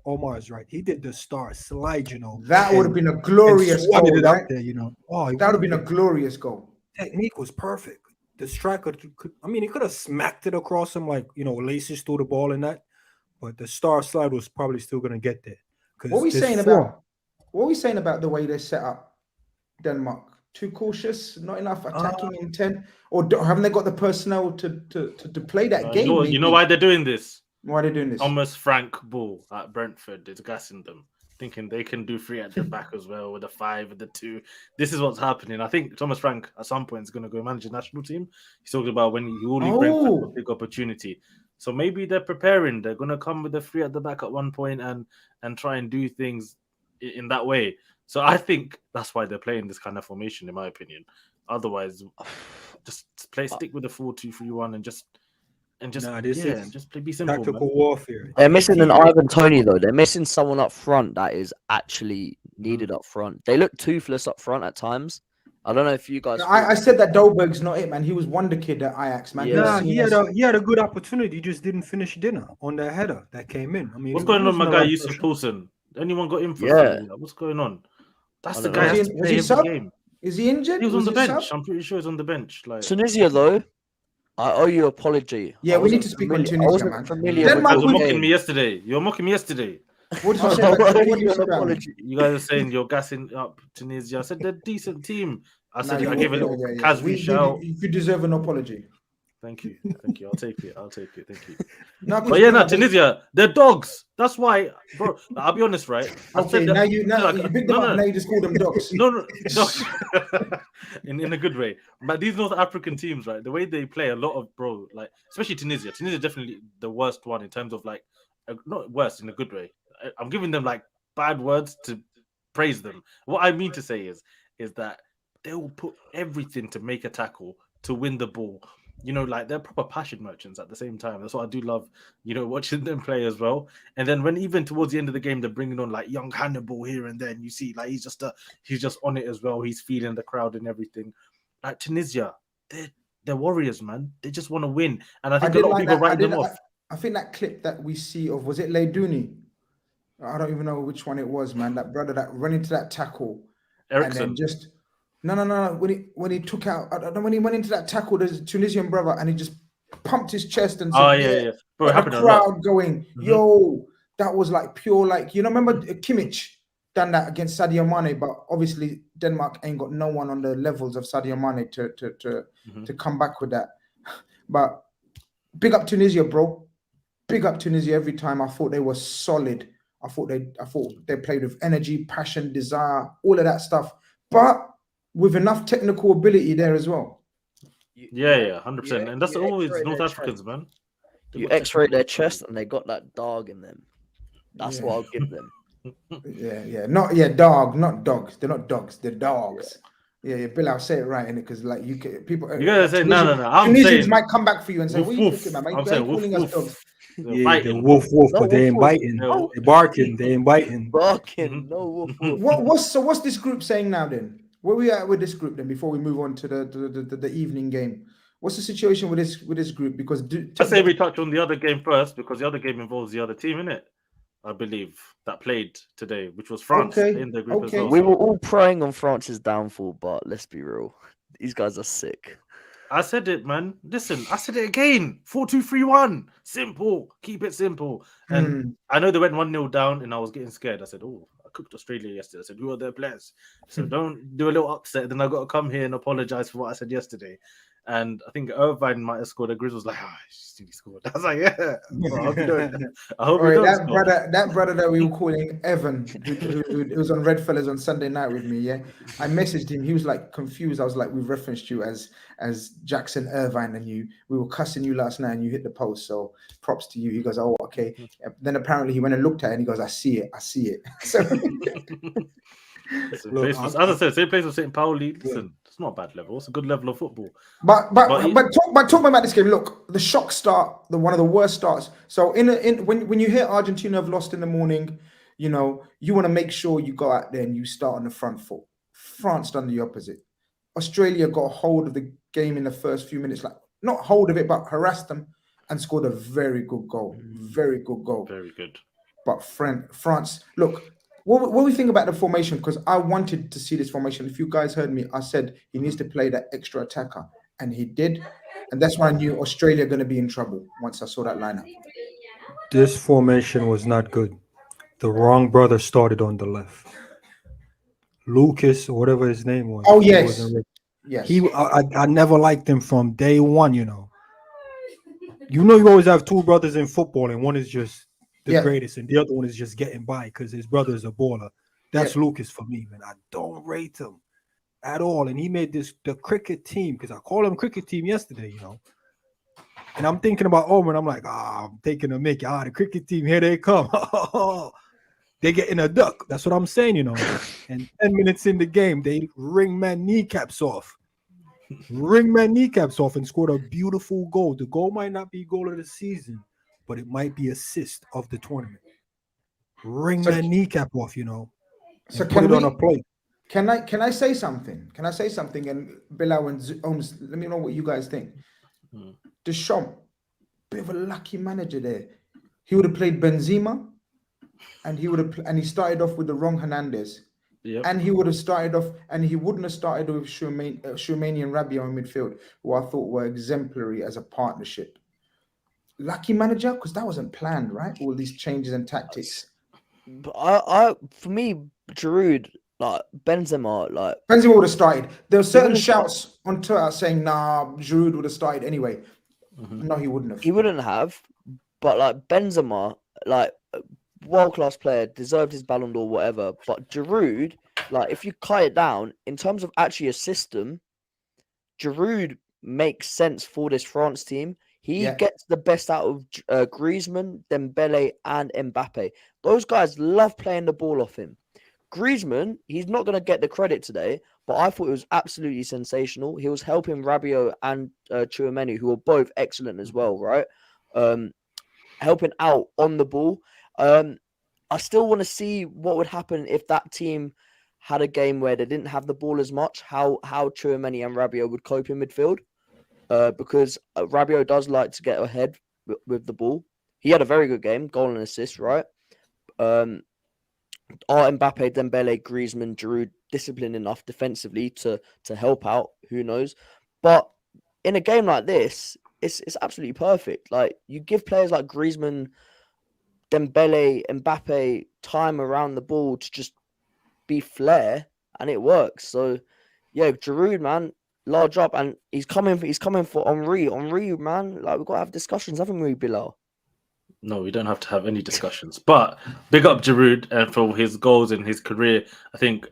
Speaker 4: Omar's right. He did the star slide, you know.
Speaker 1: That would have been a glorious goal,
Speaker 4: it
Speaker 1: right?
Speaker 4: up there, you know. Oh,
Speaker 1: That would have been a glorious goal.
Speaker 4: technique was perfect. The striker could, he could have smacked it across him, like, laces through the ball and that. But the star slide was probably still going to get there.
Speaker 1: What are we saying about the way they set up Denmark? Too cautious, not enough attacking intent, or haven't they got the personnel to play that game?
Speaker 3: You know why they're doing this?
Speaker 1: Why are they doing this?
Speaker 3: Thomas Frank Bull at Brentford is gassing them, thinking they can do 3 at the back as well with a 5 and the 2. This is what's happening. I think Thomas Frank at some point is going to go manage the national team. He's talking about when he will leave Brentford for a big opportunity. So maybe they're preparing. They're going to come with a 3 at the back at one point and try and do things in that way. So I think that's why they're playing this kind of formation, in my opinion. Otherwise, just stick with the 4-2-3-1 and just be simple.
Speaker 4: Tactical warfare.
Speaker 2: They're missing an Ivan Toney though. They're missing someone up front that is actually needed up front. They look toothless up front at times. I don't know if you guys.
Speaker 1: I said that Dolberg's not it, man. He was wonder kid at Ajax, man.
Speaker 4: Yeah, he had a good opportunity. He just didn't finish dinner on the header that came in. I mean,
Speaker 3: what's going on, my guy Yusuf Poulsen? Anyone got him for?
Speaker 2: Yeah.
Speaker 3: What's going on? That's the
Speaker 2: know.
Speaker 3: guy. Was he
Speaker 1: sub?
Speaker 3: Game.
Speaker 1: Is he injured?
Speaker 3: He was on the bench. I'm pretty sure he's on the bench. Like
Speaker 2: Tunisia though. I owe you an apology.
Speaker 1: Yeah, we need to speak on Tunisia, man.
Speaker 2: Denmark
Speaker 3: you were mocking me yesterday. You were mocking me yesterday.
Speaker 1: What did you say? What did you say about me?
Speaker 3: You guys are saying you're gassing up Tunisia. I said they're a decent team. I said I gave a little
Speaker 1: yeah.
Speaker 3: Kazri shout.
Speaker 1: You deserve an apology.
Speaker 3: Thank you. I'll take it. Thank you.
Speaker 1: But
Speaker 3: yeah, Tunisia, they're dogs. That's why, bro. I'll be honest, right?
Speaker 1: Now you picked them up. Now you just call them dogs.
Speaker 3: No. in a good way. But these North African teams, right? The way they play, a lot of especially Tunisia. Tunisia is definitely the worst one in terms of not worst in a good way. I'm giving them bad words to praise them. What I mean to say is that they will put everything to make a tackle to win the ball. They're proper passion merchants at the same time. That's what I do love, watching them play as well. And then when even towards the end of the game, they're bringing on young Hannibal here and then, you see, he's just on it as well. He's feeling the crowd and everything. Tunisia, they're warriors, man. They just want to win. And I think a lot of people write them off.
Speaker 1: I think that clip that we see of, was it Leidouni? I don't even know which one it was, man. That brother that ran into that tackle.
Speaker 3: Ericsson.
Speaker 1: And then just... No. When he took out, when he went into that tackle, there's a Tunisian brother, and he just pumped his chest and said,
Speaker 3: yeah. Bro, it happened
Speaker 1: the crowd going, yo, that was pure, remember Kimmich done that against Sadio Mane, but obviously Denmark ain't got no one on the levels of Sadio Mane to come back with that. But big up Tunisia, bro. Big up Tunisia every time. I thought they were solid. I thought they played with energy, passion, desire, all of that stuff. But with enough technical ability there as well.
Speaker 3: Yeah, 100%. And that's always North Africans, man.
Speaker 2: You X-ray their chest and they got that dog in them. That's what I'll give them.
Speaker 1: Dog, not dogs. They're not dogs. They're dogs. Yeah, Bill, I'll say it right, innit? Because people.
Speaker 3: You gotta say no.
Speaker 1: Tunisians might come back for you and say, "What are you talking about? Why are you calling us dogs?"
Speaker 3: They're
Speaker 4: Yeah, the
Speaker 3: fighting.
Speaker 4: wolf,
Speaker 2: No,
Speaker 4: but they ain't
Speaker 2: wolf.
Speaker 4: biting.
Speaker 2: No.
Speaker 4: They barking. They ain't biting.
Speaker 2: Barking. No wolf.
Speaker 1: What's this group saying now then? Where we at with this group then? Before we move on to the evening game, what's the situation with this group? Because
Speaker 3: I say we touch on the other game first because the other game involves the other team, innit? I believe that played today, which was France in the group as well.
Speaker 2: We were all preying on France's downfall, but let's be real, these guys are sick.
Speaker 3: I said it, man. Listen, I said it again. 4-2-3-1. Simple. Keep it simple. And I know they went 1-0 down, and I was getting scared. I said, "Oh, I cooked Australia yesterday." I said, "Who are their players?" So don't do a little upset. Then I got to come here and apologize for what I said yesterday. And I think Irvine might have scored. And Grizz was like, he scored. I was like, yeah. Well, I hope you don't. I hope you don't score.
Speaker 1: That brother that we were calling Evan, who was on RedFellas on Sunday night with me, yeah. I messaged him. He was like confused. I was like, we've referenced you as Jackson Irvine, and we were cussing you last night, and you hit the post. So props to you. He goes, oh, okay. Then apparently he went and looked at it, and he goes, I see it. So.
Speaker 3: Look, as I said, same place with St. Pauli. Listen, it's not a bad level. It's a good level of football.
Speaker 1: But talk about this game. Look, the shock start, one of the worst starts. So when you hear Argentina have lost in the morning, you know you want to make sure you go out there and you start on the front foot. France done the opposite. Australia got hold of the game in the first few minutes, like not hold of it, but harassed them and scored a very good goal. Very good goal.
Speaker 3: Very good.
Speaker 1: But France, look. What do we think about the formation? Because I wanted to see this formation. If you guys heard me, I said he needs to play that extra attacker, and he did. And that's why I knew Australia going to be in trouble once I saw that lineup.
Speaker 4: This formation was not good. The wrong brother started on the left. Lucas, or whatever his name was.
Speaker 1: Oh, yes. Yes.
Speaker 4: I never liked him from day one, you know. You always have two brothers in football, and one is just the greatest, and the other one is just getting by because his brother is a baller. That's Lucas for me, man. I don't rate him at all. And he made the cricket team, because I called him cricket team yesterday, you know. And I'm thinking about Oman. I'm like, I'm taking a mickey. The cricket team, here they come. They're getting a duck. That's what I'm saying, you know. And 10 minutes in the game, they ring man kneecaps off. And scored a beautiful goal. The goal might not be goal of the season, but it might be assist of the tournament. Ring that kneecap off, you know. So put it on a plate.
Speaker 1: Can I say something? Can I say something? And Bilal and let me know what you guys think. Deschamps, bit of a lucky manager there. He would have played Benzema, and he started off with the wrong Hernandez. Yep. And he would have started off, and he wouldn't have started with Tchouameni and Rabiot in midfield, who I thought were exemplary as a partnership. Lucky manager, because that wasn't planned, right? All these changes and tactics.
Speaker 2: For me, Giroud, Benzema
Speaker 1: would have started. There were certain shouts on Twitter saying, "Nah, Giroud would have started anyway." No, he wouldn't have.
Speaker 2: He wouldn't have, but Benzema, world-class player, deserved his Ballon d'Or, whatever. But Giroud, if you cut it down in terms of actually a system, Giroud makes sense for this France team. He gets the best out of Griezmann, Dembele, and Mbappe. Those guys love playing the ball off him. Griezmann, he's not going to get the credit today, but I thought it was absolutely sensational. He was helping Rabiot and Tchouameni, who are both excellent as well, right? Helping out on the ball. I still want to see what would happen if that team had a game where they didn't have the ball as much, how Tchouameni and Rabiot would cope in midfield. Because Rabiot does like to get ahead with the ball. He had a very good game, goal and assist, right? Mbappe, Dembele, Griezmann, Giroud, disciplined enough defensively to help out. Who knows? But in a game like this, it's absolutely perfect. You give players like Griezmann, Dembele, Mbappe time around the ball to just be flair, and it works. So, yeah, Giroud, man. Large up, and he's coming for Henry. Henry, man, we've got to have discussions, haven't we, Bilal?
Speaker 3: No, we don't have to have any discussions. But big up Giroud and for his goals in his career. I think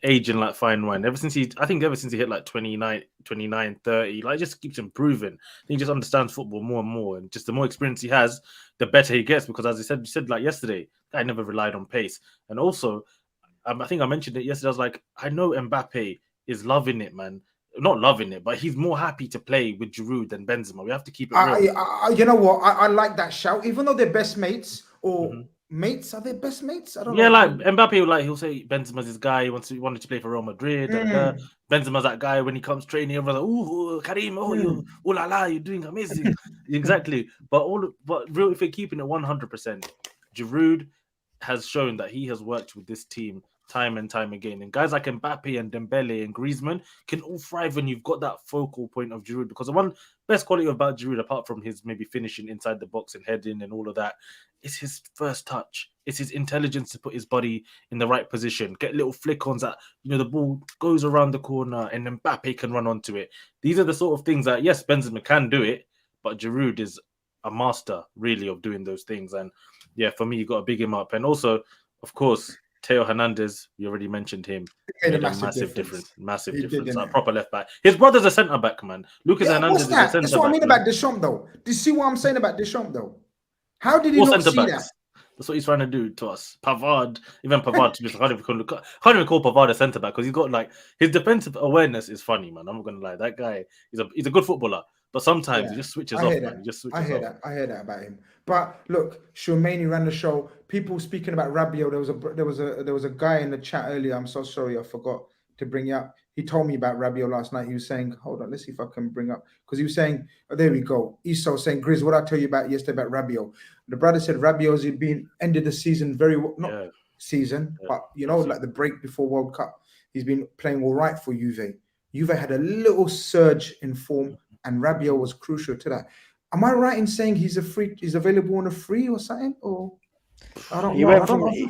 Speaker 3: aging like fine wine. Ever since he hit 29, 30, it just keeps improving. He just understands football more and more, and just the more experience he has, the better he gets. Because as he said yesterday, I never relied on pace. And also, I think I mentioned it yesterday. I was like, I know Mbappe is loving it, man. not loving it, but he's more happy to play with Giroud than Benzema. We have to keep it real.
Speaker 1: You know what? I like that shout, even though they're best mates or mates. Are they best mates? I don't know.
Speaker 3: Yeah, like Mbappe, he'll say Benzema's his guy. He wanted to play for Real Madrid. Benzema's that guy when he comes training. Everyone's like, "Ooh, Karim, you, ooh la la, you're doing amazing." Exactly. But real, if we're keeping it 100%, Giroud has shown that he has worked with this team time and time again. And guys like Mbappe and Dembele and Griezmann can all thrive when you've got that focal point of Giroud. Because the one best quality about Giroud, apart from his maybe finishing inside the box and heading and all of that, is his first touch. It's his intelligence to put his body in the right position, get little flick-ons that, the ball goes around the corner and Mbappe can run onto it. These are the sort of things that, yes, Benzema can do it, but Giroud is a master, really, of doing those things. And yeah, for me, you got to big him up. And also, of course, Theo Hernandez, you already mentioned him.
Speaker 1: Made a massive difference.
Speaker 3: Massive difference. A proper left back. His brother's a centre back, man. Lucas Hernandez is a centre back.
Speaker 1: That's what I mean about Deschamps, though. Do you see what I'm saying about Deschamps, though? How did he not see that?
Speaker 3: That's what he's trying to do to us. Pavard, even Pavard, can't even call Pavard a centre back because he's got his defensive awareness is funny, man. I'm not gonna lie. That guy he's a good footballer, but sometimes he just switches off, man.
Speaker 1: I hear that about him. But look, Shoumani ran the show. People speaking about Rabiot. There was a guy in the chat earlier. I'm so sorry, I forgot to bring you up. He told me about Rabiot last night. He was saying, hold on, let's see if I can bring up, because he was saying, there we go. Esau saying, Grizz, what I tell you about yesterday about Rabiot. The brother said Rabiot's been ended the season very well, but like the break before World Cup. He's been playing all right for Juve. Juve had a little surge in form, and Rabiot was crucial to that. Am I right in saying he's available on a free or something? Or I don't know.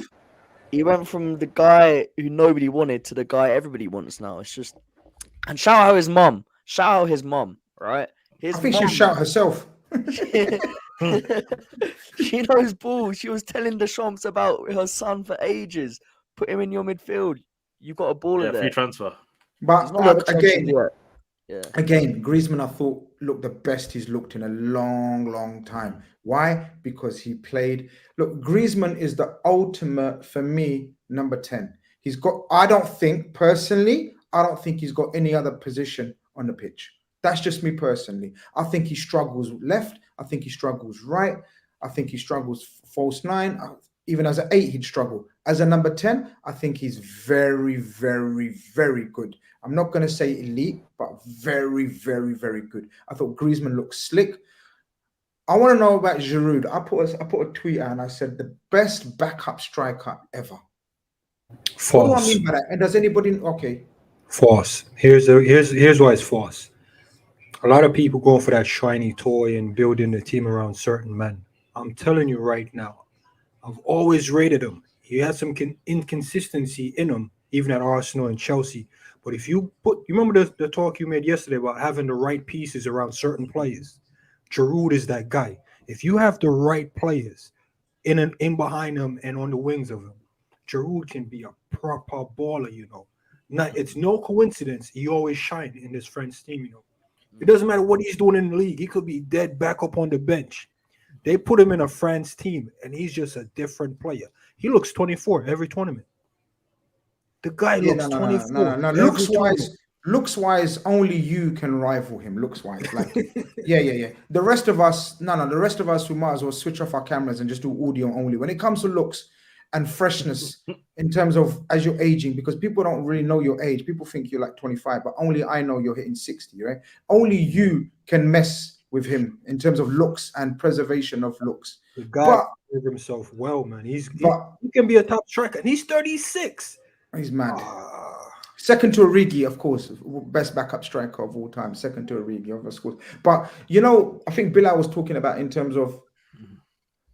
Speaker 2: He went from the guy who nobody wanted to the guy everybody wants now. It's just, and shout out his mum. Shout out his mum, right?
Speaker 1: I think she'll shout herself.
Speaker 2: She knows ball. She was telling Deschamps about her son for ages. Put him in your midfield. You've got a baller there.
Speaker 3: Free transfer.
Speaker 1: But look, again, Griezmann, I thought, looked the best he's looked in a long, long time. Why? Because he played. Look, Griezmann is the ultimate, for me, number 10. I don't think he's got any other position on the pitch. That's just me personally. I think he struggles left. I think he struggles right. I think he struggles false 9. Even as an 8, he'd struggle. As a number 10, I think he's very, very, very good. I'm not going to say elite, but very, very, very good. I thought Griezmann looked slick. I want to know about Giroud. I put a tweet out and I said the best backup striker ever.
Speaker 4: False.
Speaker 1: What do I mean by that? And does anybody? Okay.
Speaker 4: False. Here's why it's false. A lot of people go for that shiny toy and building the team around certain men. I'm telling you right now, I've always rated him. He had some inconsistency in him, even at Arsenal and Chelsea. But if you remember the talk you made yesterday about having the right pieces around certain players. Giroud is that guy. If you have the right players in behind him and on the wings of him, Giroud can be a proper baller, It's no coincidence he always shines in this French team, It doesn't matter what he's doing in the league. He could be dead back up on the bench. They put him in a France team, and he's just a different player. He looks 24 every tournament. The guy looks 24.
Speaker 1: No. Looks-wise, only you can rival him. Looks-wise, yeah. The rest of us, we might as well switch off our cameras and just do audio only. When it comes to looks and freshness, in terms of as you're aging, because people don't really know your age. People think you're like 25, but only I know you're hitting 60, right? Only you can mess with him in terms of looks and preservation of looks.
Speaker 4: The guy did himself well, man. He can be a top striker, and he's 36.
Speaker 1: He's mad. Second to Origi, of course, best backup striker of all time. Second to Origi, of course. But I think Bilal was talking about in terms of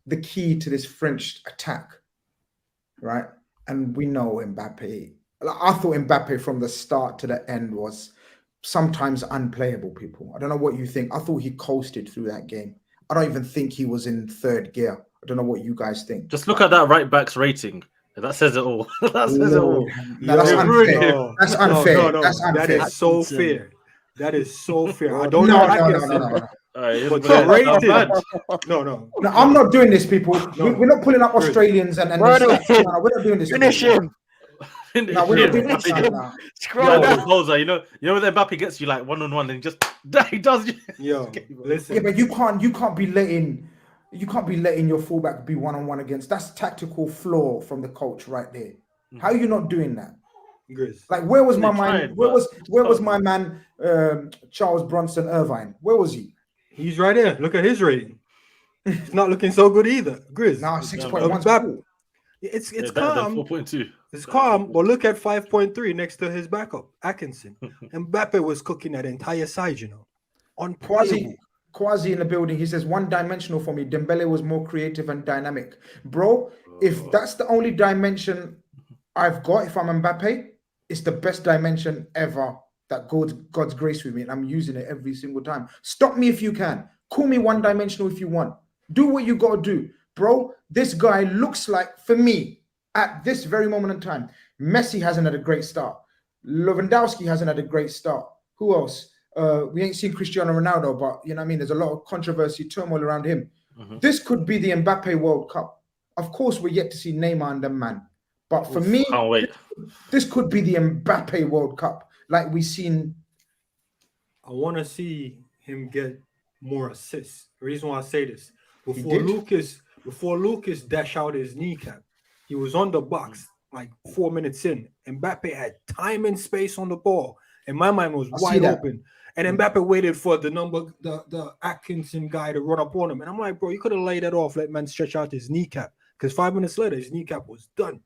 Speaker 1: the key to this French attack, right? And we know Mbappe. I thought Mbappe from the start to the end was sometimes unplayable, people. I don't know what you think. I thought he coasted through that game. I don't even think he was in third gear. I don't know what you guys think.
Speaker 3: Just look at that right back's rating. That says it all. That says it all.
Speaker 1: No, that's unfair.
Speaker 4: No,
Speaker 1: that's unfair.
Speaker 4: No.
Speaker 1: That's unfair.
Speaker 4: That is so fair. That is so fair. I don't know.
Speaker 1: No.
Speaker 4: But the rating. No.
Speaker 1: I'm not doing this, people. We're not pulling up Australians and we're not doing this.
Speaker 2: Finish him.
Speaker 1: No, we're not doing that. Nah.
Speaker 2: Scroll down.
Speaker 3: Goals are, you know when Mbappe gets you like 1-on-1 and just he does.
Speaker 4: Yo, listen.
Speaker 1: Yeah, but you can't be letting your fullback be 1-on-1 against. That's tactical flaw from the coach right there. How are you not doing that?
Speaker 4: Grizz.
Speaker 1: Like, where was my man?
Speaker 3: tried,
Speaker 1: Where
Speaker 3: but
Speaker 1: was my man? Charles Bronson Irvine. Where was he?
Speaker 4: He's right there. Look at his rating. It's not looking so good either. Grizz.
Speaker 1: Nah, 6.1.
Speaker 4: Mbappe. It's
Speaker 3: better than
Speaker 4: calm.
Speaker 3: 4.2.
Speaker 4: It's calm, but look at 5.3 next to his backup, Atkinson. Mbappe was cooking that entire side, you know. On
Speaker 1: Quasi in the building. He says one-dimensional for me. Dembele was more creative and dynamic, bro. If that's the only dimension I've got, if I'm Mbappe, it's the best dimension ever. That God's grace with me, and I'm using it every single time. Stop me if you can. Call me one-dimensional if you want. Do what you got to do, bro. This guy looks like, for me, at this very moment in time, Messi hasn't had a great start. Lewandowski hasn't had a great start. Who else? We ain't seen Cristiano Ronaldo, but you know what I mean? There's a lot of controversy, turmoil around him. This could be the Mbappe World Cup. Of course, we're yet to see Neymar and them, man. But for me,
Speaker 3: can't wait.
Speaker 1: This could be the Mbappe World Cup, like we've seen.
Speaker 4: I want to see him get more assists. The reason why I say this, before Lucas dash out his kneecap, he was on the box like 4 minutes in. Mbappe had time and space on the ball, and my mind was wide open. And Mbappe waited for the Atkinson guy to run up on him. And I'm like, bro, you could have laid that off, let man stretch out his kneecap. Because 5 minutes later, his kneecap was done.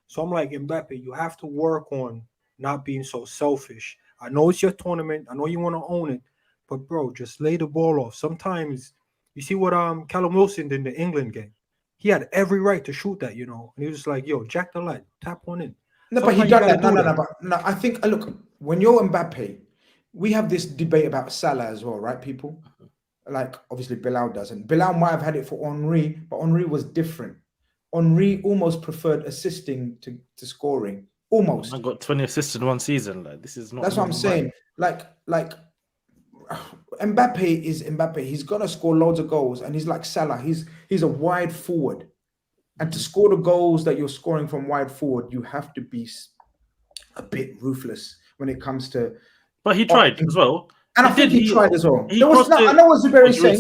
Speaker 4: So I'm like, Mbappe, you have to work on not being so selfish. I know it's your tournament. I know you want to own it. But, bro, just lay the ball off. Sometimes, you see what Callum Wilson did in the England game. He had every right to shoot that, you know. And he was just like, yo, jack the light, tap one in.
Speaker 1: No, but he done that. No. I think, look, when you're Mbappe, we have this debate about Salah as well, right, people? Like, obviously, Bilal doesn't. Bilal might have had it for Henry, but Henry was different. Henry almost preferred assisting to scoring. Almost.
Speaker 3: I got 20 assists in one season. Like, this is not.
Speaker 1: That's what I'm saying. Like Mbappe is Mbappe. He's gonna score loads of goals, and he's like Salah. He's a wide forward, and to score the goals that you're scoring from wide forward, you have to be a bit ruthless when it comes to.
Speaker 3: But he tried as well.
Speaker 1: And I think he tried as well.
Speaker 3: I know
Speaker 1: what Zuberi saying.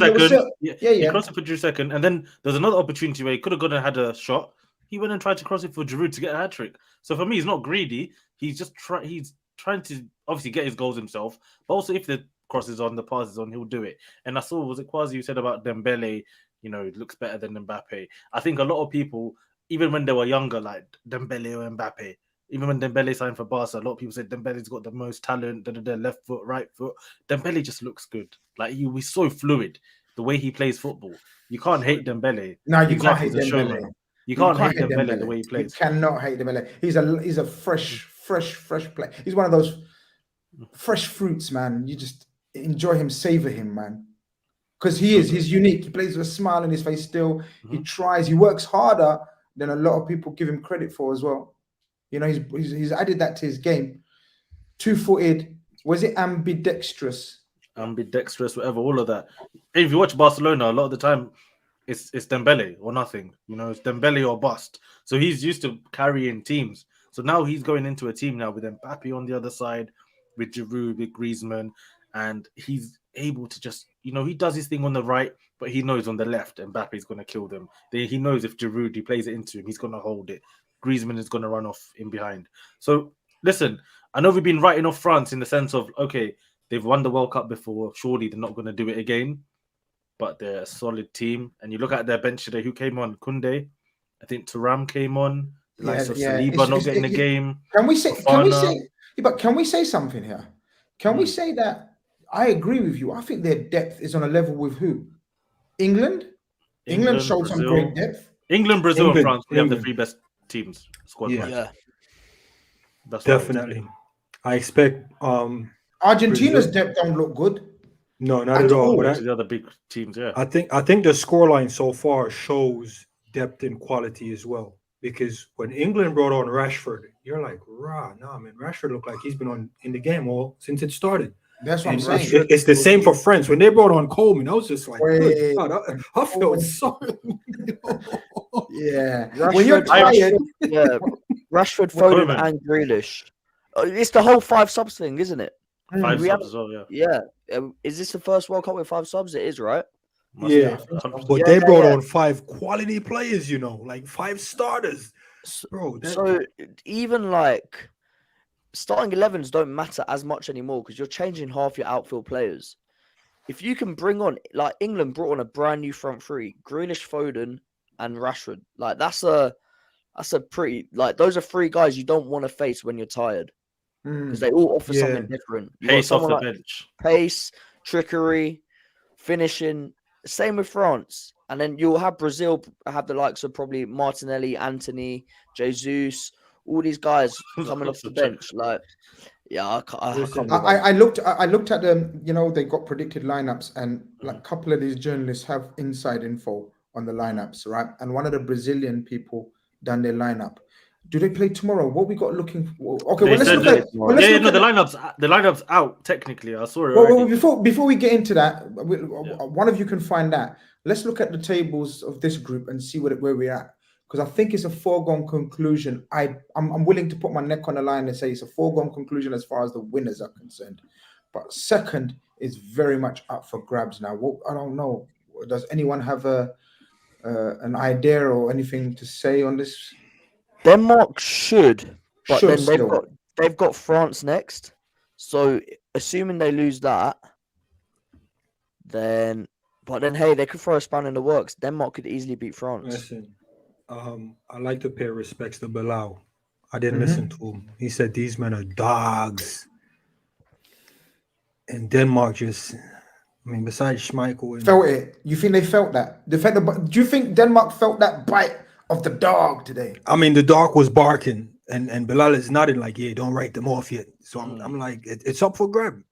Speaker 3: He crossed it for Giroud second, and then there's another opportunity where he could have gone and had a shot. He went and tried to cross it for Giroud to get a hat trick. So for me, he's not greedy. He's just he's trying to obviously get his goals himself, but also if the cross is on, the pass is on, he'll do it. And I saw, was it Quasi you said about Dembele? You know, it looks better than Mbappe. I think a lot of people, even when they were younger, like Dembele or Mbappe. Even when Dembele signed for Barca, a lot of people said Dembele's got the most talent, left foot, right foot. Dembele just looks good. Like, he's so fluid, the way he plays football. You can't hate Dembele.
Speaker 1: No, you can't hate Dembele.
Speaker 3: You can't hate Dembele the way he plays.
Speaker 1: You cannot hate Dembele. He's a fresh player. He's one of those fresh fruits, man. You just enjoy him, savor him, man. Because he's unique. He plays with a smile on his face still. He tries. He works harder than a lot of people give him credit for as well. You know, he's added that to his game. 2-footed. Was it ambidextrous?
Speaker 3: Ambidextrous, whatever, all of that. If you watch Barcelona, a lot of the time, it's Dembele or nothing. You know, it's Dembele or bust. So he's used to carrying teams. So now he's going into a team now with Mbappe on the other side, with Giroud, with Griezmann, and he's able to just, you know, he does his thing on the right, but he knows on the left, Mbappe's going to kill them. Then he knows if Giroud, he plays it into him, he's going to hold it. Griezmann is going to run off in behind. So, listen, I know we've been writing off France in the sense of, okay, they've won the World Cup before. Surely they're not going to do it again. But they're a solid team. And you look at their bench today, who came on? Koundé. I think Thuram came on. The likes of Saliba not getting the game.
Speaker 1: Can we say something here? Can we say that I agree with you? I think their depth is on a level with who? England showed Brazil. Some great depth.
Speaker 3: England, Brazil, and France. We have the three best teams squad.
Speaker 4: Yeah. That's definitely. I expect
Speaker 1: Argentina's depth don't look good.
Speaker 4: No, not at all.
Speaker 3: But the other big teams, yeah.
Speaker 4: I think the scoreline so far shows depth and quality as well. Because when England brought on Rashford, you're like, man, Rashford looked like he's been in the game since it started.
Speaker 1: That's what I'm saying.
Speaker 4: It's the same for France. When they brought on Coleman, I was just like, God, I felt sorry.
Speaker 1: Yeah. When you're tired,
Speaker 2: Rashford,
Speaker 1: What-
Speaker 2: Foden,
Speaker 3: Koeman.
Speaker 2: and Grealish. It's the whole 5 subs thing, isn't it?
Speaker 3: 5
Speaker 2: we
Speaker 3: subs
Speaker 2: haven't-
Speaker 3: as well, yeah.
Speaker 2: Yeah. Is this the first World Cup with 5 subs? It is, right?
Speaker 3: Must
Speaker 4: Yeah,
Speaker 3: be,
Speaker 1: I think so.
Speaker 3: 100%.
Speaker 4: but
Speaker 2: Yeah,
Speaker 4: they
Speaker 2: yeah,
Speaker 4: brought
Speaker 2: yeah.
Speaker 4: on 5 quality players, like 5 starters, bro.
Speaker 2: So even like starting 11s don't matter as much anymore because you're changing half your outfield players. If you can bring on, like England brought on a brand new front three, Grealish, Foden, and Rashford. Like that's a pretty, like those are 3 guys you don't want to face when you're tired because they all offer something different. You got
Speaker 3: Pace off
Speaker 2: someone
Speaker 3: the
Speaker 2: like
Speaker 3: bench.
Speaker 2: pace, trickery, finishing. Same with France, and then you'll have Brazil have the likes of probably Martinelli, Anthony, Jesus, all these guys coming off the bench. Like, yeah, I can't
Speaker 4: Listen,
Speaker 2: believe
Speaker 1: I looked at them. They got predicted lineups, and like a couple of these journalists have inside info on the lineups, right? And one of the Brazilian people done their lineup. Do they play tomorrow? What we got looking for? Okay,
Speaker 3: They
Speaker 1: well let's
Speaker 3: said
Speaker 1: look
Speaker 3: that-
Speaker 1: at. Well, let's
Speaker 3: Yeah,
Speaker 1: look
Speaker 3: no,
Speaker 1: at
Speaker 3: the lineup's out technically. I saw it
Speaker 1: well,
Speaker 3: already.
Speaker 1: before we get into that, one of you can find that. Let's look at the tables of this group and see where we're at. Because I think it's a foregone conclusion. I'm willing to put my neck on the line and say it's a foregone conclusion as far as the winners are concerned. But second is very much up for grabs now. Well, I don't know. Does anyone have an idea or anything to say on this?
Speaker 2: Denmark should, but
Speaker 1: Should
Speaker 2: then
Speaker 1: still.
Speaker 2: they've got France next. So assuming they lose that, then hey, they could throw a span in the works. Denmark could easily beat France.
Speaker 4: listen. I like to pay respects to Bilal. I didn't
Speaker 1: Mhm.
Speaker 4: listen to him. He said these men are dogs, and Denmark just. I mean, besides Schmeichel,
Speaker 1: Felt it. You think they felt that? Do you think Denmark felt that bite of the dog today?
Speaker 4: I mean, the dog was barking, and Bilal is nodding like, "Yeah, don't write them off yet." So I'm like, it's up for grab.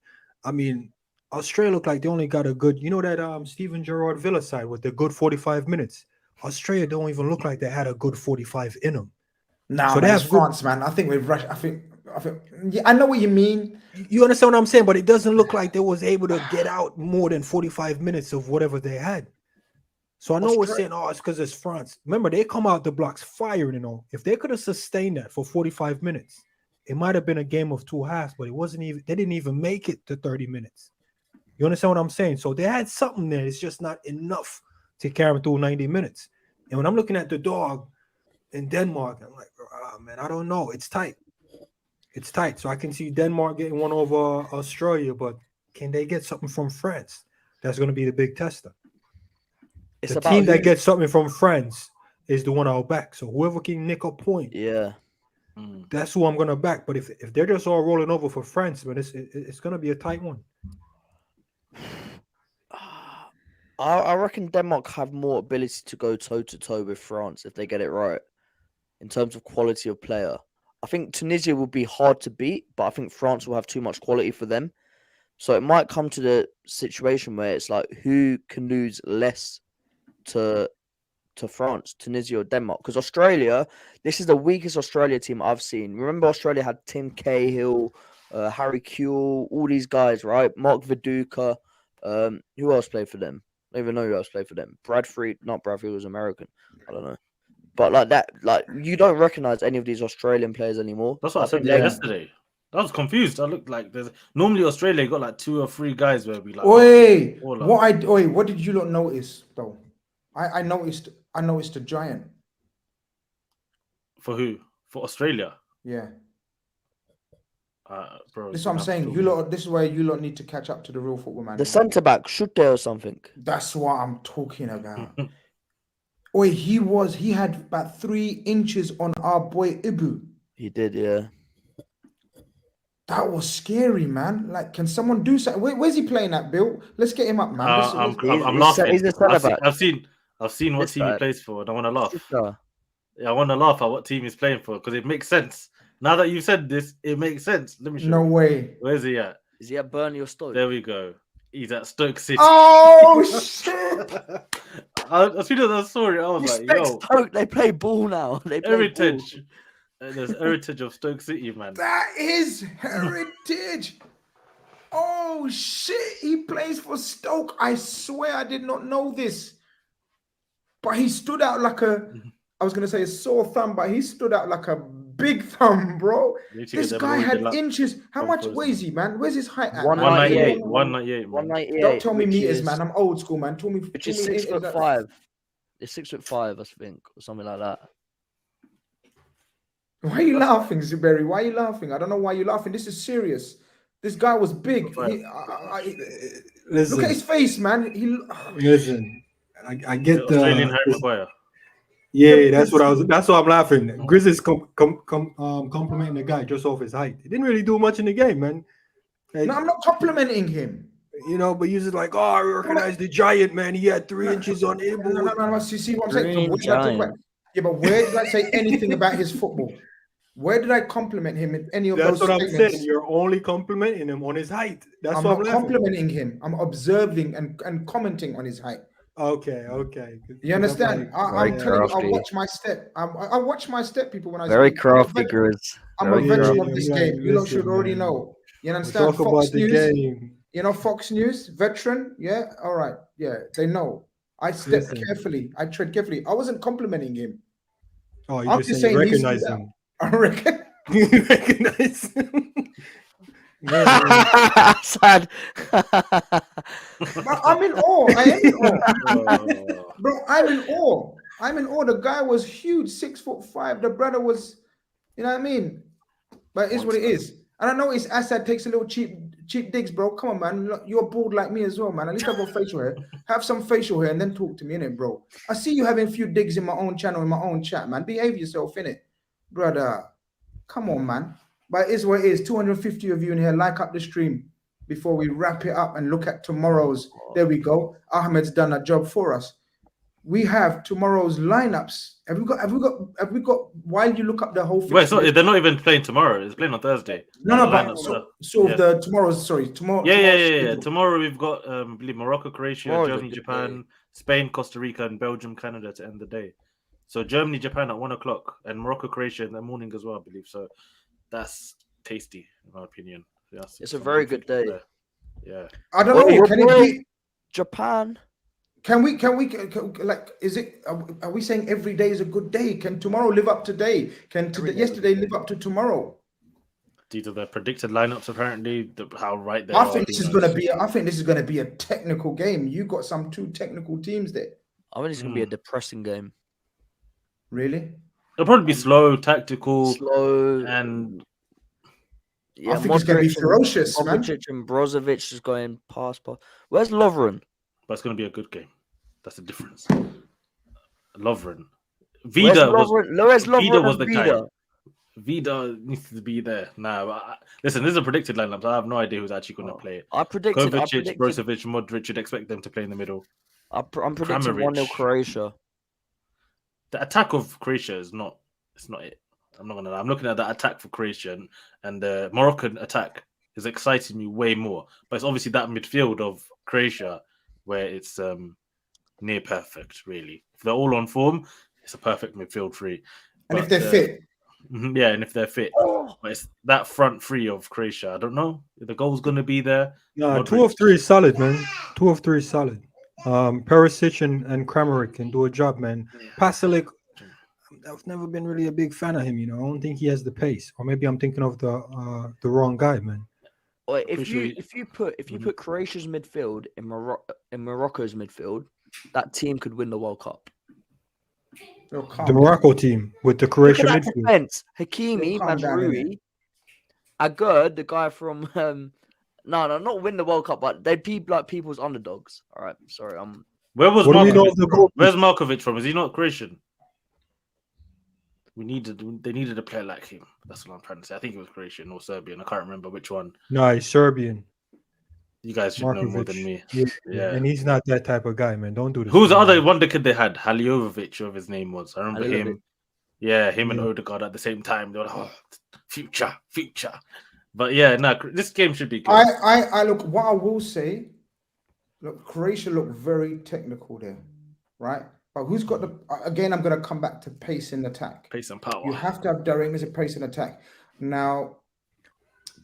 Speaker 4: I mean, Australia looked like they only got a good, that Steven Gerrard Villa side with the good 45 minutes. Australia don't even look like they had a good 45 in them.
Speaker 1: Nah,
Speaker 4: So
Speaker 1: man,
Speaker 4: they
Speaker 1: it's
Speaker 4: have good-
Speaker 1: France, man. I think we've rushed. I think. Yeah, I know what you mean.
Speaker 4: You understand what I'm saying? But it doesn't look like they was able to get out more than 45 minutes of whatever they had. So I know we're saying, it's because it's France. Remember, they come out the blocks firing and all. If they could have sustained that for 45 minutes, it might have been a game of 2 halves, but they didn't even make it to 30 minutes. You understand what I'm saying? So they had something there. It's just not enough to carry them through 90 minutes. And when I'm looking at the dog in Denmark, I'm like, man, I don't know. It's tight. It's tight. So I can see Denmark getting one over Australia, but can they get something from France? That's going to be the big tester.
Speaker 2: It's
Speaker 4: The
Speaker 2: about
Speaker 4: team that
Speaker 2: who-
Speaker 4: gets something from France is the one I'll back. So whoever can nick a point,
Speaker 2: Yeah.
Speaker 4: that's who I'm going to back. But if they're just all rolling over for France, man, it's going to be a tight one.
Speaker 2: I reckon Denmark have more ability to go toe-to-toe with France if they get it right in terms of quality of player. I think Tunisia will be hard to beat, but I think France will have too much quality for them. So it might come to the situation where it's like who can lose less to France, Tunisia or Denmark? Because Australia, this is the weakest Australia team I've seen. Remember, Australia had Tim Cahill, Harry Kewell, all these guys, right? Mark Viduka. Who else played for them? I don't even know who else played for them. Bradford was American. I don't know. But like that, like you don't recognize any of these Australian players anymore.
Speaker 3: That's what I said
Speaker 2: think
Speaker 3: yesterday. I was confused. I looked like there's normally Australia got like 2 or 3 guys where we like.
Speaker 1: What did you not notice though? I noticed a giant.
Speaker 3: For who? For Australia.
Speaker 1: Yeah.
Speaker 3: Bro.
Speaker 1: This is what I'm saying. This is where you lot need to catch up to the real football, man.
Speaker 2: the centre back should there or something.
Speaker 1: That's what I'm talking about. He had about 3 inches on our boy Ibu.
Speaker 2: He did, yeah.
Speaker 1: That was scary, man. Like, can someone do something? Where's he playing at, Bill? Let's get him up, man.
Speaker 3: I'm laughing.
Speaker 2: He's a centre back.
Speaker 3: I've seen what team he plays for, and I want to laugh. Yeah, I want to laugh at what team he's playing for because it makes sense. Now that you've said this, it makes sense. Let me show you.
Speaker 1: No way.
Speaker 3: Where's he at?
Speaker 2: Is he at Burnley or Stoke?
Speaker 3: There we go. He's at Stoke City.
Speaker 1: Oh shit!
Speaker 3: As soon as I saw it, I was like,
Speaker 2: Respect
Speaker 3: yo,
Speaker 2: Stoke, they play ball now. They play
Speaker 3: heritage.
Speaker 2: ball.
Speaker 3: There's heritage of Stoke City, man.
Speaker 1: That is heritage. Oh shit! He plays for Stoke. I swear I did not know this. But he stood out like I was gonna say a sore thumb, but he stood out like a big thumb, bro.
Speaker 3: You two
Speaker 1: This
Speaker 3: get them
Speaker 1: guy
Speaker 3: already
Speaker 1: had
Speaker 3: like
Speaker 1: inches. How much
Speaker 3: composed,
Speaker 1: weighs he, man? Where's his height at?
Speaker 2: 198.
Speaker 3: 198, man.
Speaker 2: 198.
Speaker 1: Don't tell me
Speaker 2: which
Speaker 1: meters,
Speaker 2: is,
Speaker 1: man. I'm old school, man. Tell me.
Speaker 2: Which
Speaker 1: tell
Speaker 2: is
Speaker 1: me
Speaker 2: 6'5". It's 6'5", I think, or something like that.
Speaker 1: Why are you laughing, Zuberi? Why are you laughing? I don't know why you're laughing. This is serious. This guy was big.
Speaker 4: Listen,
Speaker 1: Look at his face, man.
Speaker 4: listen. I get
Speaker 3: Australian Harry
Speaker 4: the.
Speaker 3: Maguire.
Speaker 4: Yeah, that's what I'm laughing. Grizz is complimenting the guy just off his height. He didn't really do much in the game, man. Like,
Speaker 1: No, I'm not complimenting him.
Speaker 4: you know, but you're just like, oh, I recognize the giant, man. He had 3 inches on him.
Speaker 1: No. See what I'm saying?
Speaker 2: Green
Speaker 1: What did I talk about?
Speaker 2: giant.
Speaker 1: Yeah, but where did I say anything about his football? Where did I compliment him in any of
Speaker 4: That's
Speaker 1: those
Speaker 4: what I'm
Speaker 1: statements?
Speaker 4: saying. You're only complimenting him on his height. That's
Speaker 1: I'm
Speaker 4: what
Speaker 1: not
Speaker 4: I'm laughing.
Speaker 1: complimenting him. I'm observing and commenting on his height.
Speaker 4: Okay.
Speaker 1: You understand? I'm telling you, I
Speaker 2: crafty.
Speaker 1: watch my step. I watch my step, people, when I
Speaker 2: Very
Speaker 1: speak.
Speaker 2: crafty, Grizz.
Speaker 1: I'm a
Speaker 2: Very
Speaker 1: veteran
Speaker 2: crafty.
Speaker 1: of this
Speaker 4: Yeah,
Speaker 1: game. You lot should
Speaker 4: listen,
Speaker 1: already
Speaker 4: man.
Speaker 1: know. You
Speaker 4: We'll
Speaker 1: understand?
Speaker 4: talk about the
Speaker 1: News.
Speaker 4: game.
Speaker 1: You know, Fox News, veteran. Yeah, all right. Yeah, they know. I step
Speaker 4: Listen.
Speaker 1: carefully. I tread carefully. I wasn't complimenting him.
Speaker 4: Oh, you
Speaker 1: I'm
Speaker 4: just
Speaker 1: just
Speaker 4: saying you
Speaker 1: saying he's
Speaker 4: recognize
Speaker 1: good.
Speaker 4: him.
Speaker 1: I reckon.
Speaker 4: You recognize him. Yeah,
Speaker 2: Sad.
Speaker 1: But I'm in awe. I am in awe.
Speaker 3: Oh.
Speaker 1: Bro, I'm in awe. I'm in awe. The guy was huge, 6'5". The brother was, you know what I mean? But it's what it is. And I know it's Assad takes a little cheap digs, bro. Come on, man. Look, you're bald like me as well, man. At least I've got facial hair. Have some facial hair and then talk to me, innit, bro? I see you having a few digs in my own channel, in my own chat, man. Behave yourself, innit? Brother, come on, man. But it is what it is. 250 of you in here. Like up the stream before we wrap it up and look at tomorrow's. There we go. Ahmed's done a job for us. We have tomorrow's lineups. Have we got while you look up the whole fixture
Speaker 3: Wait, so
Speaker 1: list-
Speaker 3: they're not even playing tomorrow. It's playing on Thursday.
Speaker 1: No,
Speaker 3: The
Speaker 1: but
Speaker 3: lineups
Speaker 1: so
Speaker 3: are-
Speaker 1: tomorrow.
Speaker 3: Yeah. Tomorrow we've got I believe Morocco, Croatia,
Speaker 2: Tomorrow's a
Speaker 3: Germany,
Speaker 2: good
Speaker 3: Japan, Spain, Costa Rica, and Belgium, Canada to end the day. So Germany, Japan at 1:00, and Morocco, Croatia in the morning as well, I believe. So that's tasty, in my opinion. That's
Speaker 2: It's a
Speaker 3: some
Speaker 2: very
Speaker 3: good
Speaker 2: good day.
Speaker 3: football there. Yeah.
Speaker 1: I don't know. Can it be?
Speaker 2: Japan.
Speaker 1: Can we like? Is it? Are we saying every day is a good day? Can tomorrow live up to today? Can yesterday live up to tomorrow?
Speaker 3: Due to the predicted lineups, apparently, how right they
Speaker 1: I
Speaker 3: are.
Speaker 1: think this is going to be. I think this is going to be a technical game. You got some 2 technical teams there.
Speaker 2: I think it's gonna be a depressing game.
Speaker 1: Really?
Speaker 3: It'll probably be slow, tactical,
Speaker 2: Slow
Speaker 3: and
Speaker 1: I think it's going to be ferocious, man.
Speaker 2: Modric and Brozovic is going past. Where's Lovren?
Speaker 3: but it's going to be a good game. That's the difference. Lovren. Vida was the guy. Vida needs to be there. Nah, listen, this is a predicted lineup. I have no idea who's actually going to play it.
Speaker 2: I predicted
Speaker 3: Kovacic, Brozovic, Modric, you'd expect them to play in the middle.
Speaker 2: I'm predicting
Speaker 3: Kramaric.
Speaker 2: 1-0 Croatia.
Speaker 3: The attack of Croatia is not. It's not it. I'm not gonna lie. I'm looking at that attack for Croatia, and the Moroccan attack is exciting me way more. But it's obviously that midfield of Croatia where it's near perfect. Really, if they're all on form, it's a perfect midfield three.
Speaker 1: And if they're fit,
Speaker 3: yeah, and if they're fit, but it's that front three of Croatia. I don't know if the goal's gonna be there.
Speaker 4: No,
Speaker 3: Modric.
Speaker 4: 2 of 3 is solid, man. 2 of 3 is solid. Perisic and Kramaric can do a job, man. Pasalic, I've never been really a big fan of him. You know, I don't think he has the pace, or maybe I'm thinking of the wrong guy, man.
Speaker 2: Or if you put Croatia's midfield in Morocco's midfield, that team could win the World Cup.
Speaker 4: The Morocco team with the Croatian
Speaker 2: Look at that
Speaker 4: midfield.
Speaker 2: defense. Hakimi,
Speaker 1: Calm down,
Speaker 2: Mazraoui, Agud, the guy from no, not win the World Cup, but they'd be like people's underdogs. All right, sorry,
Speaker 3: Where was
Speaker 4: What do we know
Speaker 3: Markovic
Speaker 4: of the
Speaker 3: from?
Speaker 4: goal?
Speaker 3: Where's Markovic from? Is he not Croatian? They needed a player like him. That's what I'm trying to say. I think it was Croatian or Serbian. I can't remember which one.
Speaker 4: No, he's Serbian.
Speaker 3: You guys should know more than
Speaker 4: Markovic.
Speaker 3: me.
Speaker 4: Yeah, and he's not that type of guy, man. Don't do this.
Speaker 3: Who's the
Speaker 4: to
Speaker 3: other
Speaker 4: him.
Speaker 3: wonder kid they had? Haliovic, whatever his name was. I remember
Speaker 2: Halilovic.
Speaker 3: him. Yeah, him and
Speaker 4: Yeah.
Speaker 3: Odegaard at the same time. They were like, oh, future. But yeah, no, this game should be good.
Speaker 1: I look. What I will say, look, Croatia look very technical there, right? But who's got the? Again, I'm going to come back to pace in attack.
Speaker 3: Pace and power.
Speaker 1: You have to have direct as a pace in attack. Now,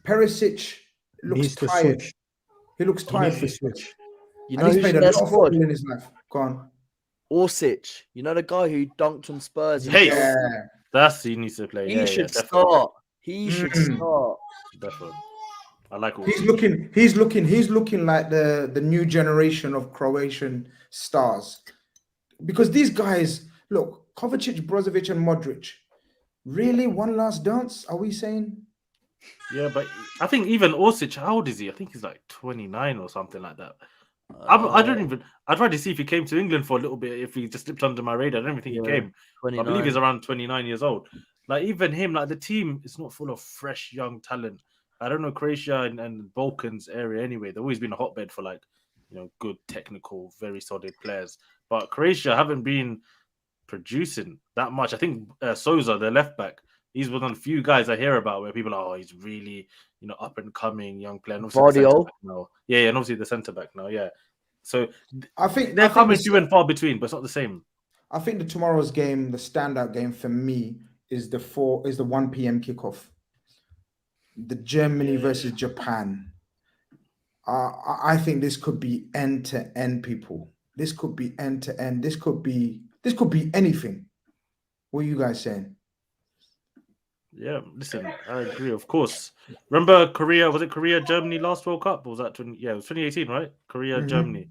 Speaker 1: Perisic looks
Speaker 4: Needs to
Speaker 1: tired.
Speaker 4: switch.
Speaker 1: He looks
Speaker 4: He
Speaker 1: tired
Speaker 4: needs
Speaker 1: for
Speaker 4: to switch.
Speaker 2: you
Speaker 1: And
Speaker 2: know
Speaker 1: he's
Speaker 2: who's
Speaker 1: played
Speaker 2: in
Speaker 1: a
Speaker 2: their
Speaker 1: lot of
Speaker 2: squad.
Speaker 1: football in his life. Go on.
Speaker 2: Orsic, you know the guy who dunked on Spurs.
Speaker 3: Hey,
Speaker 1: Yeah.
Speaker 3: that's he needs to play.
Speaker 2: He
Speaker 3: Yeah,
Speaker 2: should
Speaker 3: definitely.
Speaker 2: start. He should start.
Speaker 3: Definitely. I like all.
Speaker 1: He's looking like the new generation of Croatian stars. Because these guys, look, Kovacic, Brozovic, and Modric. Really, one last dance? Are we saying?
Speaker 3: Yeah, but I think even Orsic, how old is he? I think he's like 29 or something like that. I don't even. I tried to see if he came to England for a little bit. If he just slipped under my radar, I don't even think he came. I believe he's around 29 years old. Like even him, like the team is not full of fresh young talent. I don't know Croatia and Balkans area anyway. They've always been a hotbed for like, good technical, very solid players. But Croatia haven't been producing that much. I think Souza, the left back, he's one of the few guys I hear about where people are, he's really, up and coming young player. And obviously the centre back now. Yeah, and obviously the centre back now. Yeah. So
Speaker 1: I think
Speaker 3: they're coming few and far between, but it's not the same.
Speaker 1: I think the tomorrow's game, the standout game for me, is the 1 p.m. kickoff. The Germany versus Japan. I think this could be end to end, people. This could be end to end. This could be anything. What are you guys saying?
Speaker 3: Yeah, listen, I agree. Of course. Remember Korea? Was it Korea Germany last World Cup? Or was that it was 2018, right? Korea Germany,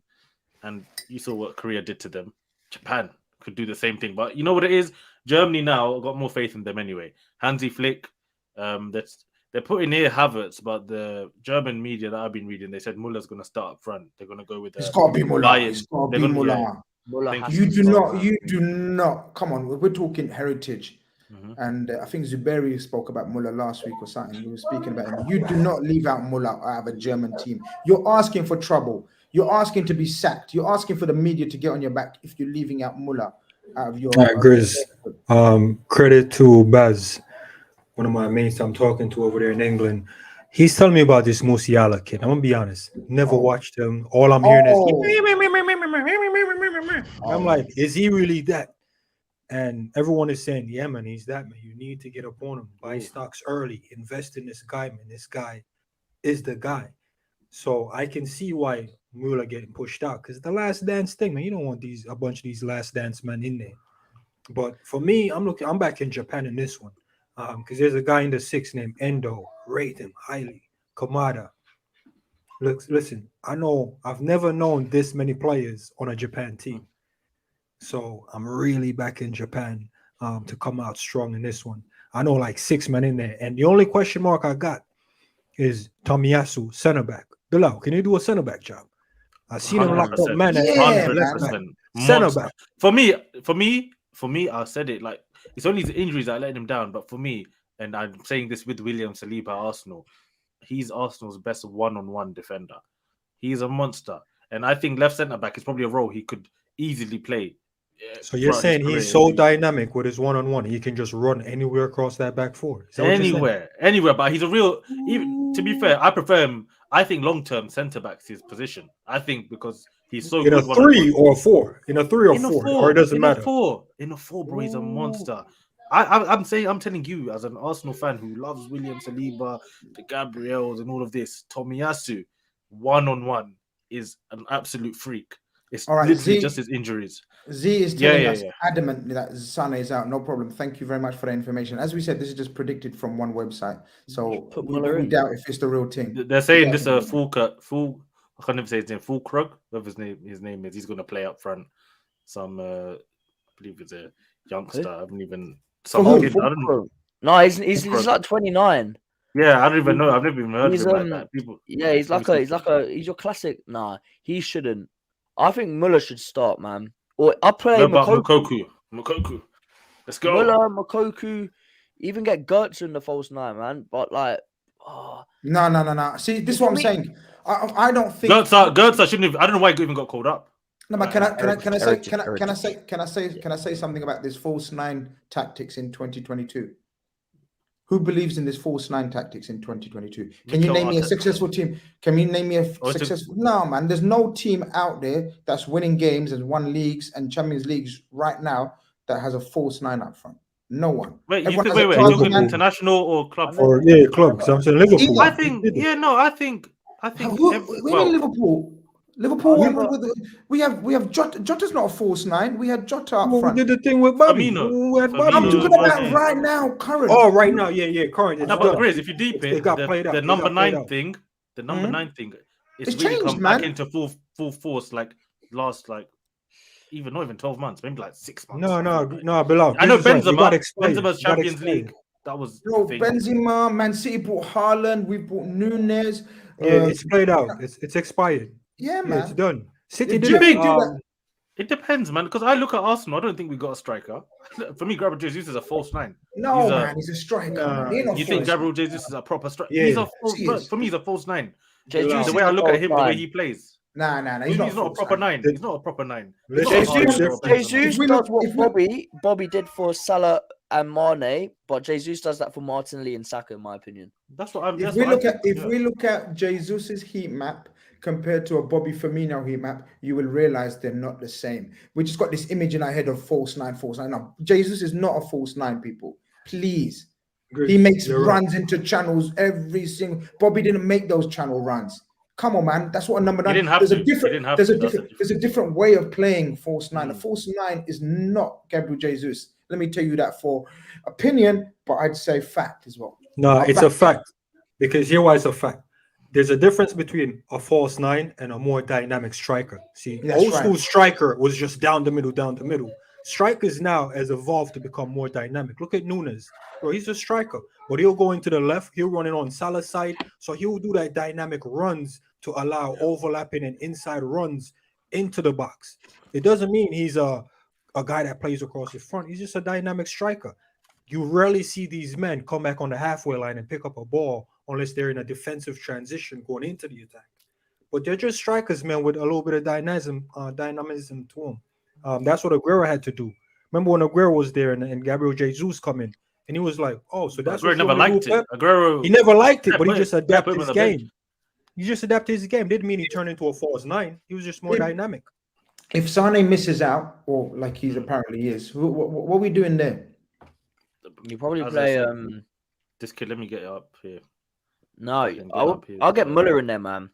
Speaker 3: and you saw what Korea did to them. Japan could do the same thing, but you know what it is? Germany now got more faith in them anyway. Hansi Flick, they're putting here Havertz, but the German media that I've been reading, they said Muller's going to start up front. They're going to go with
Speaker 1: it's got to be Muller. It's got to be
Speaker 2: Muller.
Speaker 1: You do not. Come on, we're talking heritage. And I think Zuberi spoke about Muller last week or something. We were speaking about him. You do not leave out Muller out of a German team. You're asking for trouble. You're asking to be sacked. You're asking for the media to get on your back if you're leaving out Muller out of your.
Speaker 4: Grizz, credit to Baz, one of my mates I'm talking to over there in England. He's telling me about this Musiala kid. I'm gonna be honest. Never watched him. All I'm hearing is. I'm like, is he really that? And everyone is saying, yeah, man, he's that, man. You need to get up on him. Buy stocks early. Invest in this guy, man. This guy is the guy. So I can see why Muller getting pushed out. Because the last dance thing, man, you don't want a bunch of these last dance men in there. But for me, I'm back in Japan in this one. Because there's a guy in the 6 named Endo. Rate him highly. Kamada. Listen, I know I've never known this many players on a Japan team. So I'm really back in Japan to come out strong in this one. I know like 6 men in there. And the only question mark I got is Tomiyasu, center back. Bilal, can you do a center back job? I've seen him locked up, man.
Speaker 3: 100%.
Speaker 4: Center back.
Speaker 3: For me, I said it like it's only the injuries that let him down. But for me, and I'm saying this with William Saliba at Arsenal, he's Arsenal's best one-on-one defender. He's a monster. And I think left centre back is probably a role he could easily play.
Speaker 4: So you're saying he's so dynamic with his one-on-one, he can just run anywhere across that back four?
Speaker 3: Anywhere. But he's a real. Even to be fair, I prefer him. I think long-term centre back's his position. I think because he's so
Speaker 4: in
Speaker 3: good.
Speaker 4: In a 3 or 4, or it doesn't matter.
Speaker 3: In a four, bro, he's a monster. I'm telling you, as an Arsenal fan who loves William Saliba, the Gabriels, and all of this, Tomiyasu, one-on-one is an absolute freak. It's all right, literally just his injuries.
Speaker 1: Z is telling us adamantly that Sane is out. No problem. Thank you very much for the information. As we said, this is just predicted from one website. So we doubt if it's the real thing.
Speaker 3: They're saying this is a full I can't even say his name, full Krug, whatever his name is. He's going to play up front. Some, I believe it's a youngster. I haven't even... I don't know.
Speaker 2: No, he's like 29.
Speaker 3: Yeah, I don't even know. I've never even heard of him like that. People,
Speaker 2: yeah, he's your classic. Nah, he shouldn't. I think Muller should start, man. Or I play
Speaker 3: Mokoku. Let's go.
Speaker 2: Muller, Mokoku, even get Gertz in the false 9, man. But like,
Speaker 1: no. See, this is what I'm saying. I don't think
Speaker 3: Gertz shouldn't have. I don't know why he even got called up.
Speaker 1: No, but can I say something about this false 9 tactics in 2022? Who believes in this false 9 tactics in 2022? Can you name me a successful team? Can you name me a successful? No, man. There's no team out there that's winning games and won leagues and Champions Leagues right now that has a false 9 up front. No one.
Speaker 3: Wait, wait. You're talking international or club?
Speaker 4: Or club. So I'm saying Liverpool.
Speaker 3: I think. We mean
Speaker 1: Liverpool. Liverpool.
Speaker 2: However-
Speaker 1: We have Jota. Jota's not a false nine. We had Jota up
Speaker 4: Well, we
Speaker 1: front.
Speaker 4: did the thing with Bobby.
Speaker 3: Firmino.
Speaker 4: We had Bobby.
Speaker 1: I'm
Speaker 3: Firmino
Speaker 1: talking
Speaker 3: as well,
Speaker 1: about
Speaker 3: yeah.
Speaker 1: right now, current.
Speaker 4: Oh, right now, yeah, current. It's
Speaker 3: No, but
Speaker 4: done.
Speaker 3: Grizz, if you deep
Speaker 4: It
Speaker 3: it,
Speaker 4: got played out.
Speaker 3: the
Speaker 4: It
Speaker 3: number
Speaker 4: got played
Speaker 3: 9
Speaker 4: out.
Speaker 3: thing, the number 9 thing,
Speaker 1: It's
Speaker 3: really
Speaker 1: changed,
Speaker 3: come back
Speaker 1: man.
Speaker 3: into full force like last not even 12 months, maybe like 6 months.
Speaker 4: No, Bilal.
Speaker 3: I know
Speaker 4: Grizz is right. It got
Speaker 3: Benzema,
Speaker 4: expired.
Speaker 3: Benzema's
Speaker 4: It got
Speaker 3: Champions
Speaker 4: expired.
Speaker 3: League. That was
Speaker 1: Bro,
Speaker 3: the thing.
Speaker 1: Benzema, Man City bought Haaland. We bought Nunes.
Speaker 4: Yeah, it's played out. It's expired.
Speaker 1: Yeah,
Speaker 4: Yeah, it's
Speaker 1: man.
Speaker 4: done. City
Speaker 1: If
Speaker 4: did
Speaker 1: Jimmy
Speaker 4: it.
Speaker 1: do that,
Speaker 3: It depends, man. Because I look at Arsenal, I don't think we got a striker. For me, Gabriel Jesus is a false 9.
Speaker 1: no,
Speaker 3: he's a-
Speaker 1: man, he's a striker.
Speaker 4: Nah,
Speaker 1: man. He ain't no
Speaker 3: You think
Speaker 1: false.
Speaker 3: Gabriel Jesus is a proper striker?
Speaker 4: Yeah.
Speaker 3: He's a false.
Speaker 1: He is.
Speaker 3: For me, he's a false 9.
Speaker 2: Jesus
Speaker 3: The
Speaker 2: is
Speaker 3: way I
Speaker 2: a
Speaker 3: look at
Speaker 2: false
Speaker 3: him, the way
Speaker 2: nine.
Speaker 3: he plays.
Speaker 1: Nah,
Speaker 3: He's not a
Speaker 1: false
Speaker 3: proper
Speaker 1: nine.
Speaker 3: 9. He's not a proper 9.
Speaker 4: Let's
Speaker 3: He's not a
Speaker 4: Jesus-
Speaker 3: hard proper
Speaker 2: Jesus
Speaker 1: If we
Speaker 2: does
Speaker 1: look-
Speaker 2: what
Speaker 1: if we-
Speaker 2: Bobby did for Salah and Mane, but Jesus does that for Martinelli and Saka, in my opinion.
Speaker 3: That's what I'm.
Speaker 1: If
Speaker 3: That's
Speaker 1: we
Speaker 3: what I
Speaker 1: look
Speaker 3: think,
Speaker 1: at
Speaker 3: yeah.
Speaker 1: we look at Jesus's heat map compared to a Bobby Firmino heat map, you will realize they're not the same. We just got this image in our head of false 9. No, Jesus is not a false 9, people. Please. He makes
Speaker 4: You're right.
Speaker 1: runs into channels every single. Bobby didn't make those channel runs. Come on, man. That's what a number 9.
Speaker 3: didn't have
Speaker 1: there's
Speaker 3: to.
Speaker 1: a
Speaker 3: He
Speaker 1: different.
Speaker 3: didn't have
Speaker 1: There's
Speaker 3: to.
Speaker 1: a
Speaker 3: That's
Speaker 1: different.
Speaker 3: the
Speaker 1: There's a different way of playing false 9. A
Speaker 3: Mm.
Speaker 1: false 9 is not Gabriel Jesus. Let me tell you that for opinion, but I'd say fact as well.
Speaker 4: No,
Speaker 1: Not
Speaker 4: it's a fact. Because here why it's a fact. There's a difference between a false 9 and a more dynamic striker. See,
Speaker 1: That's
Speaker 4: old
Speaker 1: right.
Speaker 4: school striker was just down the middle. Strikers now has evolved to become more dynamic. Look at Nunes. Bro, he's a striker. But he'll go into the left, he'll run it on Salah's side. So he'll do that dynamic runs to allow overlapping and inside runs into the box. It doesn't mean he's a guy that plays across the front. He's just a dynamic striker. You rarely see these men come back on the halfway line and pick up a ball unless they're in a defensive transition going into the attack. But they're just strikers, man, with a little bit of dynamism to them. That's what Aguero had to do. Remember when Aguero was there and Gabriel Jesus come in, and he was like, "Oh, so that's
Speaker 3: Aguero
Speaker 4: what
Speaker 3: never liked it. Aguero.
Speaker 4: He never liked it,
Speaker 3: Yeah,
Speaker 4: but he
Speaker 3: put-
Speaker 4: just
Speaker 3: yeah,
Speaker 4: adapted
Speaker 3: put him
Speaker 4: his
Speaker 3: on the bench.
Speaker 4: game. He just adapted his game. Didn't mean he turned into a false 9. He was just more
Speaker 1: Yeah.
Speaker 4: dynamic.
Speaker 1: If Sane misses out, or like he's apparently is, what are we doing there?
Speaker 2: You probably
Speaker 3: As I
Speaker 2: play.
Speaker 3: said, This kid, let me get it up here.
Speaker 2: No,
Speaker 3: can get up here.
Speaker 2: I'll get Muller in there, man.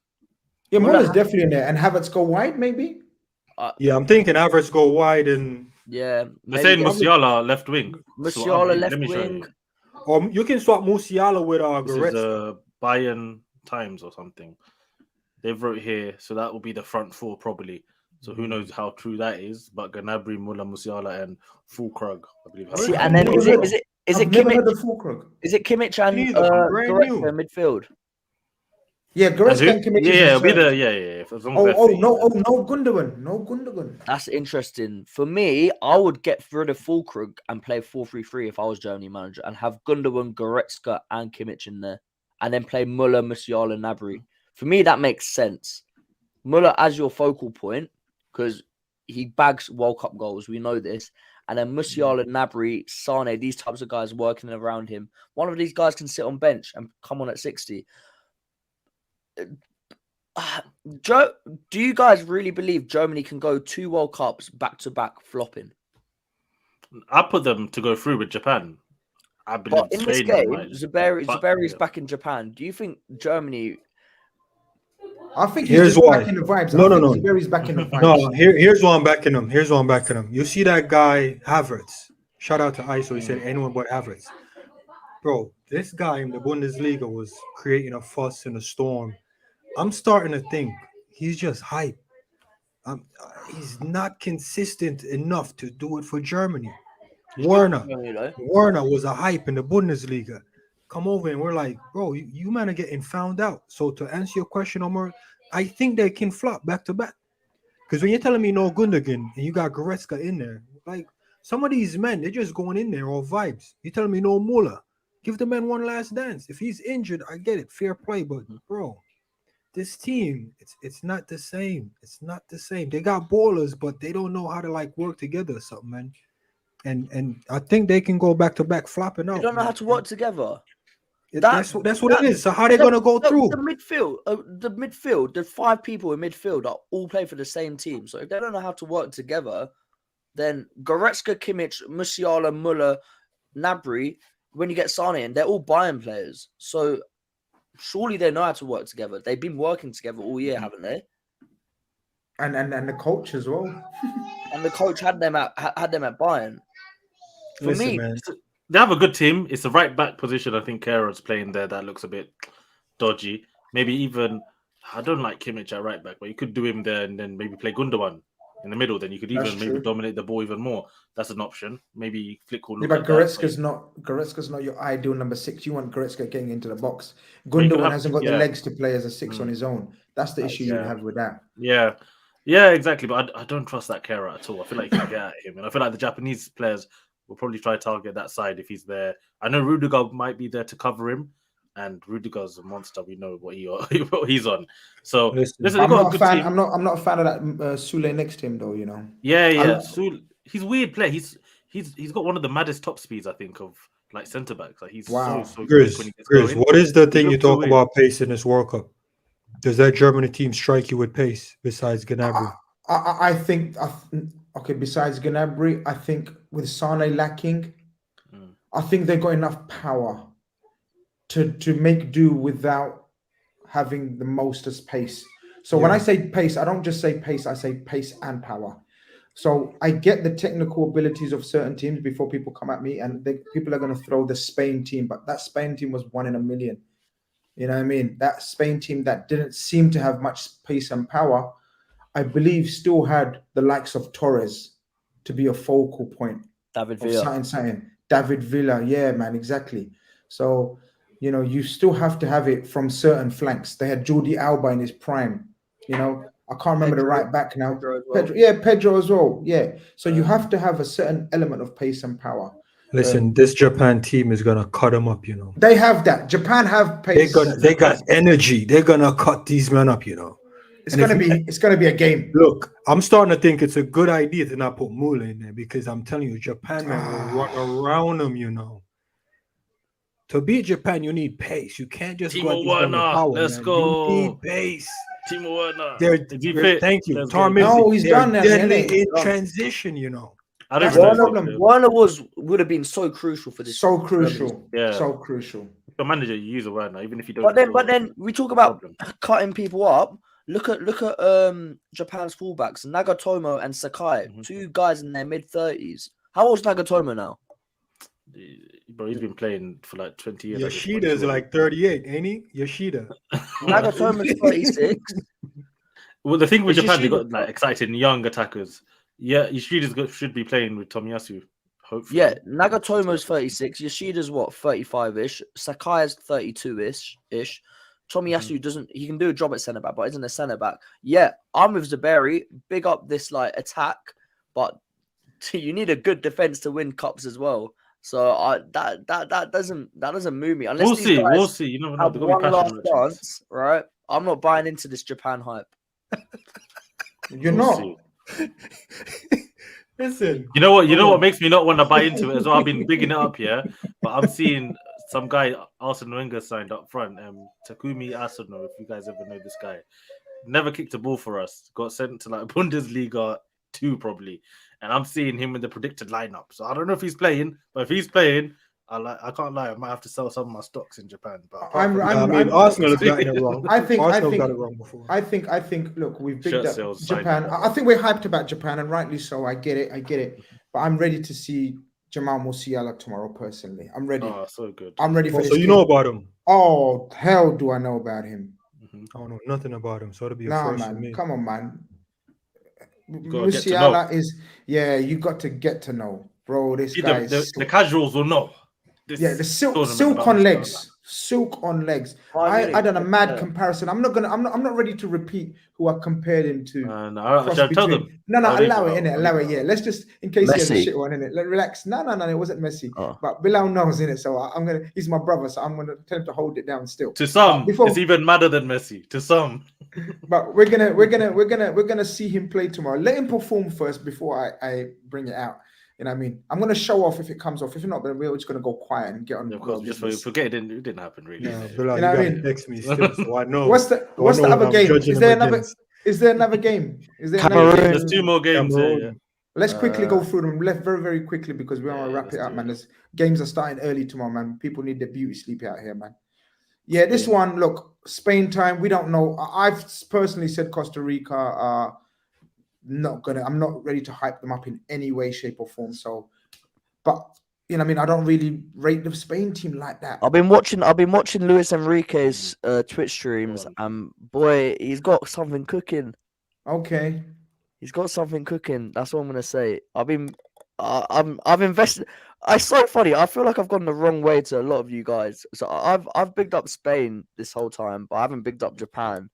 Speaker 1: Yeah,
Speaker 2: Muller
Speaker 1: Muller's
Speaker 2: has-
Speaker 1: definitely in there, and Havertz go wide, maybe.
Speaker 4: Yeah, I'm thinking Havertz go wide and
Speaker 2: Yeah,
Speaker 3: They're
Speaker 2: maybe
Speaker 3: saying
Speaker 2: get
Speaker 3: Musiala left wing.
Speaker 2: Musiala
Speaker 3: Let
Speaker 2: left
Speaker 3: me show
Speaker 2: wing.
Speaker 3: you.
Speaker 4: or you can swap Musiala with
Speaker 3: This
Speaker 4: Goretzka.
Speaker 3: is Bayern Times or something. They've wrote here, so that will be the front 4 probably. So who knows how true that is? But Gnabry, Muller, Musiala, and Fulkrug, I believe.
Speaker 1: See,
Speaker 2: See, and then is it
Speaker 1: I've never
Speaker 2: Kimmich?
Speaker 1: heard of Fulkrug.
Speaker 2: Is it Kimmich and
Speaker 4: Neither, brand
Speaker 2: Goretzka
Speaker 4: new.
Speaker 2: in midfield?
Speaker 1: Yeah,
Speaker 3: And
Speaker 1: Goretzka
Speaker 3: who?
Speaker 1: and Kimmich.
Speaker 3: Yeah, it'll be
Speaker 1: is
Speaker 3: the as long as they're fit.
Speaker 1: no Gundogan, no Gundogan.
Speaker 2: That's interesting. For me, I would get rid of Fulkrug and play 4-3-3 if I was Germany manager, and have Gundogan, Goretzka, and Kimmich in there, and then play Muller, Musiala, Gnabry. For me, that makes sense. Muller as your focal point because he bags World Cup goals. We know this. And then Musiala, Gnabry, Sane, these types of guys working around him. One of these guys can sit on bench and come on at 60. Joe, do you guys really believe Germany can go 2 World Cups back to back flopping?
Speaker 3: I put them to go through with Japan. I believe
Speaker 2: But in this
Speaker 3: Spain
Speaker 2: game,
Speaker 3: might.
Speaker 2: Zuberi's
Speaker 3: yeah.
Speaker 2: back in Japan. Do you think Germany?
Speaker 1: I think he's
Speaker 4: Here's
Speaker 1: just
Speaker 4: why.
Speaker 1: back in the vibes.
Speaker 4: No.
Speaker 1: Zuberi's back in the vibes.
Speaker 4: No, here's why I'm backing him. You see that guy Havertz? Shout out to ISO. He said anyone but Havertz. Bro, this guy in the Bundesliga was creating a fuss and a storm. I'm starting to think he's just hype. He's not consistent enough to do it for Germany. Werner was a hype in the Bundesliga. Come over and we're like, bro, you man are getting found out. So to answer your question, Omar, I think they can flop back to back. Because when you're telling me no Gundogan and you got Goretzka in there, like some of these men, they're just going in there all vibes. You're telling me no Muller. Give the man one last dance. If he's injured, I get it. Fair play. But bro, this team, it's not the same. It's not the same. They got ballers, but they don't know how to like work together or something, man. And I think they can go back to back flopping out.
Speaker 2: They don't know how to work together.
Speaker 4: That's what it is. So how they gonna go through?
Speaker 2: The midfield, the 5 people in midfield are all play for the same team. So if they don't know how to work together, then Goretzka, Kimmich, Musiala, Muller, Gnabry, when you get Sane in, they're all Bayern players. So surely they know how to work together. They've been working together all year, haven't they?
Speaker 1: And the coach as well.
Speaker 2: And the coach had them at Bayern. For
Speaker 4: Listen,
Speaker 2: me,
Speaker 4: man.
Speaker 3: They have a good team. It's a right back position. I think Kera's playing there. That looks a bit dodgy. Maybe even I don't like Kimmich at right back, but you could do him there and then maybe play Gundogan in the middle. Then you could
Speaker 1: That's
Speaker 3: even maybe
Speaker 1: true.
Speaker 3: dominate the ball even more. That's an option. Maybe Flick will
Speaker 1: Yeah,
Speaker 3: look
Speaker 1: but
Speaker 3: at that.
Speaker 1: Goretzka's not your ideal number 6. You want Goretzka getting into the box.
Speaker 3: But you could
Speaker 1: Gundogan
Speaker 3: have-
Speaker 1: hasn't got the
Speaker 3: yeah.
Speaker 1: legs to play as a 6 on his own. That's the issue you'd
Speaker 3: yeah.
Speaker 1: have with that.
Speaker 3: Yeah, exactly. But I don't trust that Kera at all. I feel like you can get at him, and I feel like the Japanese players will probably try to target that side if he's there. I know Rudiger might be there to cover him, and Rudiger's a monster. We know what what he's on. So
Speaker 4: Listen,
Speaker 3: listen,
Speaker 1: I'm
Speaker 3: they've got
Speaker 1: not
Speaker 3: a
Speaker 1: a
Speaker 3: good
Speaker 1: fan.
Speaker 3: team.
Speaker 1: I'm not a fan of that Sule next to him though. You know.
Speaker 3: Yeah. He's weird player. He's got one of the maddest top speeds I think of like centre backs. Like he's
Speaker 1: Wow.
Speaker 3: so quick when he gets going.
Speaker 4: Grizz, what is the thing you
Speaker 3: looks so
Speaker 4: talk
Speaker 3: weird.
Speaker 4: about pace in this World Cup? Does that Germany team strike you with pace besides Gnabry?
Speaker 1: I think okay. Besides Gnabry, I think with Sane lacking, I think they got enough power to make do without having the mostest pace. So when I say pace, I don't just say pace. I say pace and power. So I get the technical abilities of certain teams before people come at me, and people are going to throw the Spain team, but that Spain team was 1 in a million. You know what I mean? That Spain team that didn't seem to have much pace and power, I believe still had the likes of Torres to be a focal point.
Speaker 2: David
Speaker 1: of
Speaker 2: Villa.
Speaker 1: something. David Villa, yeah, man, exactly. So, you know, you still have to have it from certain flanks. They had Jordi Alba in his prime. You know, I can't remember the right back now.
Speaker 2: Pedro as well.
Speaker 1: Pedro as well. Yeah. So you have to have a certain element of pace and power.
Speaker 4: Listen, this Japan team is gonna cut them up. You know,
Speaker 1: They have that. Japan have pace.
Speaker 4: they got energy. They're gonna cut these men up. You know,
Speaker 1: It's gonna be a game.
Speaker 4: look. I'm starting to think it's a good idea to not put Mula in there because I'm telling you, Japan man will run around them. You know, to beat Japan, you need pace. You can't just go at
Speaker 3: Timo
Speaker 4: these men with
Speaker 3: Werner,
Speaker 4: power.
Speaker 3: let's
Speaker 4: man.
Speaker 3: go.
Speaker 4: You need pace.
Speaker 3: Timo Werner.
Speaker 4: They're,
Speaker 3: Is he fit?
Speaker 4: thank you,
Speaker 3: Let's go.
Speaker 4: Tarmizi.
Speaker 1: No, he's
Speaker 4: They're
Speaker 1: done that,
Speaker 4: deadly
Speaker 1: innit?
Speaker 4: in transition. You know.
Speaker 3: I don't
Speaker 1: That's
Speaker 3: know.
Speaker 1: the problem.
Speaker 2: Werner would have been so crucial for this.
Speaker 1: So crucial.
Speaker 3: Yeah.
Speaker 1: So crucial.
Speaker 3: Your manager, you use a Werner, even if you don't.
Speaker 2: But then we talk about cutting people up. Look at Japan's fullbacks, Nagatomo and Sakai, 2 guys in their mid-30s. How old's Nagatomo now?
Speaker 3: Bro, he's been playing for like 20 years.
Speaker 4: Yoshida is like 38, ain't he? Yoshida.
Speaker 2: Nagatomo's 36.
Speaker 3: Well, the thing with
Speaker 2: Is
Speaker 3: Japan, they
Speaker 2: Yoshida-
Speaker 3: got like exciting young attackers. Yeah, Yoshida should be playing with Tomiyasu, hopefully.
Speaker 2: Yeah, Nagatomo's 36. Yoshida's what, 35-ish. Sakai's 32-ish. Tomiyasu doesn't. He can do a job at centre back, but isn't a centre back. Yeah, I'm with Zuberi. Big up this like attack, but you need a good defense to win cups as well. So that doesn't move me. Unless
Speaker 3: We'll see. You never know.
Speaker 2: have
Speaker 3: They've got
Speaker 2: one
Speaker 3: to be
Speaker 2: last
Speaker 3: passionate.
Speaker 2: chance, right? I'm not buying into this Japan hype.
Speaker 1: You're
Speaker 3: We'll
Speaker 1: not.
Speaker 3: see.
Speaker 4: Listen,
Speaker 3: You know what makes me not want to buy into it as well. I've been bigging it up, yeah. But I'm seeing some guy Arsene Wenger signed up front, Takumi Asano, if you guys ever know this guy. Never kicked a ball for us. Got sent to like Bundesliga 2 probably. And I'm seeing him in the predicted lineup. So I don't know if he's playing, but if he's playing, I can't lie, I might have to sell some of my stocks in Japan. But
Speaker 4: Arsenal have gotten it wrong.
Speaker 1: I think
Speaker 4: Arsenal got it wrong before.
Speaker 1: I think. Look, we've
Speaker 3: Shirt
Speaker 1: bigged up
Speaker 3: sales,
Speaker 1: Japan.
Speaker 3: signing.
Speaker 1: I think we're hyped about Japan, and rightly so. I get it. But I'm ready to see Jamal Musiala tomorrow. Personally, I'm ready.
Speaker 3: Oh, so good.
Speaker 1: I'm ready for this.
Speaker 4: So you
Speaker 1: kid.
Speaker 4: know about him?
Speaker 1: Oh, hell, do I know about him?
Speaker 4: I don't know nothing about him, so it'll be a
Speaker 1: Nah,
Speaker 4: first for
Speaker 1: man.
Speaker 4: me.
Speaker 1: Come on, man.
Speaker 3: gotta get to
Speaker 1: Musiala is, you got to get to know, bro. This
Speaker 3: See,
Speaker 1: guy is
Speaker 3: the casuals will know. This
Speaker 1: the silk
Speaker 3: tournament
Speaker 1: on
Speaker 3: about
Speaker 1: legs. Silk on legs. I done a mad comparison. I'm not ready to repeat who I compared him to.
Speaker 3: Should I tell them?
Speaker 1: No,
Speaker 3: I'll leave
Speaker 1: allow
Speaker 3: it
Speaker 1: it,
Speaker 3: out.
Speaker 1: innit? Allow it, yeah. Let's just, in case he has a
Speaker 2: Messi.
Speaker 1: shit one, innit? Relax. No, it wasn't Messi.
Speaker 2: Oh.
Speaker 1: But Bilal knows, innit? So he's my brother, so I'm gonna tell him to hold it down still.
Speaker 3: To some,
Speaker 1: Before-
Speaker 3: it's even madder than Messi. To some,
Speaker 1: But we're gonna see him play tomorrow. Let him perform first before I bring it out. You know what I mean? I'm gonna show off if it comes off. If not, then we're just gonna go quiet and get on.
Speaker 3: of course, just forget it didn't happen really.
Speaker 4: Yeah,
Speaker 1: You
Speaker 4: Bilal,
Speaker 1: know
Speaker 4: you
Speaker 1: what I
Speaker 4: gotta
Speaker 1: mean?
Speaker 4: text me still, so I know.
Speaker 1: What's the
Speaker 4: So I know
Speaker 1: other
Speaker 4: I'm
Speaker 1: game?
Speaker 4: judging
Speaker 1: Is
Speaker 4: him
Speaker 1: there another?
Speaker 4: against
Speaker 1: Is there another game? Is there
Speaker 4: Cameroon.
Speaker 1: another game?
Speaker 3: There's 2 more games.
Speaker 4: Cameroon.
Speaker 1: Let's quickly go through them very, very quickly because we want to
Speaker 3: Yeah,
Speaker 1: wrap
Speaker 3: let's
Speaker 1: it up,
Speaker 3: do
Speaker 1: man.
Speaker 3: it.
Speaker 1: There's games are starting early tomorrow, man. People need their beauty sleep out here, man. Yeah, this
Speaker 3: Spain.
Speaker 1: one, look, Spain time. We don't know. I've personally said Costa Rica I'm not ready to hype them up in any way, shape, or form. So, but you know, I mean, I don't really rate the Spain team like that.
Speaker 2: I've been watching Luis Enrique's Twitch streams, and boy, he's got something cooking.
Speaker 1: Okay.
Speaker 2: He's got something cooking. That's what I'm gonna say. I've invested. It's so funny. I feel like I've gone the wrong way to a lot of you guys. So I've bigged up Spain this whole time, but I haven't bigged up Japan.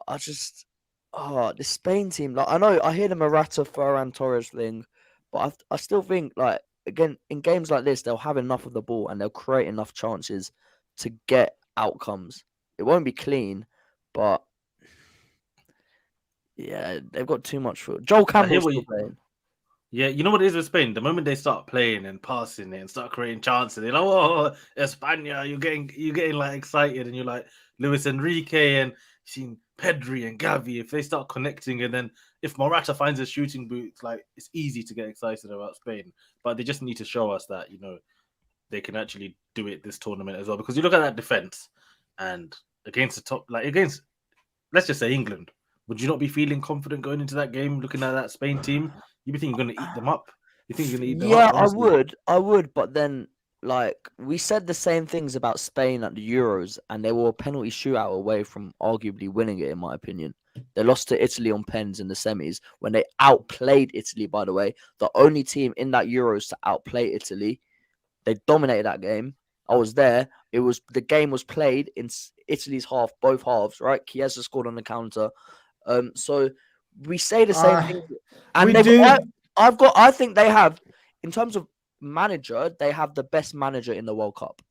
Speaker 2: The Spain team. Like I know I hear the Morata, Ferran Torres thing, but I still think like again in games like this they'll have enough of the ball and they'll create enough chances to get outcomes. It won't be clean, but yeah, they've got too much for Joel Campbell's still playing.
Speaker 3: Yeah, you know what it is with Spain? The moment they start playing and passing it and start creating chances, they're like, "Oh, España!" You're getting like excited, and you're like Luis Enrique and you've seen Pedri and Gavi. If they start connecting, and then if Morata finds his shooting boots, like it's easy to get excited about Spain. But they just need to show us that they can actually do it this tournament as well. Because you look at that defense, and against the top, against let's just say England, would you not be feeling confident going into that game, looking at that Spain team? You be thinking you're going to eat them up? You think you're going to eat them up?
Speaker 2: Yeah, I would. But then, we said the same things about Spain at the Euros, and they were a penalty shootout away from arguably winning it, in my opinion. They lost to Italy on pens in the semis when they outplayed Italy, by the way. The only team in that Euros to outplay Italy. They dominated that game. I was there. The game was played in Italy's half, both halves, right? Chiesa scored on the counter. So we say the same thing, and I think they have, in terms of manager, they have the best manager in the World Cup.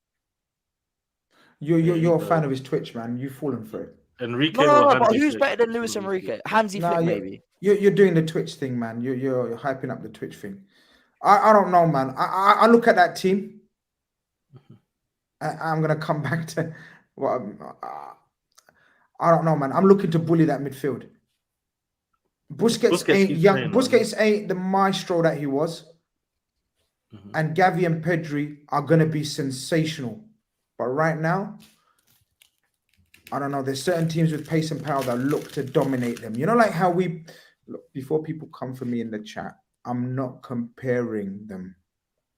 Speaker 1: You're a fan of his Twitch, man. You've fallen for it.
Speaker 3: Enrique,
Speaker 2: no, but who's better than Luis Enrique? Hansi Flick, maybe.
Speaker 1: You're doing the Twitch thing, man. You're hyping up the Twitch thing. I don't know, man. I look at that team. I'm gonna come back to what I don't know, man. I'm looking to bully that midfield. Busquets ain't the maestro that he was. Mm-hmm. And Gavi and Pedri are going to be sensational. But right now, I don't know. There's certain teams with pace and power that look to dominate them. You know, like how before people come for me in the chat, I'm not comparing them.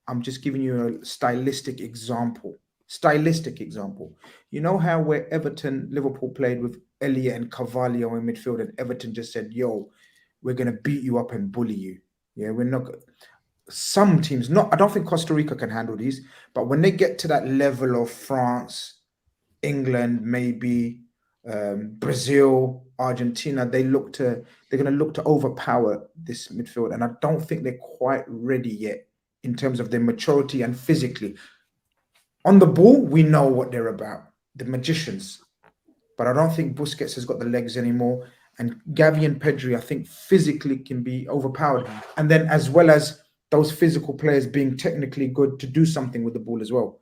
Speaker 1: I'm just giving you a stylistic example. You know how where Liverpool played with Elliott and Carvalho in midfield, and Everton just said, "Yo, we're gonna beat you up and bully you." Yeah, we're not. Some teams, I don't think Costa Rica can handle these, but when they get to that level of France, England, maybe Brazil, Argentina, they're gonna look to overpower this midfield, and I don't think they're quite ready yet in terms of their maturity and physically. On the ball, we know what they're about, the magicians. But I don't think Busquets has got the legs anymore. And Gavi and Pedri, I think, physically can be overpowered. And then as well as those physical players being technically good to do something with the ball as well.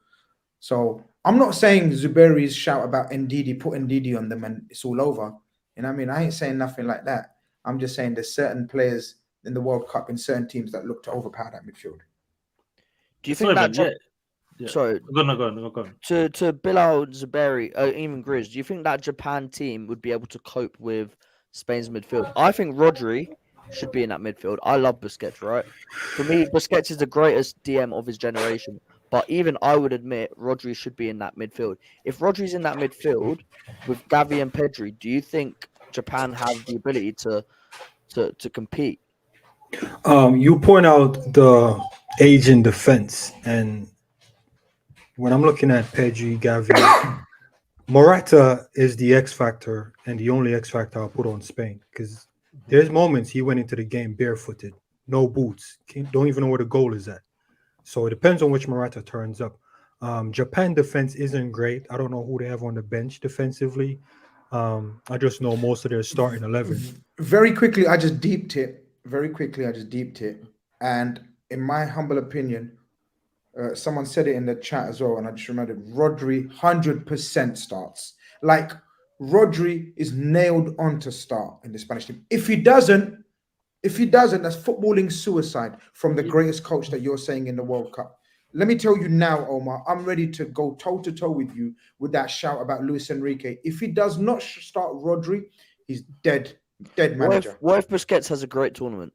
Speaker 1: So I'm not saying Zuberi's shout about Ndidi, put Ndidi on them and it's all over. You know what I mean? I ain't saying nothing like that. I'm just saying there's certain players in the World Cup in certain teams that look to overpower that midfield.
Speaker 2: Do you think
Speaker 3: Yeah.
Speaker 2: Sorry.
Speaker 3: Go on.
Speaker 2: To Bilal, Zuberi, even Grizz, do you think that Japan team would be able to cope with Spain's midfield? I think Rodri should be in that midfield. I love Busquets, right? For me, Busquets is the greatest DM of his generation. But even I would admit Rodri should be in that midfield. If Rodri's in that midfield with Gavi and Pedri, do you think Japan have the ability to compete?
Speaker 4: You point out the age in defense, and when I'm looking at Pedri, Gavi, Morata is the X factor and the only X factor I'll put on Spain, because there's moments he went into the game barefooted, no boots, don't even know where the goal is at. So it depends on which Morata turns up. Japan defense isn't great. I don't know who they have on the bench defensively. I just know most of their starting 11.
Speaker 1: Very quickly, I just deeped it. And in my humble opinion, someone said it in the chat as well, and I just remembered Rodri 100% starts. Like Rodri is nailed on to start in the Spanish team. If he doesn't, that's footballing suicide from the greatest coach that you're saying in the World Cup. Let me tell you now, Omar, I'm ready to go toe-to-toe with you with that shout about Luis Enrique. If he does not start Rodri, he's dead Dead manager.
Speaker 2: What if Busquets has a great tournament?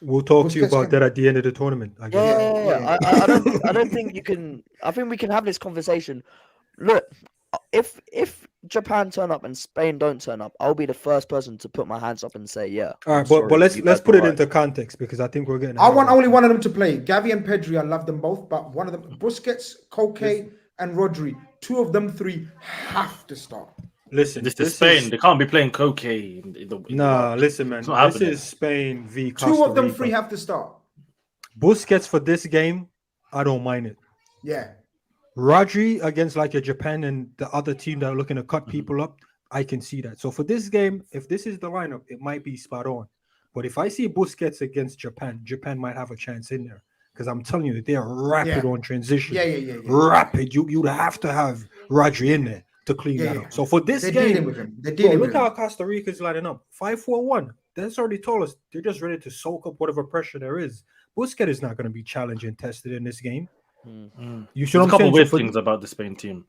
Speaker 4: We'll talk to you
Speaker 1: Busquets
Speaker 4: about
Speaker 1: can-
Speaker 4: that at the end of the tournament. I guess.
Speaker 2: Yeah. I don't think you can. I think we can have this conversation. Look, if Japan turn up and Spain don't turn up, I'll be the first person to put my hands up and say, yeah.
Speaker 4: All
Speaker 2: I'm
Speaker 4: right,
Speaker 2: sorry,
Speaker 4: but let's
Speaker 2: you guys
Speaker 4: put
Speaker 2: were
Speaker 4: it
Speaker 2: right.
Speaker 4: into context because I think we're getting.
Speaker 1: I want only one of them to play. Gavi and Pedri, I love them both, but one of them, Busquets, Koke, and Rodri, two of them three have to start.
Speaker 4: Listen,
Speaker 3: This is Spain. They can't be playing cocaine.
Speaker 4: Nah, listen, man.
Speaker 3: It's not
Speaker 4: This
Speaker 3: happening.
Speaker 4: is Spain v Costa
Speaker 1: Two of them
Speaker 4: Rica.
Speaker 1: three have to start.
Speaker 4: Busquets for this game, I don't mind it.
Speaker 1: Yeah.
Speaker 4: Rodri against like a Japan and the other team that are looking to cut people up, I can see that. So for this game, if this is the lineup, it might be spot on. But if I see Busquets against Japan, Japan might have a chance in there. Because I'm telling you, they're rapid on transition.
Speaker 1: Yeah.
Speaker 4: Rapid. You'd have to have Rodri in there to clean that up. So for this
Speaker 1: They're
Speaker 4: game,
Speaker 1: dealing with him. They're dealing
Speaker 4: look
Speaker 1: with him.
Speaker 4: how Costa Rica's lining up. 5-4-1. That's already told us they're just ready to soak up whatever pressure there is. Busquets is not going to be challenged and tested in this game. You should
Speaker 3: There's a couple
Speaker 4: saying?
Speaker 3: weird
Speaker 4: So for-
Speaker 3: things about the Spain team.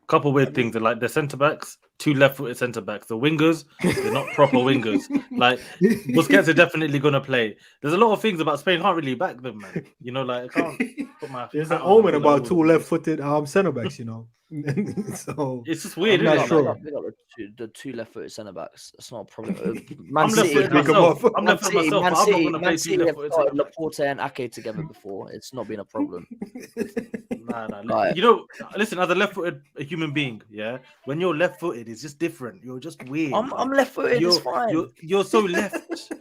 Speaker 3: Couple weird things. Like their centre backs, two left-footed centre backs. The wingers, they're not proper wingers. Like Busquets are definitely gonna play. There's a lot of things about Spain can't really back them, man. You know, like I can't put my.
Speaker 4: There's an
Speaker 3: hat on
Speaker 4: omen
Speaker 3: the
Speaker 4: about
Speaker 3: line.
Speaker 4: two left-footed centre backs, you know. So
Speaker 3: It's just weird.
Speaker 4: I'm not
Speaker 3: isn't it?
Speaker 4: sure.
Speaker 2: They got the two left-footed centre backs. That's not a problem.
Speaker 3: I'm left-footed
Speaker 4: pick 'em
Speaker 3: myself.
Speaker 4: up.
Speaker 3: I'm left-footed myself. But I'm not gonna play
Speaker 2: Man
Speaker 3: two
Speaker 2: City have
Speaker 3: left-footed
Speaker 2: started
Speaker 3: centre backs.
Speaker 2: Laporte and Ake together before. It's not been a problem.
Speaker 3: Nah.
Speaker 2: Right.
Speaker 3: You know, listen, as a left-footed human being, yeah, when you're left-footed, it's just different. You're just weird.
Speaker 2: I'm left-footed. It's fine.
Speaker 3: You're so left.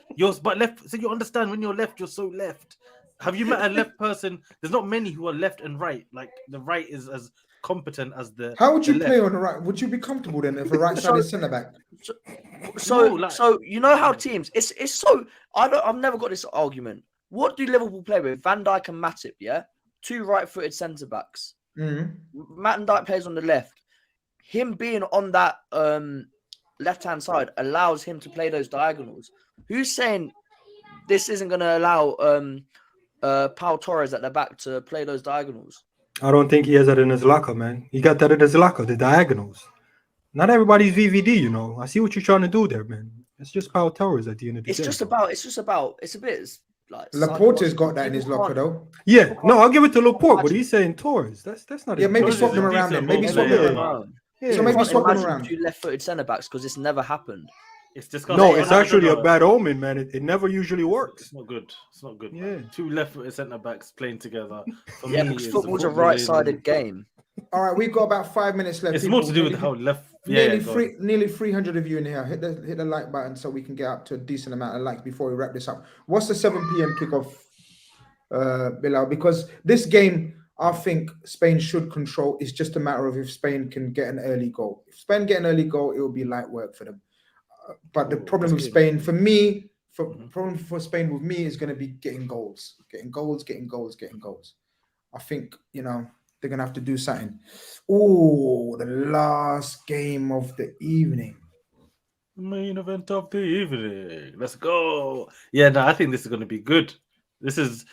Speaker 3: But left. So you understand when you're left, you're so left. Have you met a left person? There's not many who are left and right. Like the right is as competent as the.
Speaker 1: How would
Speaker 3: the
Speaker 1: you
Speaker 3: left.
Speaker 1: play on the right? Would you be comfortable then if a right-sided centre back?
Speaker 2: So you know how teams it's so I've never got this argument. What do Liverpool play with? Van Dijk and Matip, yeah? Two right-footed centre backs. Matt and Dijk plays on the left. Him being on that left-hand side allows him to play those diagonals. Who's saying this isn't going to allow Pau Torres at the back to play those diagonals?
Speaker 4: I don't think he has that in his locker, man. He got that in his locker, the diagonals. Not everybody's VVD, you know. I see what you're trying to do there, man. It's just Pau Torres at the end of the day.
Speaker 2: It's a bit like
Speaker 1: Laporte's got that in his locker though.
Speaker 4: Yeah, no, I'll give it to Laporte, but he's saying Torres. That's not.
Speaker 1: Yeah, maybe
Speaker 3: Torres
Speaker 1: swap
Speaker 3: is
Speaker 1: them
Speaker 3: a
Speaker 1: around then.
Speaker 3: decent
Speaker 1: Maybe
Speaker 3: ball
Speaker 1: swap
Speaker 3: player,
Speaker 1: them
Speaker 3: man.
Speaker 1: around.
Speaker 4: Yeah.
Speaker 1: So maybe
Speaker 2: Can't
Speaker 1: swap them
Speaker 2: imagine
Speaker 1: around.
Speaker 2: two left-footed centre backs because it's never happened.
Speaker 3: It's disgusting.
Speaker 4: No, it's actually a bad omen, man. It never usually works.
Speaker 3: It's not good. It's not good.
Speaker 4: Yeah.
Speaker 3: Two left-footed centre backs playing together. For
Speaker 2: Yeah,
Speaker 3: me,
Speaker 2: because
Speaker 3: it's
Speaker 2: football's a
Speaker 3: footballing.
Speaker 2: right-sided game.
Speaker 1: All right, we've got about 5 minutes left.
Speaker 3: It's more to do with
Speaker 1: People,
Speaker 3: how left. Yeah,
Speaker 1: nearly 300 of you in here. Hit the like button so we can get up to a decent amount of likes before we wrap this up. What's the 7 p.m. kickoff, Bilal? Because this game, I think Spain should control. It's just a matter of if Spain can get an early goal. If Spain get an early goal, it will be light work for them. But the problem with Spain, problem for Spain with me is going to be getting goals. I think, they're going to have to do something. Oh, the last game of the evening.
Speaker 3: Main event of the evening. Let's go. Yeah, no, I think this is going to be good. This is.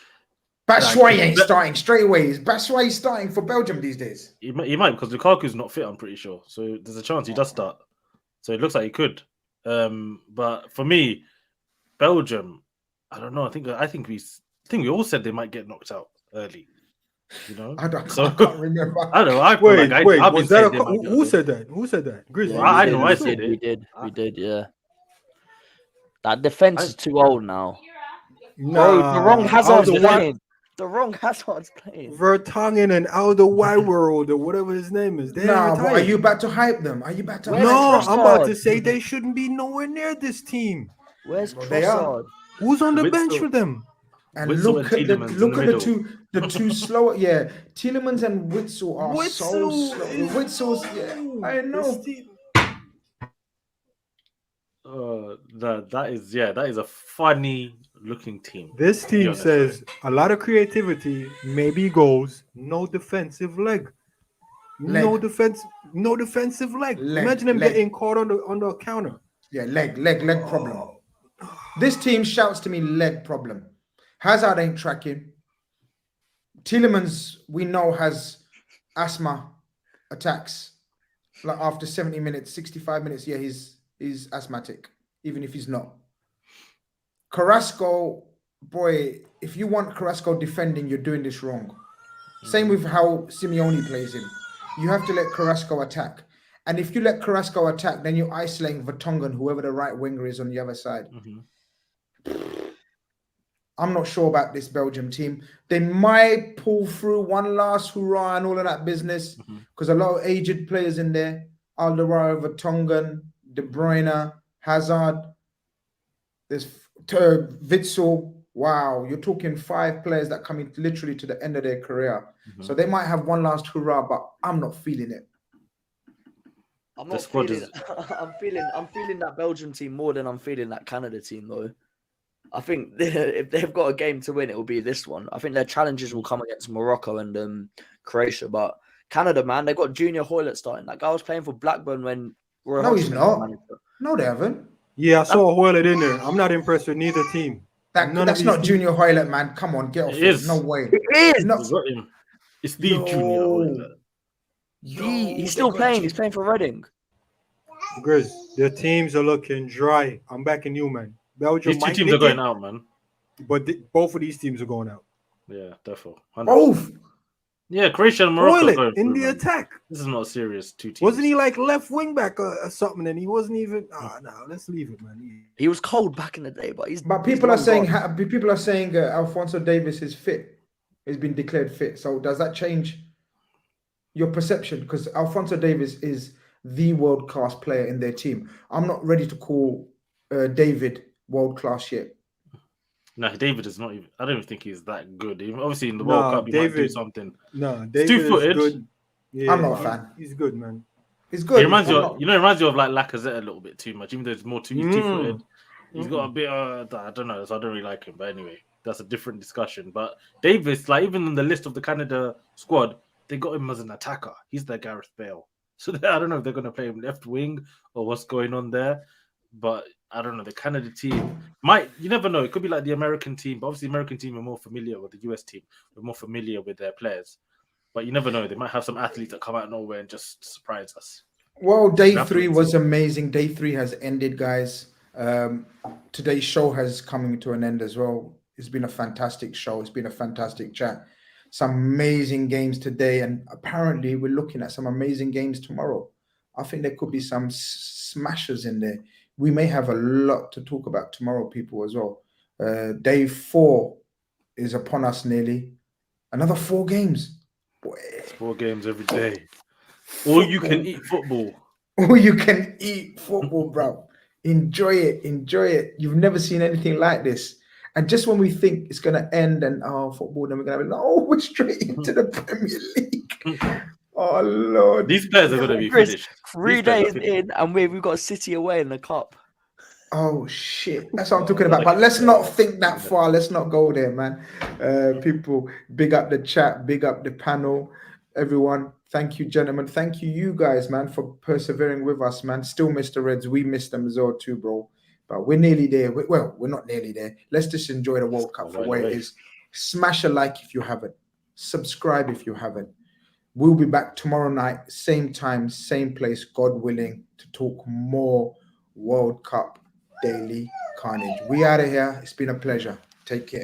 Speaker 1: Batshuayi ain't starting straight away. Is Batshuayi starting for Belgium these days?
Speaker 3: He might because Lukaku's not fit, I'm pretty sure. So there's a chance he does start. So it looks like he could. But for me, Belgium, I don't know. I think we all said they might get knocked out early. You know,
Speaker 1: I can't remember.
Speaker 3: I don't know.
Speaker 4: Wait,
Speaker 3: I've
Speaker 4: was
Speaker 3: been
Speaker 4: that
Speaker 3: saying
Speaker 4: who said that? Who said that? Grizz.
Speaker 2: Yeah,
Speaker 3: I
Speaker 2: we
Speaker 3: know,
Speaker 2: did,
Speaker 3: I
Speaker 2: we
Speaker 3: said
Speaker 2: did,
Speaker 3: it.
Speaker 2: We did, yeah. That defense is too old now.
Speaker 4: Nah,
Speaker 2: The wrong Hazard's
Speaker 4: Alderweireld-
Speaker 2: playing. The wrong Hazard's playing.
Speaker 4: Vertonghen and Alderweireld or whatever his name is. They
Speaker 1: Nah, but
Speaker 4: retired.
Speaker 1: are you about to hype them? Are you about to hype
Speaker 4: No,
Speaker 1: them?
Speaker 4: I'm about to say they shouldn't be nowhere near this team.
Speaker 2: Where's
Speaker 1: Well, they are.
Speaker 2: Trossard?
Speaker 4: Who's on the
Speaker 3: Witsel.
Speaker 4: bench for them?
Speaker 1: And
Speaker 3: Witsel
Speaker 1: look
Speaker 3: and
Speaker 1: at the
Speaker 3: Tielemans in
Speaker 1: look
Speaker 3: the
Speaker 1: at
Speaker 3: middle.
Speaker 1: the two slower. Yeah, Tielemans and Witsel are so
Speaker 4: Witsel
Speaker 1: slow.
Speaker 4: is
Speaker 1: Witsel's yeah, I know.
Speaker 4: This team-
Speaker 3: that is a funny looking team.
Speaker 4: This
Speaker 3: to be
Speaker 4: team
Speaker 3: honest.
Speaker 4: says a lot of creativity, maybe goals, no defensive leg. No defensive leg. Imagine him
Speaker 1: leg.
Speaker 4: getting caught on the counter.
Speaker 1: Yeah, leg problem. This team shouts to me leg problem. Hazard ain't tracking. Tielemans, we know, has asthma attacks. Like after 70 minutes, 65 minutes, yeah, he's is asthmatic, even if he's not. Carrasco, boy, if you want Carrasco defending, you're doing this wrong. Same with how Simeone plays him. You have to let Carrasco attack. And if you let Carrasco attack, then you're isolating Vertonghen, whoever the right winger is on the other side. I'm not sure about this Belgium team. They might pull through one last hurrah and all of that business because a lot of aged players in there. Alderweireld, Vertonghen, De Bruyne, Hazard. There's Witsel. Wow, you're talking 5 players that come in literally to the end of their career. So they might have one last hurrah, but I'm not feeling it.
Speaker 2: I'm not feeling. I'm feeling that Belgium team more than I'm feeling that Canada team, though. I think if they've got a game to win, it will be this one. I think their challenges will come against Morocco and Croatia, but Canada, man, they got Junior Hoilett starting. That guy was playing for Blackburn when.
Speaker 1: No, he's not. No, they haven't.
Speaker 4: Yeah, I saw Hoilett in there. I'm not impressed with neither team.
Speaker 1: That's not Junior Hoilett, man. Come on, get off it. No way.
Speaker 2: It is.
Speaker 3: It's the Junior Hoilett.
Speaker 2: He's still playing. He's playing for Reading.
Speaker 4: Grizz, their teams are looking dry. I'm backing you, man. Belgium.
Speaker 3: These 2 teams are going out, man.
Speaker 4: But both of these teams are going out.
Speaker 3: Yeah, definitely. 100%.
Speaker 1: Both.
Speaker 3: Yeah, Croatia and Morocco
Speaker 4: Hoilett
Speaker 3: going
Speaker 4: in
Speaker 3: through,
Speaker 4: the attack.
Speaker 3: This is not serious. 2 teams.
Speaker 4: Wasn't he like left wing back or something? And he wasn't even. No, let's leave it, man.
Speaker 2: He was cold back in the day, but he's.
Speaker 1: But people are saying Alphonso Davies is fit. He's been declared fit. So does that change your perception? Because Alphonso Davies is the world class player in their team. I'm not ready to call David world class yet.
Speaker 3: No, David is not even. I don't even think he's that good. Even obviously in the World Cup, he might do something.
Speaker 4: No, David is good. Yeah,
Speaker 1: I'm not a fan.
Speaker 4: He's good, man.
Speaker 1: He's good.
Speaker 3: He reminds you of like Lacazette a little bit too much. Even though it's more two-footed, he's got a bit. I don't know. So I don't really like him. But anyway, that's a different discussion. But Davis, like even in the list of the Canada squad, they got him as an attacker. He's their Gareth Bale. So I don't know if they're going to play him left wing or what's going on there. But I don't know. The Canada team you never know. It could be like the American team. But obviously, the American team are more familiar with the US team. We're more familiar with their players. But you never know. They might have some athletes that come out of nowhere and just surprise us.
Speaker 1: Well, day 3 was amazing. Day 3 has ended, guys. Today's show has coming to an end as well. It's been a fantastic show. It's been a fantastic chat. Some amazing games today. And apparently, we're looking at some amazing games tomorrow. I think there could be some smashers in there. We may have a lot to talk about tomorrow, people, as well. Day 4 is upon us nearly. Another 4 games. Boy.
Speaker 3: 4 games every day. All you can eat football.
Speaker 1: All you can eat football, bro. Enjoy it. Enjoy it. You've never seen anything like this. And just when we think it's going to end and football, then we're going to be like, oh, we're straight into the Premier League. Oh, Lord.
Speaker 3: These players are going to be finished.
Speaker 2: 3 days in and we've got City away in the cup.
Speaker 1: Oh, shit. That's what I'm talking about. But let's not think that far. Let's not go there, man. People, big up the chat. Big up the panel. Everyone, thank you, gentlemen. Thank you guys, man, for persevering with us, man. Still miss the Reds. We miss them as well too, bro. But we're nearly there. We're not nearly there. Let's just enjoy the World Cup for where it is. Smash a like if you haven't. Subscribe if you haven't. We'll be back tomorrow night, same time, same place, God willing, to talk more World Cup Daily Carnage. We out of here. It's been a pleasure. Take care.